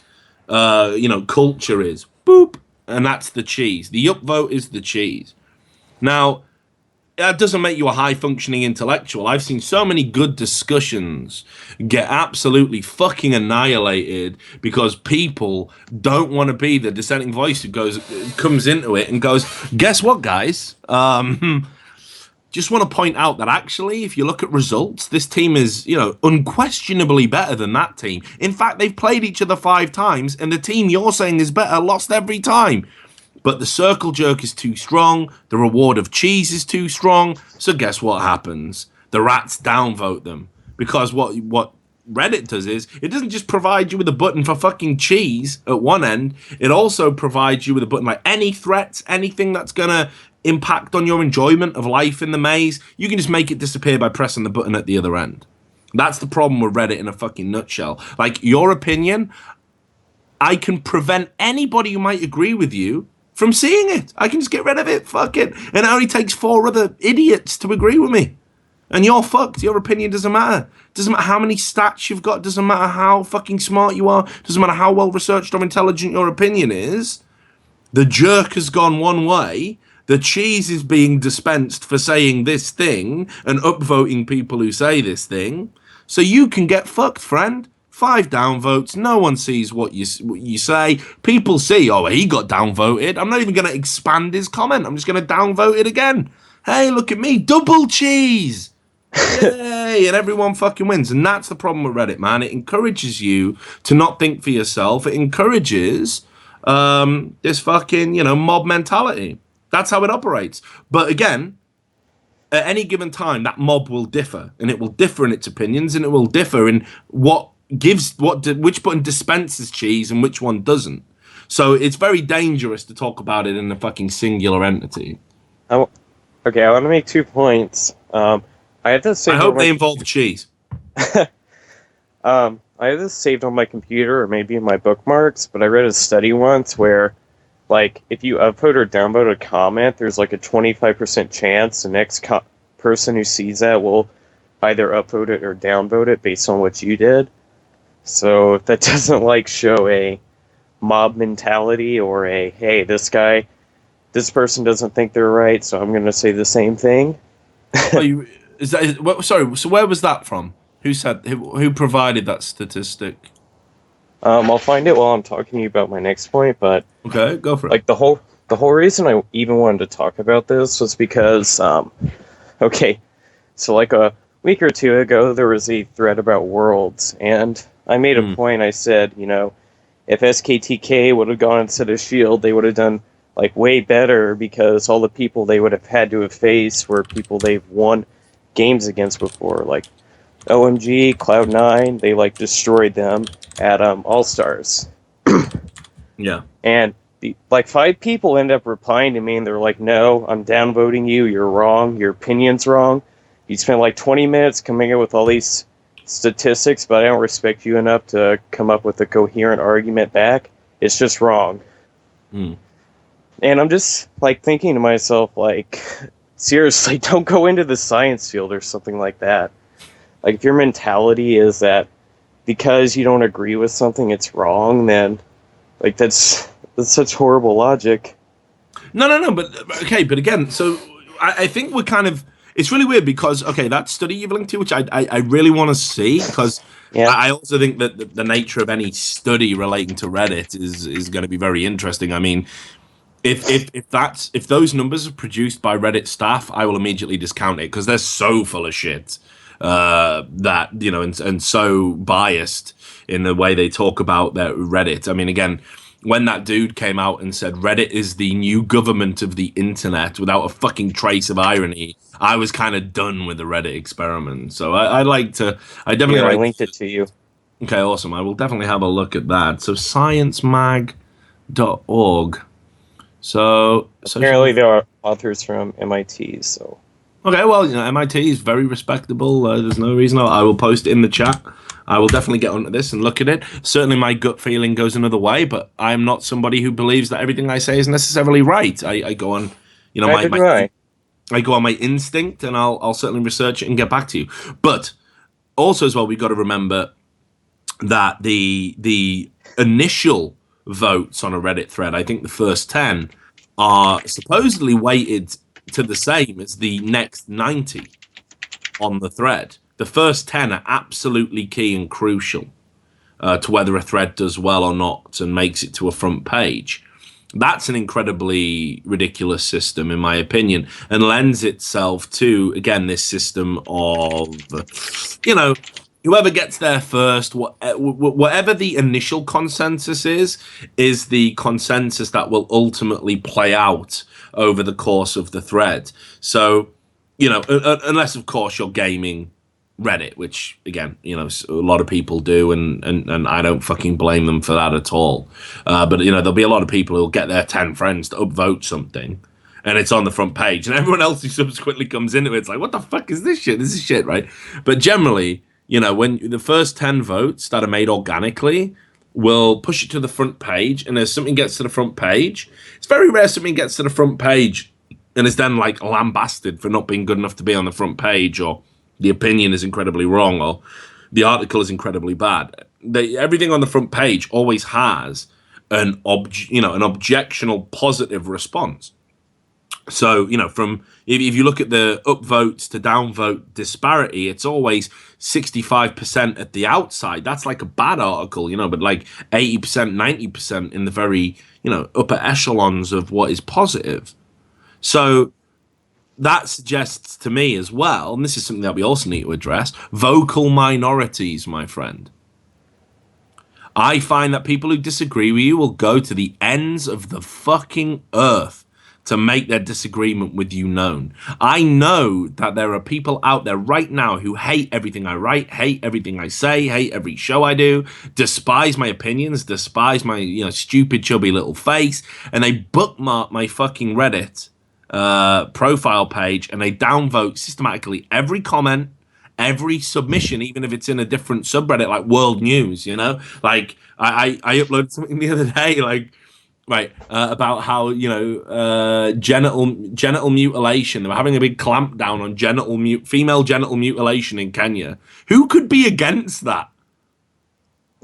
culture is. Boop. And that's the cheese. The upvote is the cheese. Now, that doesn't make you a high-functioning intellectual. I've seen so many good discussions get absolutely fucking annihilated because people don't want to be the dissenting voice who comes into it and goes, guess what, guys? Just want to point out that actually, if you look at results, this team is, unquestionably better than that team. In fact, they've played each other 5 times, and the team you're saying is better lost every time. But the circle jerk is too strong, the reward of cheese is too strong, so guess what happens? The rats downvote them. Because what Reddit does is, it doesn't just provide you with a button for fucking cheese at one end, it also provides you with a button like any threats, anything that's gonna impact on your enjoyment of life in the maze, you can just make it disappear by pressing the button at the other end. That's the problem with Reddit in a fucking nutshell. Like, your opinion, I can prevent anybody who might agree with you from seeing it. I can just get rid of it. Fuck it. And it only takes 4 other idiots to agree with me. And you're fucked. Your opinion doesn't matter. Doesn't matter how many stats you've got. Doesn't matter how fucking smart you are. Doesn't matter how well researched or intelligent your opinion is. The jerk has gone one way. The cheese is being dispensed for saying this thing and upvoting people who say this thing. So you can get fucked, friend. 5 downvotes. No one sees what you say. People see, oh, he got downvoted. I'm not even going to expand his comment. I'm just going to downvote it again. Hey, look at me. Double cheese. Yay. And everyone fucking wins. And that's the problem with Reddit, man. It encourages you to not think for yourself. It encourages this fucking, mob mentality. That's how it operates. But again, at any given time, that mob will differ. And it will differ in its opinions. And it will differ in which button dispenses cheese and which one doesn't. So it's very dangerous to talk about it in a fucking singular entity. Okay, I want to make 2 points. I hope they involve cheese. I have this saved on my computer or maybe in my bookmarks, but I read a study once where, like, if you upvote or downvote a comment, there's like a 25% chance the next person who sees that will either upvote it or downvote it based on what you did. So if that doesn't show a mob mentality or a, hey, this person doesn't think they're right, so I'm going to say the same thing. Sorry, so where was that from? Who provided that statistic? I'll find it while I'm talking to you about my next point, but okay, go for it. The whole reason I even wanted to talk about this was because so a week or 2 ago there was a thread about Worlds, and I made a point. I said, if SKTK would have gone instead of Shield, they would have done way better, because all the people they would have had to have faced were people they've won games against before, like OMG, Cloud9. They destroyed them at All-Stars. Yeah. And 5 people end up replying to me, and they're like, no, I'm downvoting you, you're wrong, your opinion's wrong. You spent 20 minutes coming up with all these statistics, but I don't respect you enough to come up with a coherent argument back. It's just wrong. Hmm. And I'm just like thinking to myself, like, seriously, don't go into the science field or something like that. Like, if your mentality is that because you don't agree with something, it's wrong, then like that's such horrible logic. No, but okay, but again, so I think we're kind of, it's really weird because, okay, that study you've linked to, which I really want to see, because Yeah. I also think that the nature of any study relating to Reddit is going to be very interesting. I mean, if those numbers are produced by Reddit staff, I will immediately discount it because they're so full of shit that, you know, and so biased in the way they talk about their Reddit. I mean, again, when that dude came out and said Reddit is the new government of the internet without a fucking trace of irony, I was kind of done with the Reddit experiment. So I definitely Here, I like. linked it to you. Okay, awesome. I will definitely have a look at that. So sciencemag.org. So Apparently, there are authors from MIT. So okay, well, you know, MIT is very respectable. There's no reason. I will post it in the chat. I will definitely get onto this and look at it. Certainly, my gut feeling goes another way, but I am not somebody who believes that everything I say is necessarily right. I go on, you know, I go on my instinct, and I'll certainly research it and get back to you. But also, as well, we've got to remember that the initial votes on a Reddit thread, I think the first 10 are supposedly weighted to the same as the next 90 on the thread. The first 10 are absolutely key and crucial to whether a thread does well or not and makes it to a front page. That's an incredibly ridiculous system, in my opinion, and lends itself to, again, this system of, you know, whoever gets there first, whatever the initial consensus is the consensus that will ultimately play out over the course of the thread. So, you know, unless, of course, you're gaming Reddit, which, again, you know, a lot of people do, and I don't fucking blame them for that at all. But, you know, there'll be a lot of people who'll get their 10 friends to upvote something, and it's on the front page, and everyone else who subsequently comes into it's like, what the fuck is this shit? This is shit, right? But generally, you know, when the first 10 votes that are made organically will push it to the front page, and as something gets to the front page, it's very rare something gets to the front page and is then, like, lambasted for not being good enough to be on the front page, or the opinion is incredibly wrong, or the article is incredibly bad. Everything on the front page always has an objectional positive response. So, you know, from if you look at the upvotes to downvote disparity, it's always 65% at the outside. That's like a bad article, you know, but like 80%, 90% in the very, you know, upper echelons of what is positive. So that suggests to me as well, and this is something that we also need to address, vocal minorities, my friend. I find that people who disagree with you will go to the ends of the fucking earth to make their disagreement with you known. I know that there are people out there right now who hate everything I write, hate everything I say, hate every show I do, despise my opinions, despise my, you know, stupid chubby little face, and they bookmark my fucking Reddit profile page, and they downvote systematically every comment, every submission, even if it's in a different subreddit like world news, you know. Like I uploaded something the other day, like, right, about how, you know, genital mutilation. They were having a big clamp down on female genital mutilation in Kenya. Who could be against that?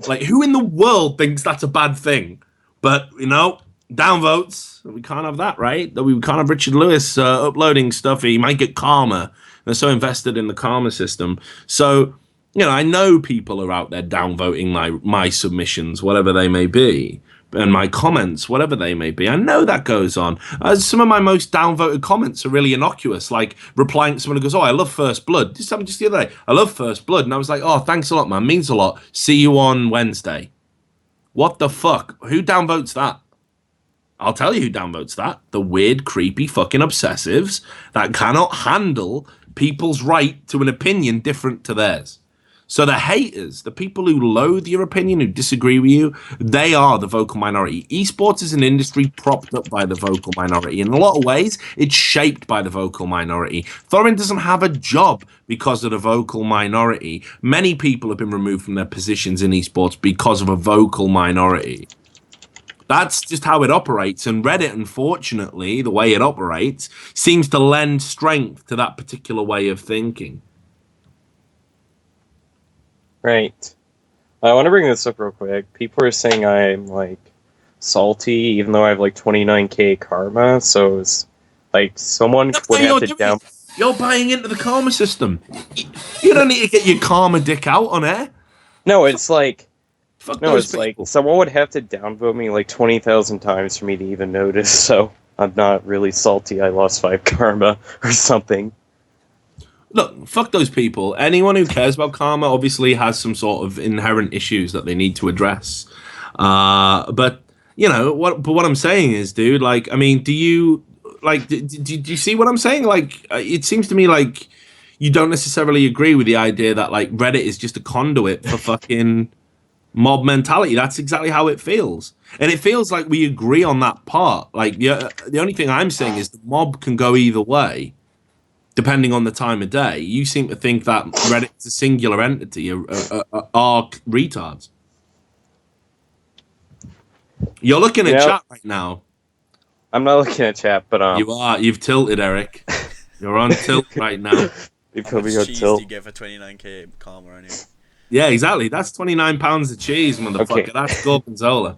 Like, who in the world thinks that's a bad thing? But, you know, downvotes. We can't have that, right? We can't have Richard Lewis uploading stuff. He might get karma. They're so invested in the karma system. So, you know, I know people are out there downvoting my submissions, whatever they may be, and my comments, whatever they may be. I know that goes on. Some of my most downvoted comments are really innocuous, like replying to someone who goes, "Oh, I love First Blood." This happened just the other day. I love First Blood. And I was like, "Oh, thanks a lot, man. Means a lot. See you on Wednesday." What the fuck? Who downvotes that? I'll tell you who downvotes that. The weird, creepy fucking obsessives that cannot handle people's right to an opinion different to theirs. So the haters, the people who loathe your opinion, who disagree with you, they are the vocal minority. Esports is an industry propped up by the vocal minority. In a lot of ways, it's shaped by the vocal minority. Thorin doesn't have a job because of the vocal minority. Many people have been removed from their positions in esports because of a vocal minority. That's just how it operates. And Reddit, unfortunately, the way it operates, seems to lend strength to that particular way of thinking. Right. I want to bring this up real quick. People are saying I'm like salty, even though I have like 29k karma. So it's like someone That's would what have you're to doing. down. You're buying into the karma system. You don't need to get your karma dick out on air. No, it's like Fuck no, those it's like people. someone would have to downvote me like 20,000 times for me to even notice. So I'm not really salty. I lost 5 karma or something. Look, fuck those people. Anyone who cares about karma obviously has some sort of inherent issues that they need to address. But you know what? But what I'm saying is, dude, like, I mean, do you like? Do you see what I'm saying? Like, it seems to me like you don't necessarily agree with the idea that like Reddit is just a conduit for fucking mob mentality. That's exactly how it feels, and it feels like we agree on that part. Like, the only thing I'm saying is the mob can go either way depending on the time of day. You seem to think that Reddit is a singular entity, are retards. You're looking at chat right now. I'm not looking at chat, but You are. You've tilted, Eric. You're on tilt right now. you How put much me on cheese do tilt. you get for 29k karma on you? Yeah, exactly. That's 29 pounds of cheese, motherfucker. Okay. That's gorgonzola.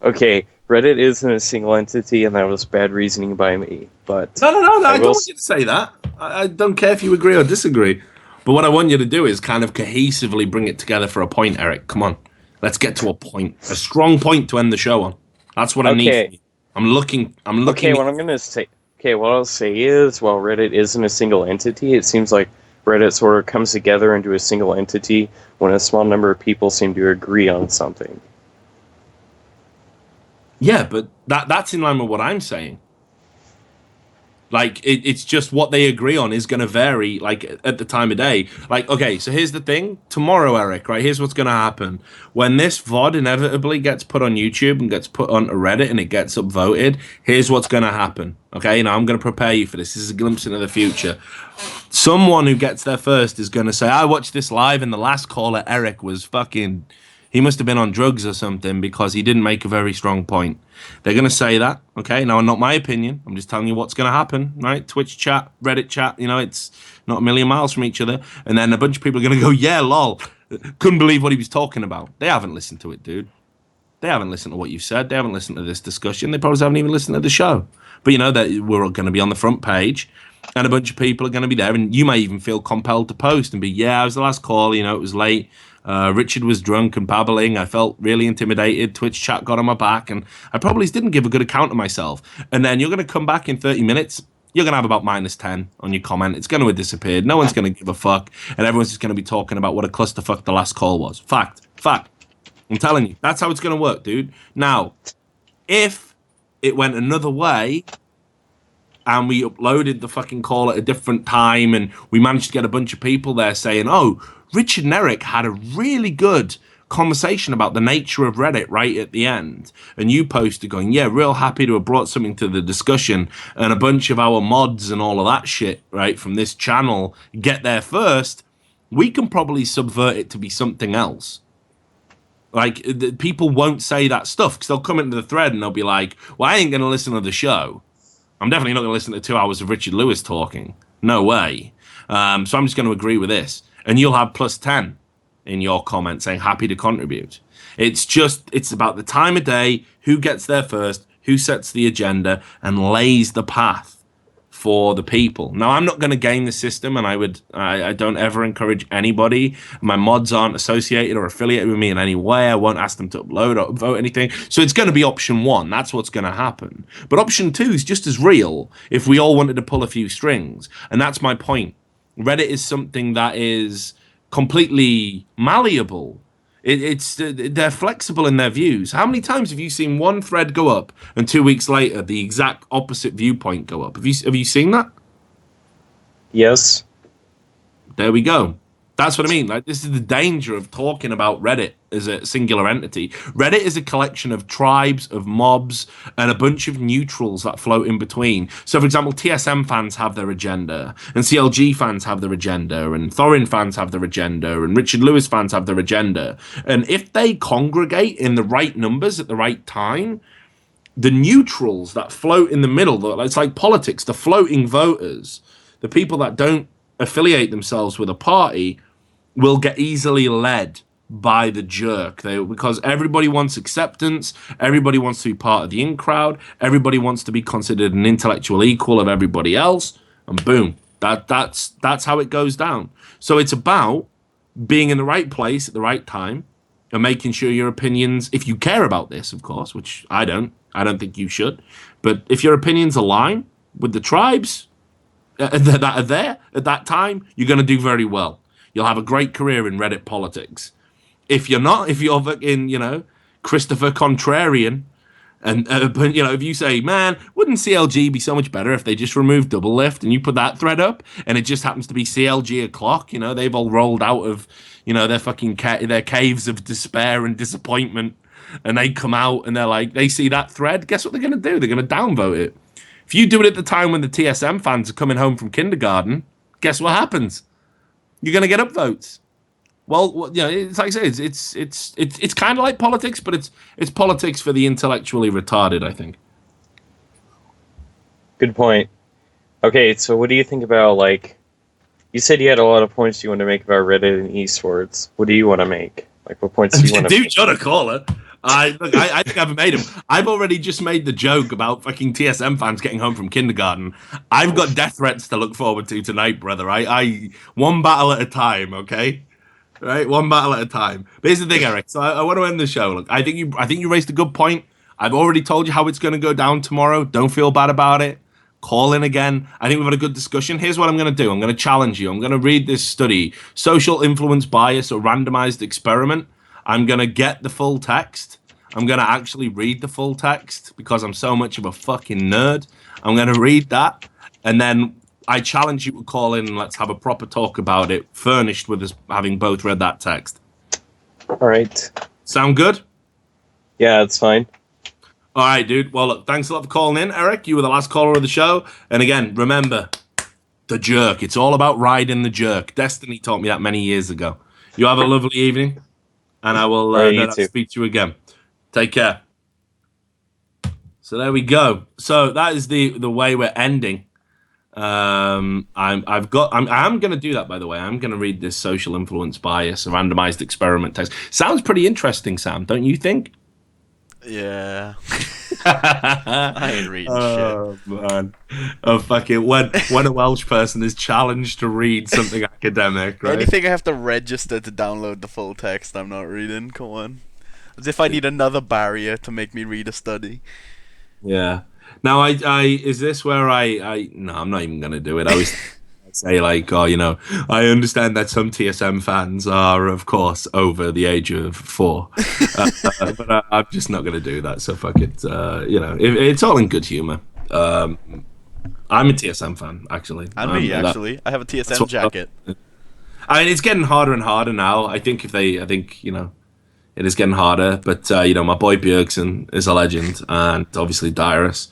Okay, Reddit isn't a single entity, and that was bad reasoning by me. But No. I don't will want you to say that. I don't care if you agree or disagree. But what I want you to do is kind of cohesively bring it together for a point, Eric. Come on. Let's get to a point. A strong point to end the show on. That's what I need from you. I'm looking. Okay, what I'm gonna say. Okay, what I'll say is, while Reddit isn't a single entity, it seems like Reddit sort of comes together into a single entity when a small number of people seem to agree on something. Yeah, but that's in line with what I'm saying. Like, it's just what they agree on is going to vary, like, at the time of day. Like, okay, so here's the thing. Tomorrow, Eric, right, here's what's going to happen. When this VOD inevitably gets put on YouTube and gets put onto Reddit and it gets upvoted, here's what's going to happen. Okay, now I'm going to prepare you for this. This is a glimpse into the future. Someone who gets there first is going to say, I watched this live and the last caller, Eric, was fucking... He must have been on drugs or something because he didn't make a very strong point. They're going to say that, okay? Now, not my opinion. I'm just telling you what's going to happen, right? Twitch chat, Reddit chat, you know, it's not a million miles from each other. And then a bunch of people are going to go, yeah, lol. Couldn't believe what he was talking about. They haven't listened to it, dude. They haven't listened to what you said. They haven't listened to this discussion. They probably haven't even listened to the show. But, you know, that we're going to be on the front page. And a bunch of people are going to be there. And you may even feel compelled to post and be, yeah, I was the last call. You know, it was late. Richard was drunk and babbling. I felt really intimidated. Twitch chat got on my back. And I probably didn't give a good account of myself. And then you're going to come back in 30 minutes. You're going to have about -10 on your comment. It's going to have disappeared. No one's going to give a fuck. And everyone's just going to be talking about what a clusterfuck the last call was. Fact. I'm telling you. That's how it's going to work, dude. Now, if it went another way... and we uploaded the fucking call at a different time, and we managed to get a bunch of people there saying, oh, Richard and Eric had a really good conversation about the nature of Reddit right at the end. And you posted going, yeah, real happy to have brought something to the discussion, and a bunch of our mods and all of that shit, right, from this channel get there first. We can probably subvert it to be something else. Like, people won't say that stuff because they'll come into the thread and they'll be like, well, I ain't going to listen to the show. I'm definitely not going to listen to 2 hours of Richard Lewis talking. No way. So I'm just going to agree with this. And you'll have +10 in your comment saying happy to contribute. It's about the time of day, who gets there first, who sets the agenda, and lays the path for the people. Now, I'm not going to game the system, and I don't ever encourage anybody. My mods aren't associated or affiliated with me in any way. I won't ask them to upload or vote anything. So it's going to be option 1. That's what's going to happen. But option 2 is just as real if we all wanted to pull a few strings. And that's my point. Reddit is something that is completely malleable. They're flexible in their views. How many times have you seen one thread go up and 2 weeks later the exact opposite viewpoint go up? Have you seen that? Yes. There we go. That's what I mean. Like, this is the danger of talking about Reddit as a singular entity. Reddit is a collection of tribes, of mobs, and a bunch of neutrals that float in between. So, for example, TSM fans have their agenda, and CLG fans have their agenda, and Thorin fans have their agenda, and Richard Lewis fans have their agenda. And if they congregate in the right numbers at the right time, the neutrals that float in the middle, it's like politics, the floating voters, the people that don't affiliate themselves with a party, will get easily led by the jerk. Because everybody wants acceptance, everybody wants to be part of the in crowd, everybody wants to be considered an intellectual equal of everybody else, and boom, that's how it goes down. So it's about being in the right place at the right time and making sure your opinions, if you care about this, of course, which I don't think you should, but if your opinions align with the tribes that are there at that time, you're going to do very well. You'll have a great career in Reddit politics. If you're not, if you're fucking, Christopher Contrarian, and if you say, man, wouldn't CLG be so much better if they just removed double lift, and you put that thread up, and it just happens to be CLG o'clock, they've all rolled out of, their fucking their caves of despair and disappointment, and they come out and they're like, they see that thread, guess what they're going to do? They're going to downvote it. If you do it at the time when the TSM fans are coming home from kindergarten, guess what happens? You're going to get upvotes. Well, it's like I say, it's kind of like politics, but it's politics for the intellectually retarded, I think. Good point. Okay, so what do you think about, like, you said you had a lot of points you want to make about Reddit and eSports. What do you want to make? Like, what points do you want to make? Dude, you're a caller. I think I've made him. I've already just made the joke about fucking TSM fans getting home from kindergarten. I've got death threats to look forward to tonight, brother. I one battle at a time, okay? Right, one battle at a time. But here's the thing, Eric. So I want to end the show. Look, I think you raised a good point. I've already told you how it's going to go down tomorrow. Don't feel bad about it. Call in again. I think we've had a good discussion. Here's what I'm going to do. I'm going to challenge you. I'm going to read this study, Social Influence Bias, a Randomized Experiment. I'm going to get the full text. I'm going to actually read the full text because I'm so much of a fucking nerd. I'm going to read that. And then I challenge you to call in and let's have a proper talk about it, furnished with us having both read that text. All right. Sound good? Yeah, it's fine. All right, dude. Well, look, thanks a lot for calling in, Eric. You were the last caller of the show. And again, remember, the jerk. It's all about riding the jerk. Destiny taught me that many years ago. You have a lovely evening. And I will speak to you again. Take care. So there we go. So that is the way we're ending. I am going to do that, by the way. I'm going to read this Social Influence Bias, a randomized experiment text. Sounds pretty interesting, Sam, don't you think? Yeah. I ain't reading shit. Man. Oh, fuck it. When a Welsh person is challenged to read something academic, right? Anything I have to register to download the full text, I'm not reading. Come on. As if I need another barrier to make me read a study. Yeah. Now, I is this where no, I'm not even going to do it. I always say, like, I understand that some TSM fans are, of course, over the age of 4. But I'm just not going to do that. So fuck it. It's all in good humor. I'm a TSM fan, actually. And me, actually. I have a TSM jacket. I mean, it's getting harder and harder now. I think it is getting harder. But, my boy Bjergsen is a legend. And obviously Dyrus,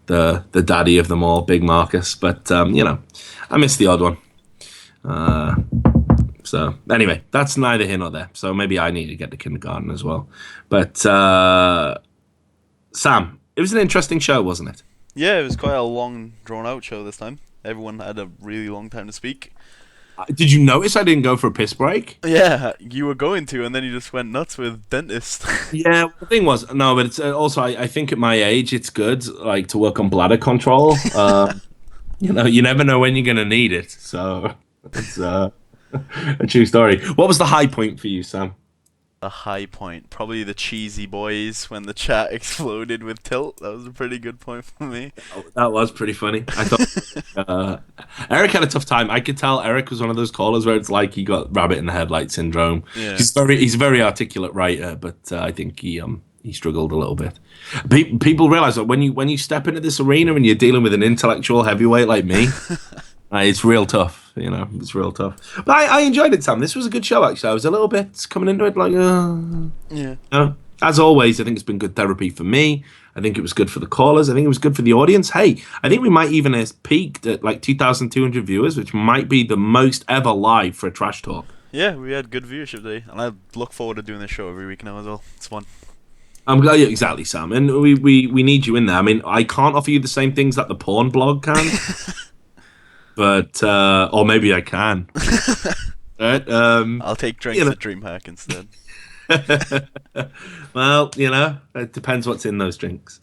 the daddy of them all, Big Marcus. But, I missed the odd one. So anyway, that's neither here nor there. So maybe I need to get to kindergarten as well. But Sam, it was an interesting show, wasn't it? Yeah, it was quite a long, drawn-out show this time. Everyone had a really long time to speak. Did you notice I didn't go for a piss break? Yeah, you were going to, and then you just went nuts with dentist. Yeah, the thing was, no, but it's also, I think at my age, it's good, like, to work on bladder control. You never know when you're going to need it. So it's a true story. What was the high point for you, Sam? The high point, probably the cheesy boys when the chat exploded with tilt. That was a pretty good point for me. That was pretty funny. I thought Eric had a tough time. I could tell Eric was one of those callers where it's like he got rabbit in the headlight syndrome. Yeah. He's a very articulate writer, but I think he struggled a little bit. People realize that when you step into this arena and you're dealing with an intellectual heavyweight like me, it's real tough. You know, it's real tough. But I enjoyed it, Sam. This was a good show, actually. I was a little bit coming into it like, Yeah. As always, I think it's been good therapy for me. I think it was good for the callers. I think it was good for the audience. Hey, I think we might even have peaked at like 2,200 viewers, which might be the most ever live for a Trash Talk. Yeah, we had good viewership today, and I look forward to doing this show every week now as well. It's fun. I'm glad, exactly, Sam. And we need you in there. I mean, I can't offer you the same things that the porn blog can, but or maybe I can. Right? I'll take drinks at DreamHack instead. Well, you know, it depends what's in those drinks.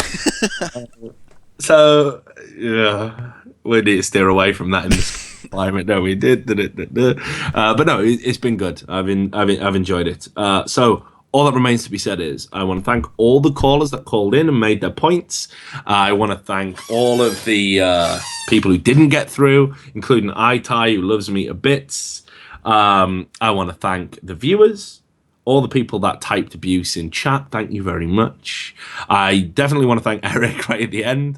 So, yeah, we need to steer away from that in this climate. No, we did. But no, it's been good. I've enjoyed it. So all that remains to be said is I want to thank all the callers that called in and made their points. I want to thank all of the people who didn't get through, including iTai, who loves me to bits. I want to thank the viewers. All the people that typed abuse in chat, thank you very much. I definitely want to thank Eric right at the end,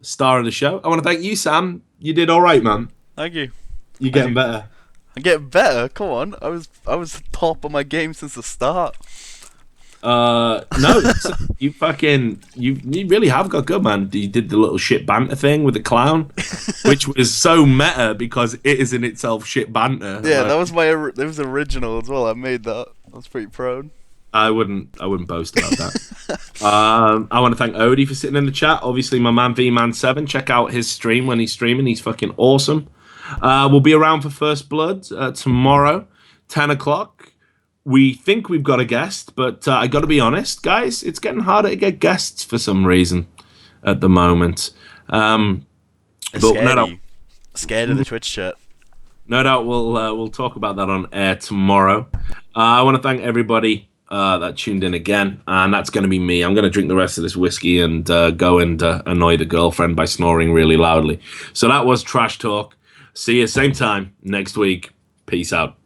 star of the show. I want to thank you, Sam. You did all right, man. Thank you. You're getting better. I'm getting better. Come on, I was top of my game since the start. No, you really have got good, man. You did the little shit banter thing with the clown, which was so meta because it is in itself shit banter. Yeah, that was that was original as well. I made that. I was pretty proud. I wouldn't boast about that. I want to thank Odie for sitting in the chat. Obviously, my man VMan7. Check out his stream when he's streaming. He's fucking awesome. We'll be around for First Blood tomorrow, 10 o'clock. We think we've got a guest, but I got to be honest, guys, it's getting harder to get guests for some reason at the moment. But scared of the Twitch chat. No doubt we'll talk about that on air tomorrow. I want to thank everybody that tuned in again, and that's going to be me. I'm going to drink the rest of this whiskey and go and annoy the girlfriend by snoring really loudly. So that was Trash Talk. See you same time next week. Peace out.